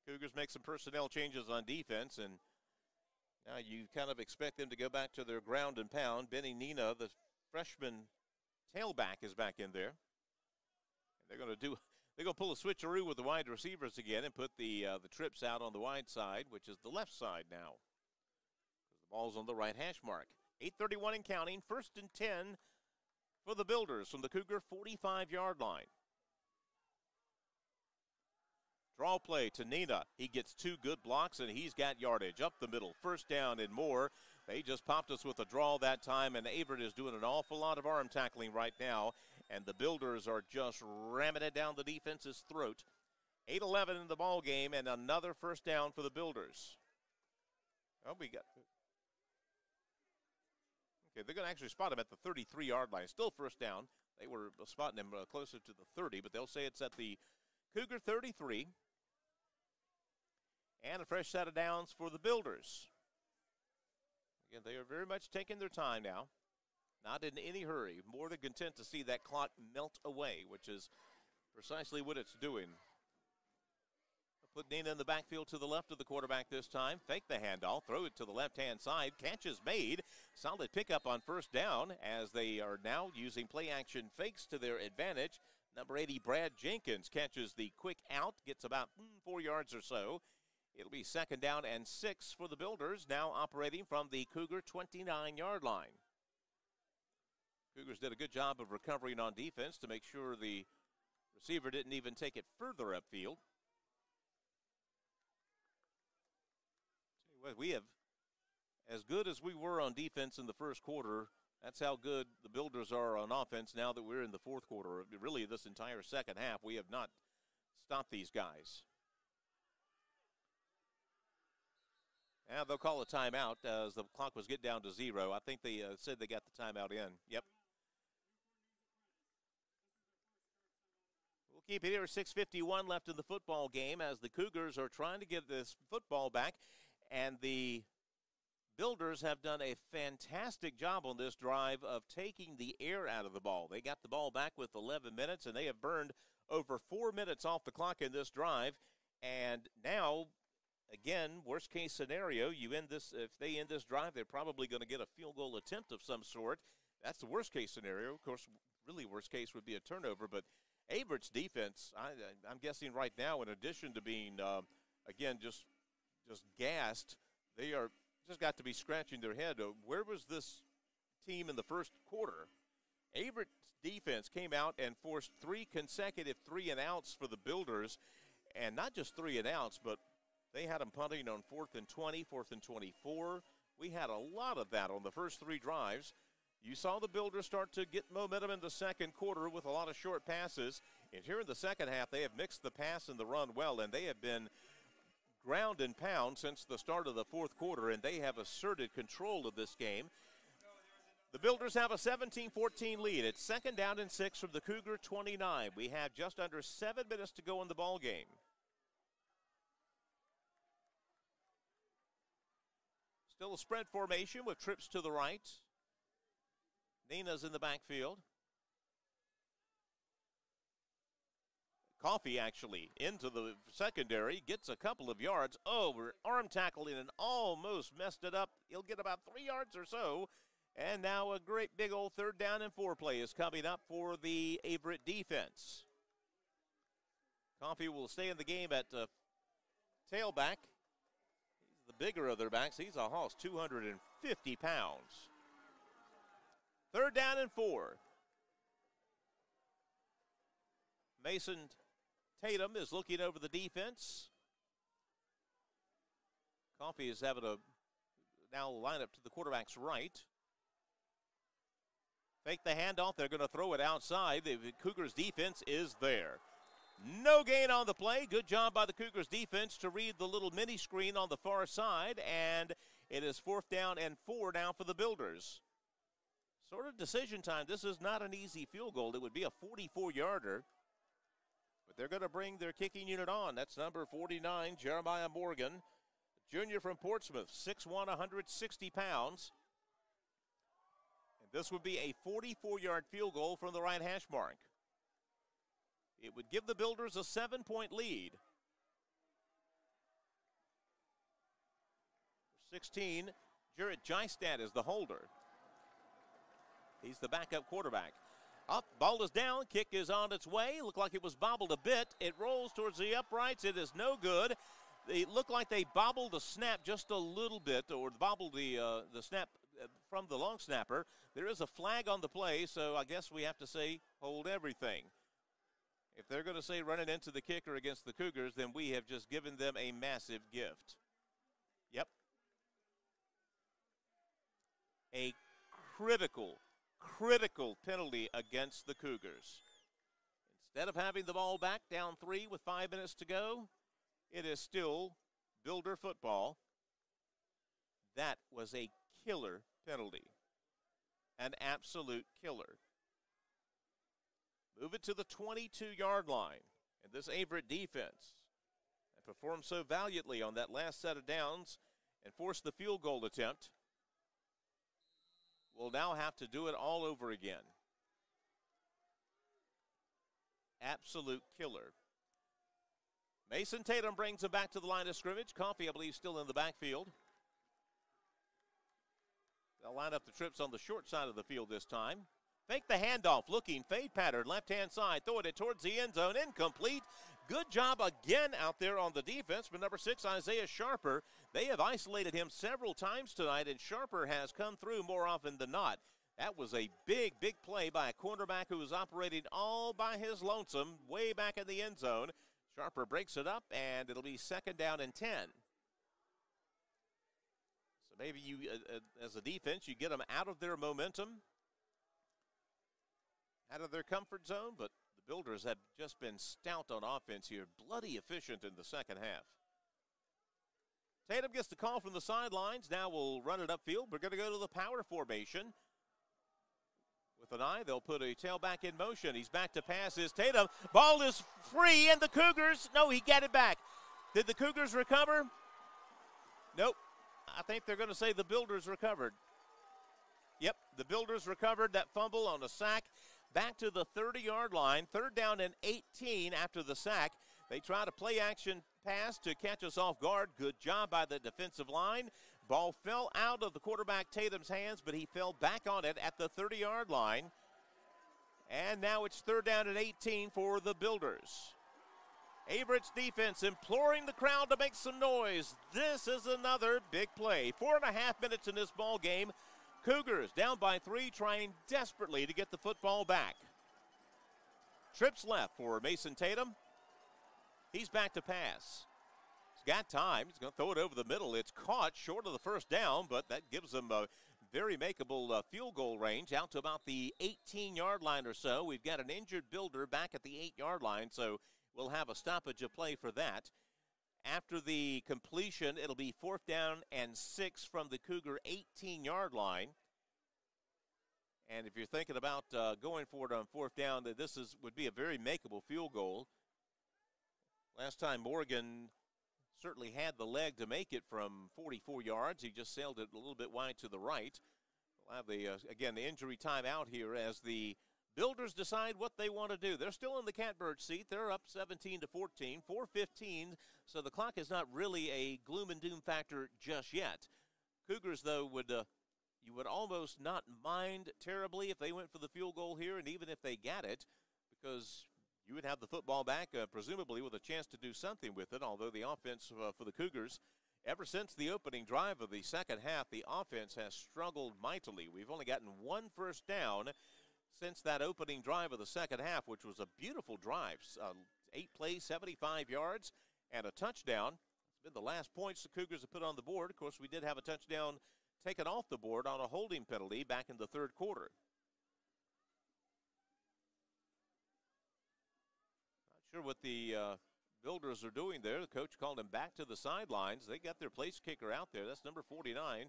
Cougars make some personnel changes on defense, and now you kind of expect them to go back to their ground and pound. Benny Nina, the freshman tailback, is back in there. And They're going to pull a switcheroo with the wide receivers again and put the trips out on the wide side, which is the left side now. The ball's on the right hash mark. 8:31 and counting. 1st and 10 for the Builders from the Cougar 45-yard line. Draw play to Nina. He gets 2 good blocks, and he's got yardage up the middle. 1st down and more. They just popped us with a draw that time, and Averett is doing an awful lot of arm tackling right now, and the Builders are just ramming it down the defense's throat. 8:11 in the ball game, and another 1st down for the Builders. Oh, okay, they're going to actually spot him at the 33-yard line. Still 1st down. They were spotting him closer to the 30, but they'll say it's at the Cougar 33. And a fresh set of downs for the Builders. Again, they are very much taking their time now. Not in any hurry. More than content to see that clock melt away, which is precisely what it's doing. Put Nina in the backfield to the left of the quarterback this time. Fake the handoff. Throw it to the left-hand side. Catch is made. Solid pickup on 1st down as they are now using play-action fakes to their advantage. Number 80, Brad Jenkins, catches the quick out. Gets about 4 yards or so. It'll be 2nd down and 6 for the Builders, now operating from the Cougar 29-yard line. Cougars did a good job of recovering on defense to make sure the receiver didn't even take it further upfield. We have, as good as we were on defense in the 1st quarter, that's how good the Builders are on offense now that we're in the 4th quarter. Really, this entire 2nd half, we have not stopped these guys. Now they'll call a timeout as the clock was getting down to 0. I think they said they got the timeout in. Yep. We'll keep it here. 6:51 left in the football game as the Cougars are trying to get this football back. And the Builders have done a fantastic job on this drive of taking the air out of the ball. They got the ball back with 11 minutes, and they have burned over 4 minutes off the clock in this drive. And now, again, worst case scenario, you end this. If they end this drive, they're probably going to get a field goal attempt of some sort. That's the worst case scenario. Of course, really worst case would be a turnover. But Averett's defense, I'm guessing right now, in addition to being, again, just gassed, they are just got to be scratching their head. Where was this team in the 1st quarter? Averett's defense came out and forced 3 consecutive 3-and-outs for the Builders, and not just 3-and-outs, but they had them punting on 4th and 20, 4th and 24. We had a lot of that on the first 3 drives. You saw the Builders start to get momentum in the 2nd quarter with a lot of short passes. And here in the 2nd half, they have mixed the pass and the run well, and they have been ground and pound since the start of the 4th quarter, and they have asserted control of this game. The Builders have a 17-14 lead. It's 2nd down and 6 from the Cougar 29. We have just under 7 minutes to go in the ball game. Still a spread formation with trips to the right. Nina's in the backfield. Coffee actually into the secondary, gets a couple of yards. Oh, we're arm tackling and almost messed it up. He'll get about 3 yards or so. And now a great big old 3rd down and 4 play is coming up for the Averett defense. Coffee will stay in the game at tailback. He's the bigger of their backs. He's a hoss, 250 pounds. 3rd down and 4. Mason Tatum is looking over the defense. Coffee is having a now line up to the quarterback's right. Fake the handoff. They're going to throw it outside. The Cougars defense is there. No gain on the play. Good job by the Cougars defense to read the little mini screen on the far side. And it is 4th down and 4 now for the Builders. Sort of decision time. This is not an easy field goal. It would be a 44-yarder. But they're going to bring their kicking unit on. That's number 49, Jeremiah Morgan, junior from Portsmouth, 6'1", 160 pounds. And this would be a 44-yard field goal from the right hash mark. It would give the Builders a 7-point lead. 16, Jarrett Jystad is the holder. He's the backup quarterback. Up, ball is down, kick is on its way. Looked like it was bobbled a bit. It rolls towards the uprights. It is no good. They look like they bobbled the snap just a little bit, or bobbled the snap from the long snapper. There is a flag on the play, so I guess we have to say hold everything. If they're going to say run it into the kicker against the Cougars, then we have just given them a massive gift. Yep. A critical penalty against the Cougars. Instead of having the ball back down 3 with 5 minutes to go, it is still Builder football. That was a killer penalty. An absolute killer. Move it to the 22-yard line. And this Averett defense that performed so valiantly on that last set of downs and forced the field goal attempt will now have to do it all over again. Absolute killer. Mason Tatum brings him back to the line of scrimmage. Coffey, I believe, still in the backfield. They'll line up the trips on the short side of the field this time. Fake the handoff, looking, fade pattern, left-hand side, throwing it towards the end zone, incomplete. Good job again out there on the defense, but number 6, Isaiah Sharper. They have isolated him several times tonight, and Sharper has come through more often than not. That was a big play by a cornerback who was operating all by his lonesome way back in the end zone. Sharper breaks it up, and it'll be 2nd down and 10. So maybe you, as a defense, you get them out of their momentum, out of their comfort zone, but the Builders have just been stout on offense here, bloody efficient in the second half. Tatum gets the call from the sidelines. Now we'll run it upfield. We're going to go to the power formation. With an eye, they'll put a tailback in motion. He's back to pass. Is Tatum. Ball is free, and the Cougars, no, he got it back. Did the Cougars recover? Nope. I think they're going to say the Builders recovered. Yep, the Builders recovered that fumble on a sack. Back to the 30-yard line. 3rd down and 18 after the sack. They try to play action pass to catch us off guard. Good job by the defensive line. Ball fell out of the quarterback Tatum's hands, but he fell back on it at the 30-yard line. And now it's 3rd down and 18 for the Builders. Averett's defense imploring the crowd to make some noise. This is another big play. 4.5 minutes in this ball game. Cougars down by 3, trying desperately to get the football back. Trips left for Mason Tatum. He's back to pass. He's got time. He's going to throw it over the middle. It's caught short of the 1st down, but that gives him a very makeable field goal range out to about the 18-yard line or so. We've got an injured Builder back at the 8-yard line, so we'll have a stoppage of play for that. After the completion, it'll be 4th down and 6 from the Cougar 18-yard line. And if you're thinking about going for it on 4th down, that this would be a very makeable field goal. Last time Morgan certainly had the leg to make it from 44 yards. He just sailed it a little bit wide to the right. We'll have the, again, the injury timeout here as the Builders decide what they want to do. They're still in the catbird seat. They're up 17-14, 4:15, so the clock is not really a gloom and doom factor just yet. Cougars, though, you would almost not mind terribly if they went for the field goal here, and even if they got it, because you would have the football back, presumably with a chance to do something with it, although the offense for the Cougars, ever since the opening drive of the second half, the offense has struggled mightily. We've only gotten 1 first down since that opening drive of the second half, which was a beautiful drive. 8 plays, 75 yards, and a touchdown. It's been the last points the Cougars have put on the board. Of course, we did have a touchdown taken off the board on a holding penalty back in the 3rd quarter. Not sure what the Builders are doing there. The coach called him back to the sidelines. They got their place kicker out there. That's number 49.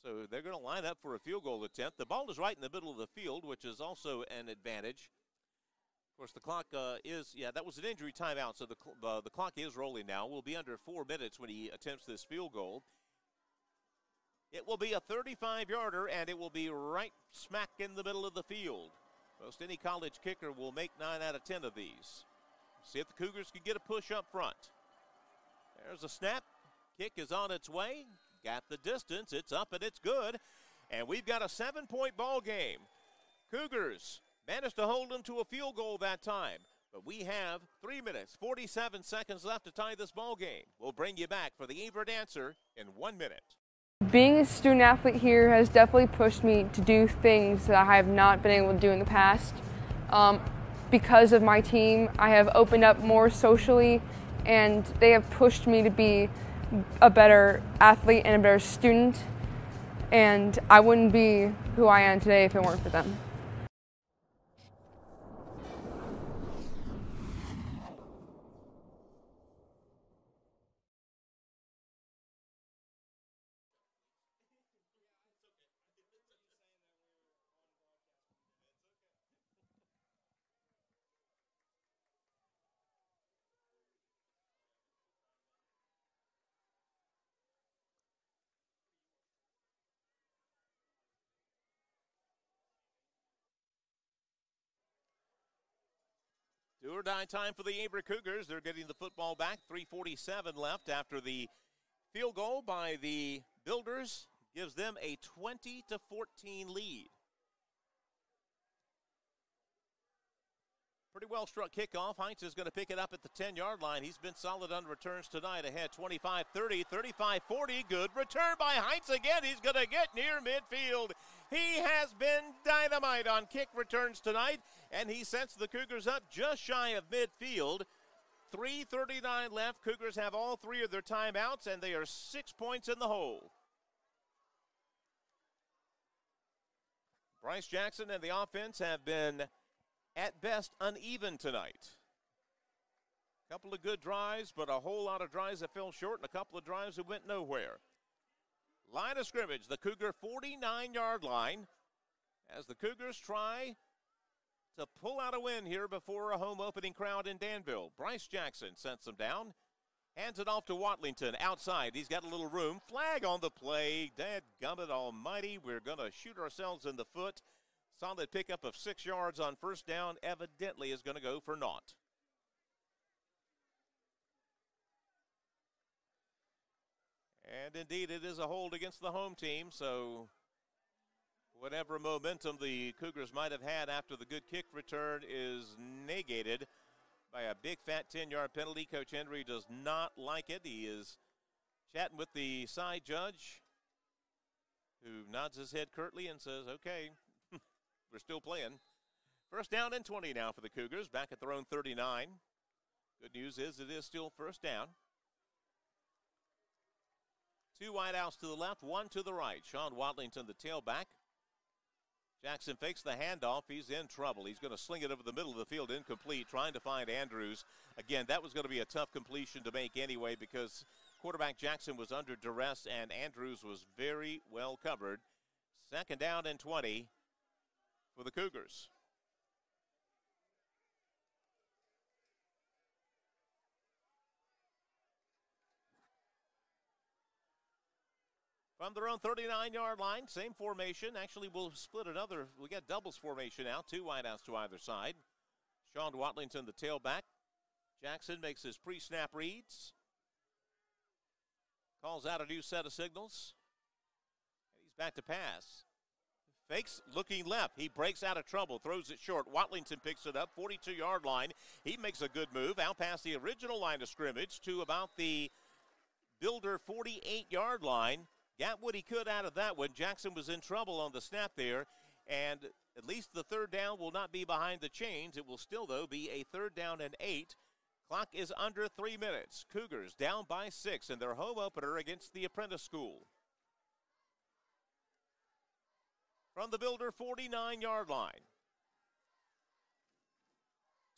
So they're going to line up for a field goal attempt. The ball is right in the middle of the field, which is also an advantage. Of course, the clock that was an injury timeout, so the clock is rolling now. We'll be under 4 minutes when he attempts this field goal. It will be a 35-yarder, and it will be right smack in the middle of the field. Most any college kicker will make 9 out of 10 of these. See if the Cougars can get a push up front. There's a snap. Kick is on its way. Got the distance. It's up and it's good. And we've got a 7-point ball game. Cougars Managed to hold them to a field goal that time. But we have 3 minutes, 47 seconds left to tie this ball game. We'll bring you back for the Averett answer in 1 minute. Being a student athlete here has definitely pushed me to do things that I have not been able to do in the past. Because of my team, I have opened up more socially, and they have pushed me to be a better athlete and a better student. And I wouldn't be who I am today if it weren't for them. Do or die time for the Averett Cougars. They're getting the football back. 3:47 left after the field goal by the Builders gives them a 20-14 lead. Pretty well struck kickoff. Heinz is going to pick it up at the 10-yard line. He's been solid on returns tonight. Ahead 25-30, 35-40. Good return by Heinz again. He's going to get near midfield. He has been dynamite on kick returns tonight, and he sets the Cougars up just shy of midfield. 3:39 left. Cougars have all three of their timeouts, and they are 6 points in the hole. Bryce Jackson and the offense have been, at best, uneven tonight. A couple of good drives, but a whole lot of drives that fell short, and a couple of drives that went nowhere. Line of scrimmage, the Cougar 49-yard line, as the Cougars try to pull out a win here before a home opening crowd in Danville. Bryce Jackson sends them down, hands it off to Watlington outside. He's got a little room. Flag on the play. Dadgummit almighty, we're going to shoot ourselves in the foot. Solid pickup of 6 yards on first down, evidently is going to go for naught. And indeed, it is a hold against the home team, so whatever momentum the Cougars might have had after the good kick return is negated by a big fat 10-yard penalty. Coach Henry does not like it. He is chatting with the side judge, who nods his head curtly and says, okay, we're still playing. First down and 20 now for the Cougars, back at their own 39. Good news is it is still first down. 2 wideouts to the left, 1 to the right. Sean Watlington, the tailback. Jackson fakes the handoff. He's in trouble. He's going to sling it over the middle of the field, incomplete, trying to find Andrews. Again, that was going to be a tough completion to make anyway because quarterback Jackson was under duress and Andrews was very well covered. Second down and 20 for the Cougars. From their own 39-yard line, same formation. Actually, we'll split another. We got doubles formation now, 2 wideouts to either side. Sean Watlington, the tailback. Jackson makes his pre-snap reads. Calls out a new set of signals. He's back to pass. Fakes, looking left. He breaks out of trouble, throws it short. Watlington picks it up, 42-yard line. He makes a good move out past the original line of scrimmage to about the Builder 48-yard line. Got what he could out of that one. Jackson was in trouble on the snap there, and at least the third down will not be behind the chains. It will still, though, be a 3rd down and 8. Clock is under 3 minutes. Cougars down by 6 in their home opener against the Apprentice School. From the Builder 49-yard line.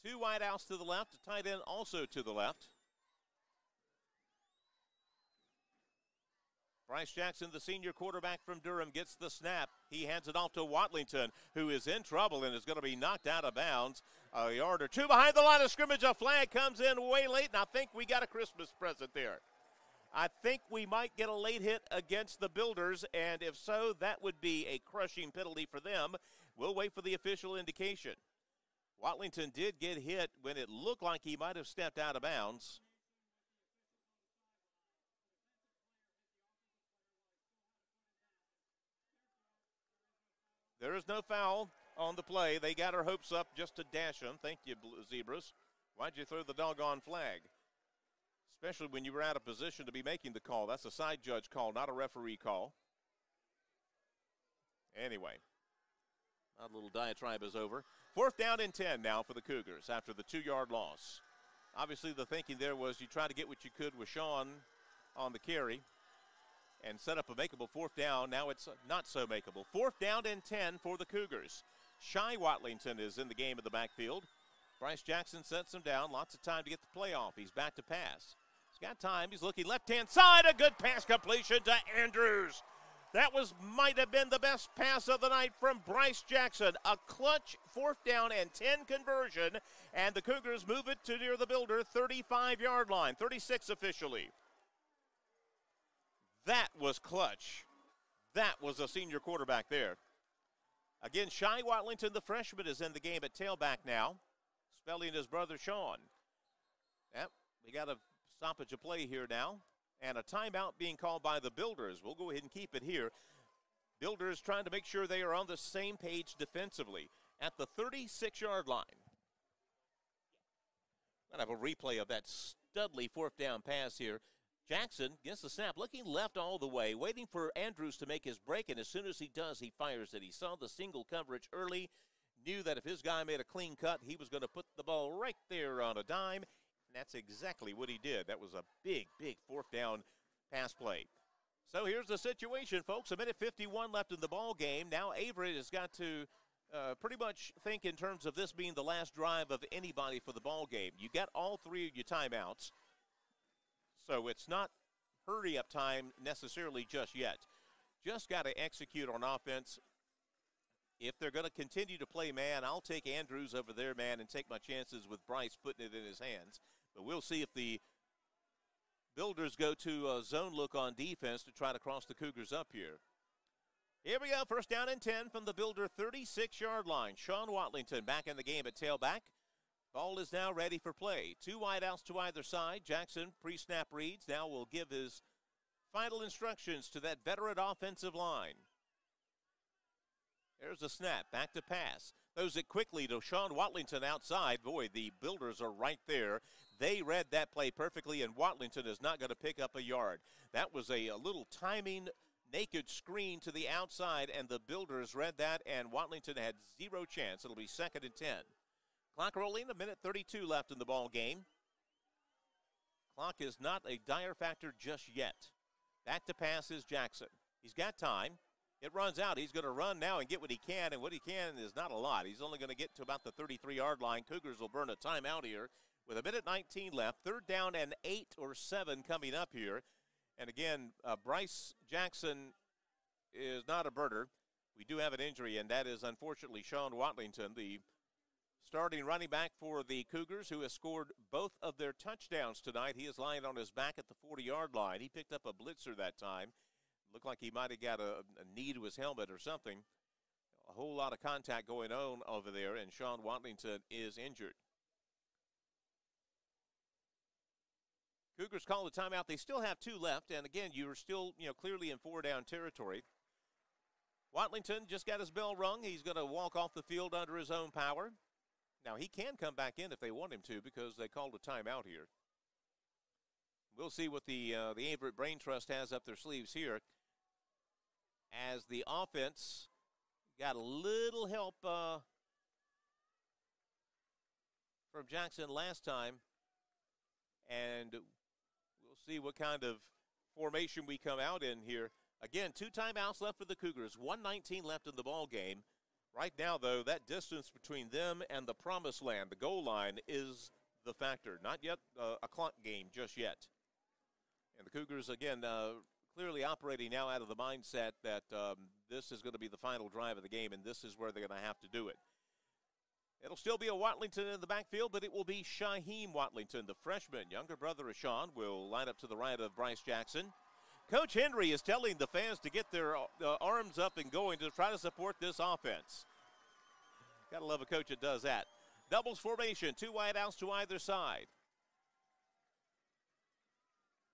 2 wideouts to the left, a tight end also to the left. Bryce Jackson, the senior quarterback from Durham, gets the snap. He hands it off to Watlington, who is in trouble and is going to be knocked out of bounds. A yard or 2 behind the line of scrimmage. A flag comes in way late, and I think we got a Christmas present there. I think we might get a late hit against the Builders, and if so, that would be a crushing penalty for them. We'll wait for the official indication. Watlington did get hit when it looked like he might have stepped out of bounds. There is no foul on the play. They got her hopes up just to dash them. Thank you, Zebras. Why'd you throw the doggone flag? Especially when you were out of position to be making the call. That's a side judge call, not a referee call. Anyway, that little diatribe is over. 4th down and 10 now for the Cougars after the 2-yard loss. Obviously, the thinking there was you try to get what you could with Sean on the carry and set up a makeable 4th down. Now it's not so makeable. 4th down and 10 for the Cougars. Shy Watlington is in the game in the backfield. Bryce Jackson sets him down. Lots of time to get the play off. He's back to pass. He's got time. He's looking left-hand side. A good pass completion to Andrews. That might have been the best pass of the night from Bryce Jackson. A clutch 4th down and 10 conversion, and the Cougars move it to near the Builder 35-yard line, 36 officially. That was clutch. That was a senior quarterback there. Again, Shy Watlington, the freshman, is in the game at tailback now, spelling his brother Sean. Yep, we got a stoppage of play here now. And a timeout being called by the Builders. We'll go ahead and keep it here. Builders trying to make sure they are on the same page defensively at the 36-yard line. We're going to have a replay of that studly 4th down pass here. Jackson gets the snap, looking left all the way, waiting for Andrews to make his break, and as soon as he does, he fires it. He saw the single coverage early, knew that if his guy made a clean cut, he was going to put the ball right there on a dime. And that's exactly what he did. That was a big, big 4th down pass play. So here's the situation, folks. 1:51 left in the ball game. Now Averett has got to pretty much think in terms of this being the last drive of anybody for the ball game. You got all 3 of your timeouts. So it's not hurry-up time necessarily just yet. Just got to execute on offense. If they're going to continue to play man, I'll take Andrews over there, man, and take my chances with Bryce putting it in his hands. But we'll see if the Builders go to a zone look on defense to try to cross the Cougars up here. Here we go, 1st down and 10 from the Builder 36-yard line. Sean Watlington back in the game at tailback. Ball is now ready for play. 2 wideouts to either side. Jackson pre-snap reads. Now will give his final instructions to that veteran offensive line. There's the snap, back to pass. Throws it quickly to Sean Watlington outside. Boy, the Builders are right there. They read that play perfectly, and Watlington is not going to pick up a yard. That was a little timing naked screen to the outside, and the Builders read that, and Watlington had 0 chance. It'll be 2nd and 10. Clock rolling, 1:32 left in the ball game. Clock is not a dire factor just yet. Back to pass is Jackson. He's got time. It runs out. He's going to run now and get what he can, and what he can is not a lot. He's only going to get to about the 33-yard line. Cougars will burn a timeout here with 1:19 left. 3rd down and 8 or 7 coming up here. And again, Bryce Jackson is not a burner. We do have an injury, and that is unfortunately Sean Watlington, the starting running back for the Cougars, who has scored both of their touchdowns tonight. He is lying on his back at the 40-yard line. He picked up a blitzer that time. Looked like he might have got a knee to his helmet or something. A whole lot of contact going on over there, and Sean Watlington is injured. Cougars call the timeout. They still have 2 left, and again, you're still, clearly in 4-down territory. Watlington just got his bell rung. He's going to walk off the field under his own power. Now, he can come back in if they want him to because they called a timeout here. We'll see what the Averett Brain Trust has up their sleeves here. As the offense got a little help from Jackson last time. And we'll see what kind of formation we come out in here. Again, 2 timeouts left for the Cougars. 1:19 left in the ball game. Right now, though, that distance between them and the promised land, the goal line, is the factor. Not yet a clock game just yet. And the Cougars, again, clearly operating now out of the mindset that this is going to be the final drive of the game, and this is where they're going to have to do it. It'll still be a Watlington in the backfield, but it will be Shaheem Watlington, the freshman. Younger brother of Sean will line up to the right of Bryce Jackson. Coach Henry is telling the fans to get their arms up and going to try to support this offense. Got to love a coach that does that. Doubles formation, 2 wideouts to either side.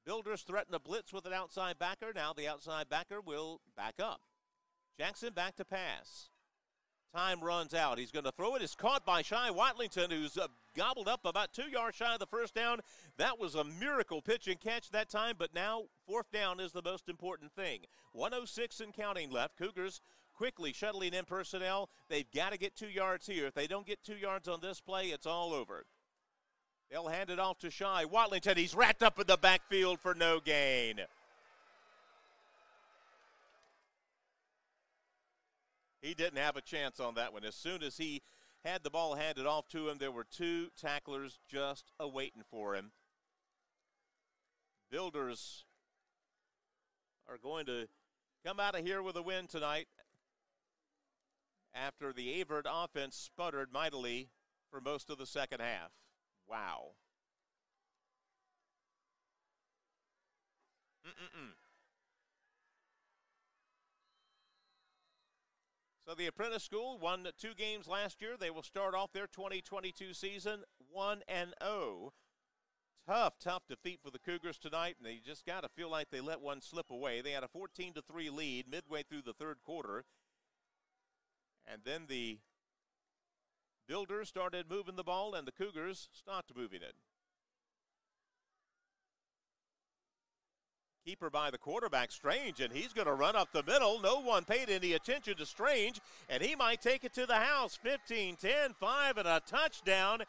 Builders threaten a blitz with an outside backer. Now the outside backer will back up. Jackson back to pass. Time runs out. He's going to throw it. It's caught by Shy Watlington, who's gobbled up about 2 yards shy of the first down. That was a miracle pitch and catch that time, but now fourth down is the most important thing. 1:06 and counting left. Cougars quickly shuttling in personnel. They've got to get 2 yards here. If they don't get 2 yards on this play, it's all over. They'll hand it off to Shy Watlington. He's racked up in the backfield for no gain. He didn't have a chance on that one. As soon as he had the ball handed off to him, there were 2 tacklers just awaiting for him. Builders are going to come out of here with a win tonight after the Averett offense sputtered mightily for most of the second half. Wow. So the Apprentice School won 2 games last year. They will start off their 2022 season 1-0. Tough defeat for the Cougars tonight, and they just got to feel like they let one slip away. They had a 14-3 lead midway through the third quarter. And then the Builders started moving the ball, and the Cougars stopped moving it. Keeper by the quarterback, Strange, and he's going to run up the middle. No one paid any attention to Strange, and he might take it to the house. 15, 10, 5, and a touchdown.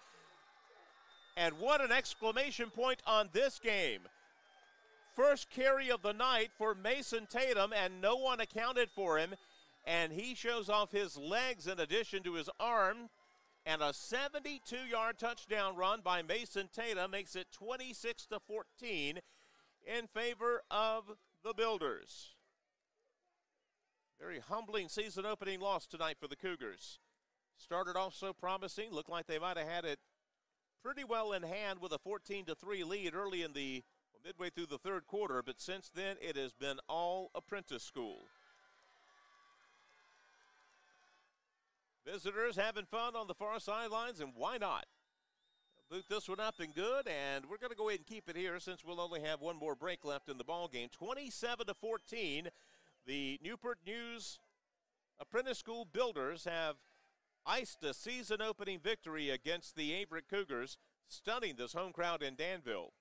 And what an exclamation point on this game. First carry of the night for Mason Tatum, and no one accounted for him. And he shows off his legs in addition to his arm. And a 72-yard touchdown run by Mason Tatum makes it 26-14 in favor of the Builders. Very humbling season opening loss tonight for the Cougars. Started off so promising, looked like they might have had it pretty well in hand with a 14-3 lead early in the midway through the third quarter, but since then it has been all Apprentice School. Visitors having fun on the far sidelines, and why not? Boot this one up and good, and we're going to go ahead and keep it here since we'll only have one more break left in the ball game. 27-14, the Newport News Apprentice School Builders have iced a season-opening victory against the Averett Cougars, stunning this home crowd in Danville.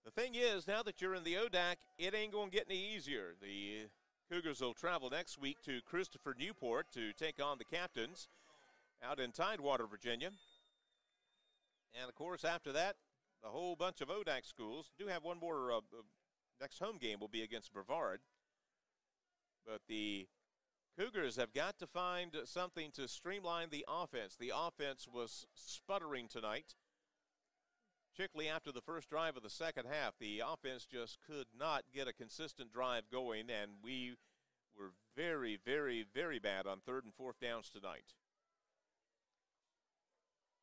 The thing is, now that you're in the ODAC, it ain't going to get any easier. The Cougars will travel next week to Christopher Newport to take on the Captains out in Tidewater, Virginia. And, of course, after that, a whole bunch of ODAC schools do have one more. Next home game will be against Brevard. But the Cougars have got to find something to streamline the offense. The offense was sputtering tonight, particularly after the first drive of the second half. The offense just could not get a consistent drive going, and we were very, very, very bad on third and fourth downs tonight.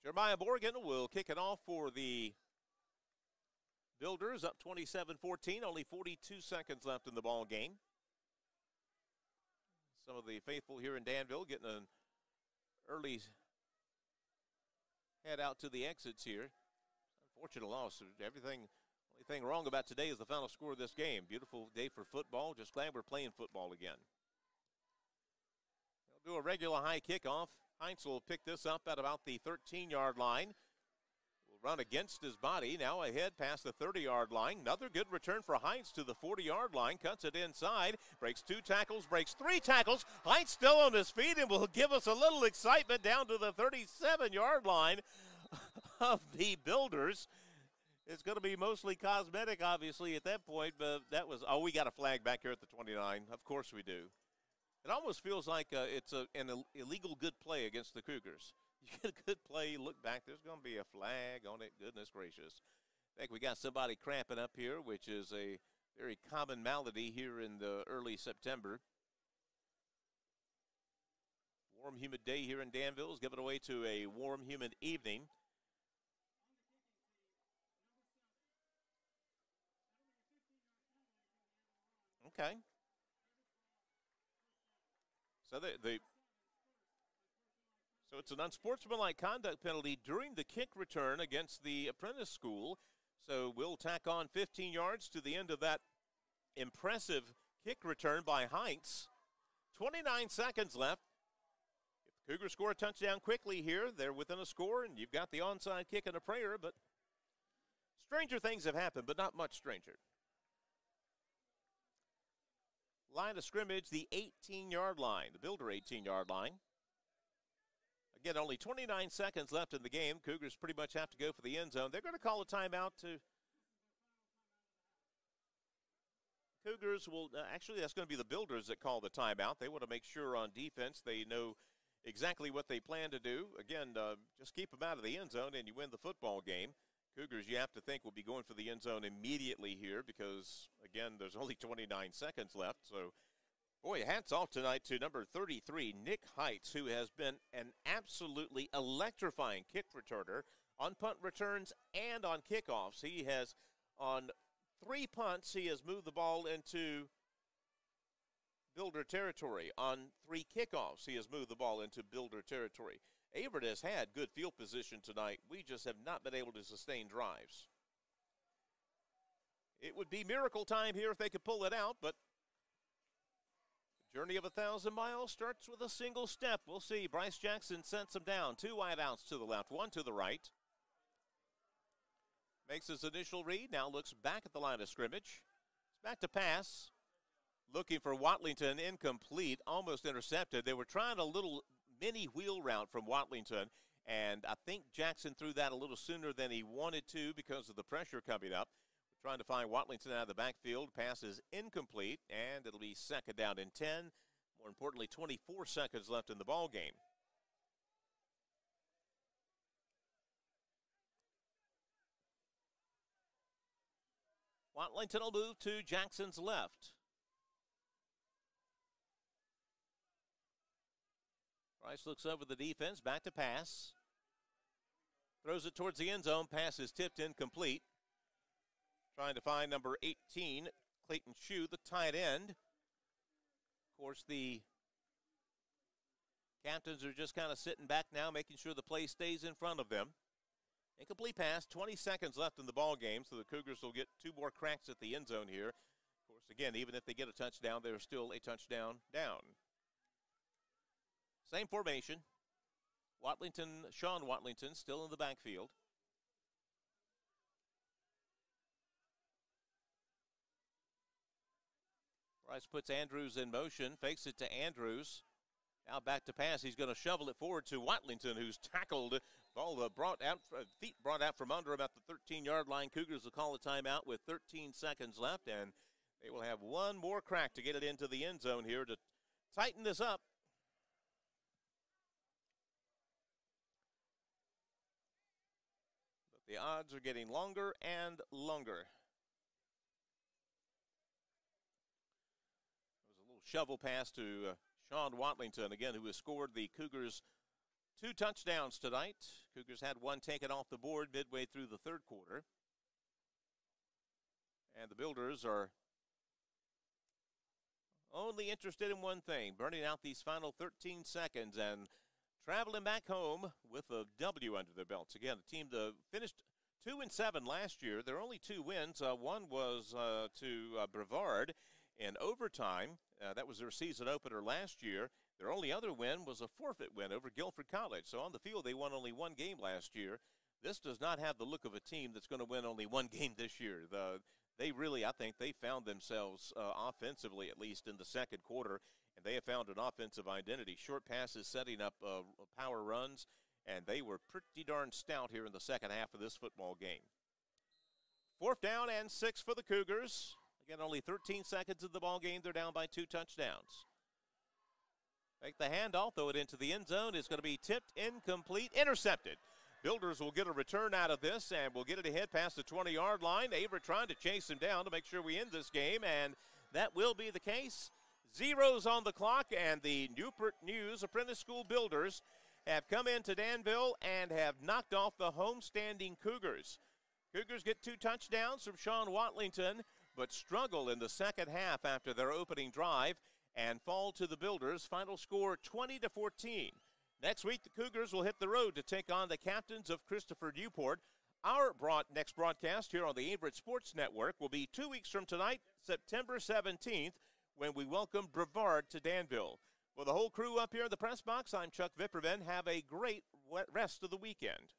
Jeremiah Morgan will kick it off for the Builders, up 27-14, only 42 seconds left in the ball game. Some of the faithful here in Danville getting an early head out to the exits here. Unfortunate loss. Only thing wrong about today is the final score of this game. Beautiful day for football. Just glad we're playing football again. They'll do a regular high kickoff. Heinz will pick this up at about the 13-yard line. Will run against his body. Now ahead past the 30-yard line. Another good return for Heinz to the 40-yard line. Cuts it inside. Breaks 2 tackles. Breaks 3 tackles. Heinz still on his feet and will give us a little excitement down to the 37-yard line of the Builders. It's going to be mostly cosmetic, obviously, at that point. But that was, we got a flag back here at the 29. Of course we do. It almost feels like it's an illegal good play against the Cougars. You get a good play, you look back, there's going to be a flag on it. Goodness gracious. I think we got somebody cramping up here, which is a very common malady here in the early September. Warm, humid day here in Danville is giving way to a warm, humid evening. Okay. So so it's an unsportsmanlike conduct penalty during the kick return against the Apprentice School. So we'll tack on 15 yards to the end of that impressive kick return by Heinz. 29 seconds left. If the Cougars score a touchdown quickly here, they're within a score, and you've got the onside kick and a prayer, but stranger things have happened, but not much stranger. Line of scrimmage, the 18-yard line, the Builder 18-yard line. Again, only 29 seconds left in the game. Cougars pretty much have to go for the end zone. They're going to call a timeout to Cougars will actually, that's going to be the Builders that call the timeout. They want to make sure on defense they know exactly what they plan to do. Again, just keep them out of the end zone and you win the football game. Cougars, you have to think, will be going for the end zone immediately here because, again, there's only 29 seconds left. So, boy, hats off tonight to number 33, Nick Heights, who has been an absolutely electrifying kick returner on punt returns and on kickoffs. He has, on 3 punts, he has moved the ball into Builder territory. On 3 kickoffs, he has moved the ball into Builder territory. Averett has had good field position tonight. We just have not been able to sustain drives. It would be miracle time here if they could pull it out, but the journey of 1,000 miles starts with a single step. We'll see. Bryce Jackson sends him down. 2 wideouts to the left, 1 to the right. Makes his initial read, now looks back at the line of scrimmage. It's back to pass. Looking for Watlington, incomplete, almost intercepted. They were trying a little mini wheel route from Watlington, and I think Jackson threw that a little sooner than he wanted to because of the pressure coming up. We're trying to find Watlington out of the backfield. Pass is incomplete, and it'll be second down and 10. More importantly, 24 seconds left in the ball game. Watlington will move to Jackson's left. Bryce looks over the defense, back to pass. Throws it towards the end zone. Pass is tipped incomplete. Trying to find number 18, Clayton Shue, the tight end. Of course, the captains are just kind of sitting back now, making sure the play stays in front of them. Incomplete pass, 20 seconds left in the ball game, so the Cougars will get 2 more cracks at the end zone here. Of course, again, even if they get a touchdown, they're still a touchdown down. Same formation. Sean Watlington still in the backfield. Bryce puts Andrews in motion, fakes it to Andrews. Now back to pass. He's going to shovel it forward to Watlington, who's tackled. Ball feet brought out from under him at the 13-yard line. Cougars will call a timeout with 13 seconds left, and they will have 1 more crack to get it into the end zone here to tighten this up. But the odds are getting longer and longer. It was a little shovel pass to Sean Watlington, again, who has scored the Cougars 2 touchdowns tonight. Cougars had 1 taken off the board midway through the third quarter. And the Builders are only interested in one thing, burning out these final 13 seconds and traveling back home with a W under their belts. Again, the team finished 2-7 last year. Their only 2 wins, one was to Brevard in overtime. That was their season opener last year. Their only other win was a forfeit win over Guilford College. So on the field, they won only 1 game last year. This does not have the look of a team that's going to win only 1 game this year. They really, I think, they found themselves offensively, at least in the second quarter, and they have found an offensive identity. Short passes, setting up power runs, and they were pretty darn stout here in the second half of this football game. 4th down and 6 for the Cougars. Again, only 13 seconds in the ball game. They're down by 2 touchdowns. Make the handoff, throw it into the end zone. It's going to be tipped, incomplete, intercepted. Builders will get a return out of this, and we'll get it ahead past the 20-yard line. Averett trying to chase him down to make sure we end this game, and that will be the case. 0s on the clock, and the Newport News Apprentice School Builders have come into Danville and have knocked off the homestanding Cougars. Cougars get 2 touchdowns from Sean Watlington, but struggle in the second half after their opening drive and fall to the Builders. Final score 20-14. Next week, the Cougars will hit the road to take on the captains of Christopher Newport. Our next broadcast here on the Averett Sports Network will be 2 weeks from tonight, September 17th, when we welcome Brevard to Danville. Well, the whole crew up here in the press box, I'm Chuck Vipperman. Have a great rest of the weekend.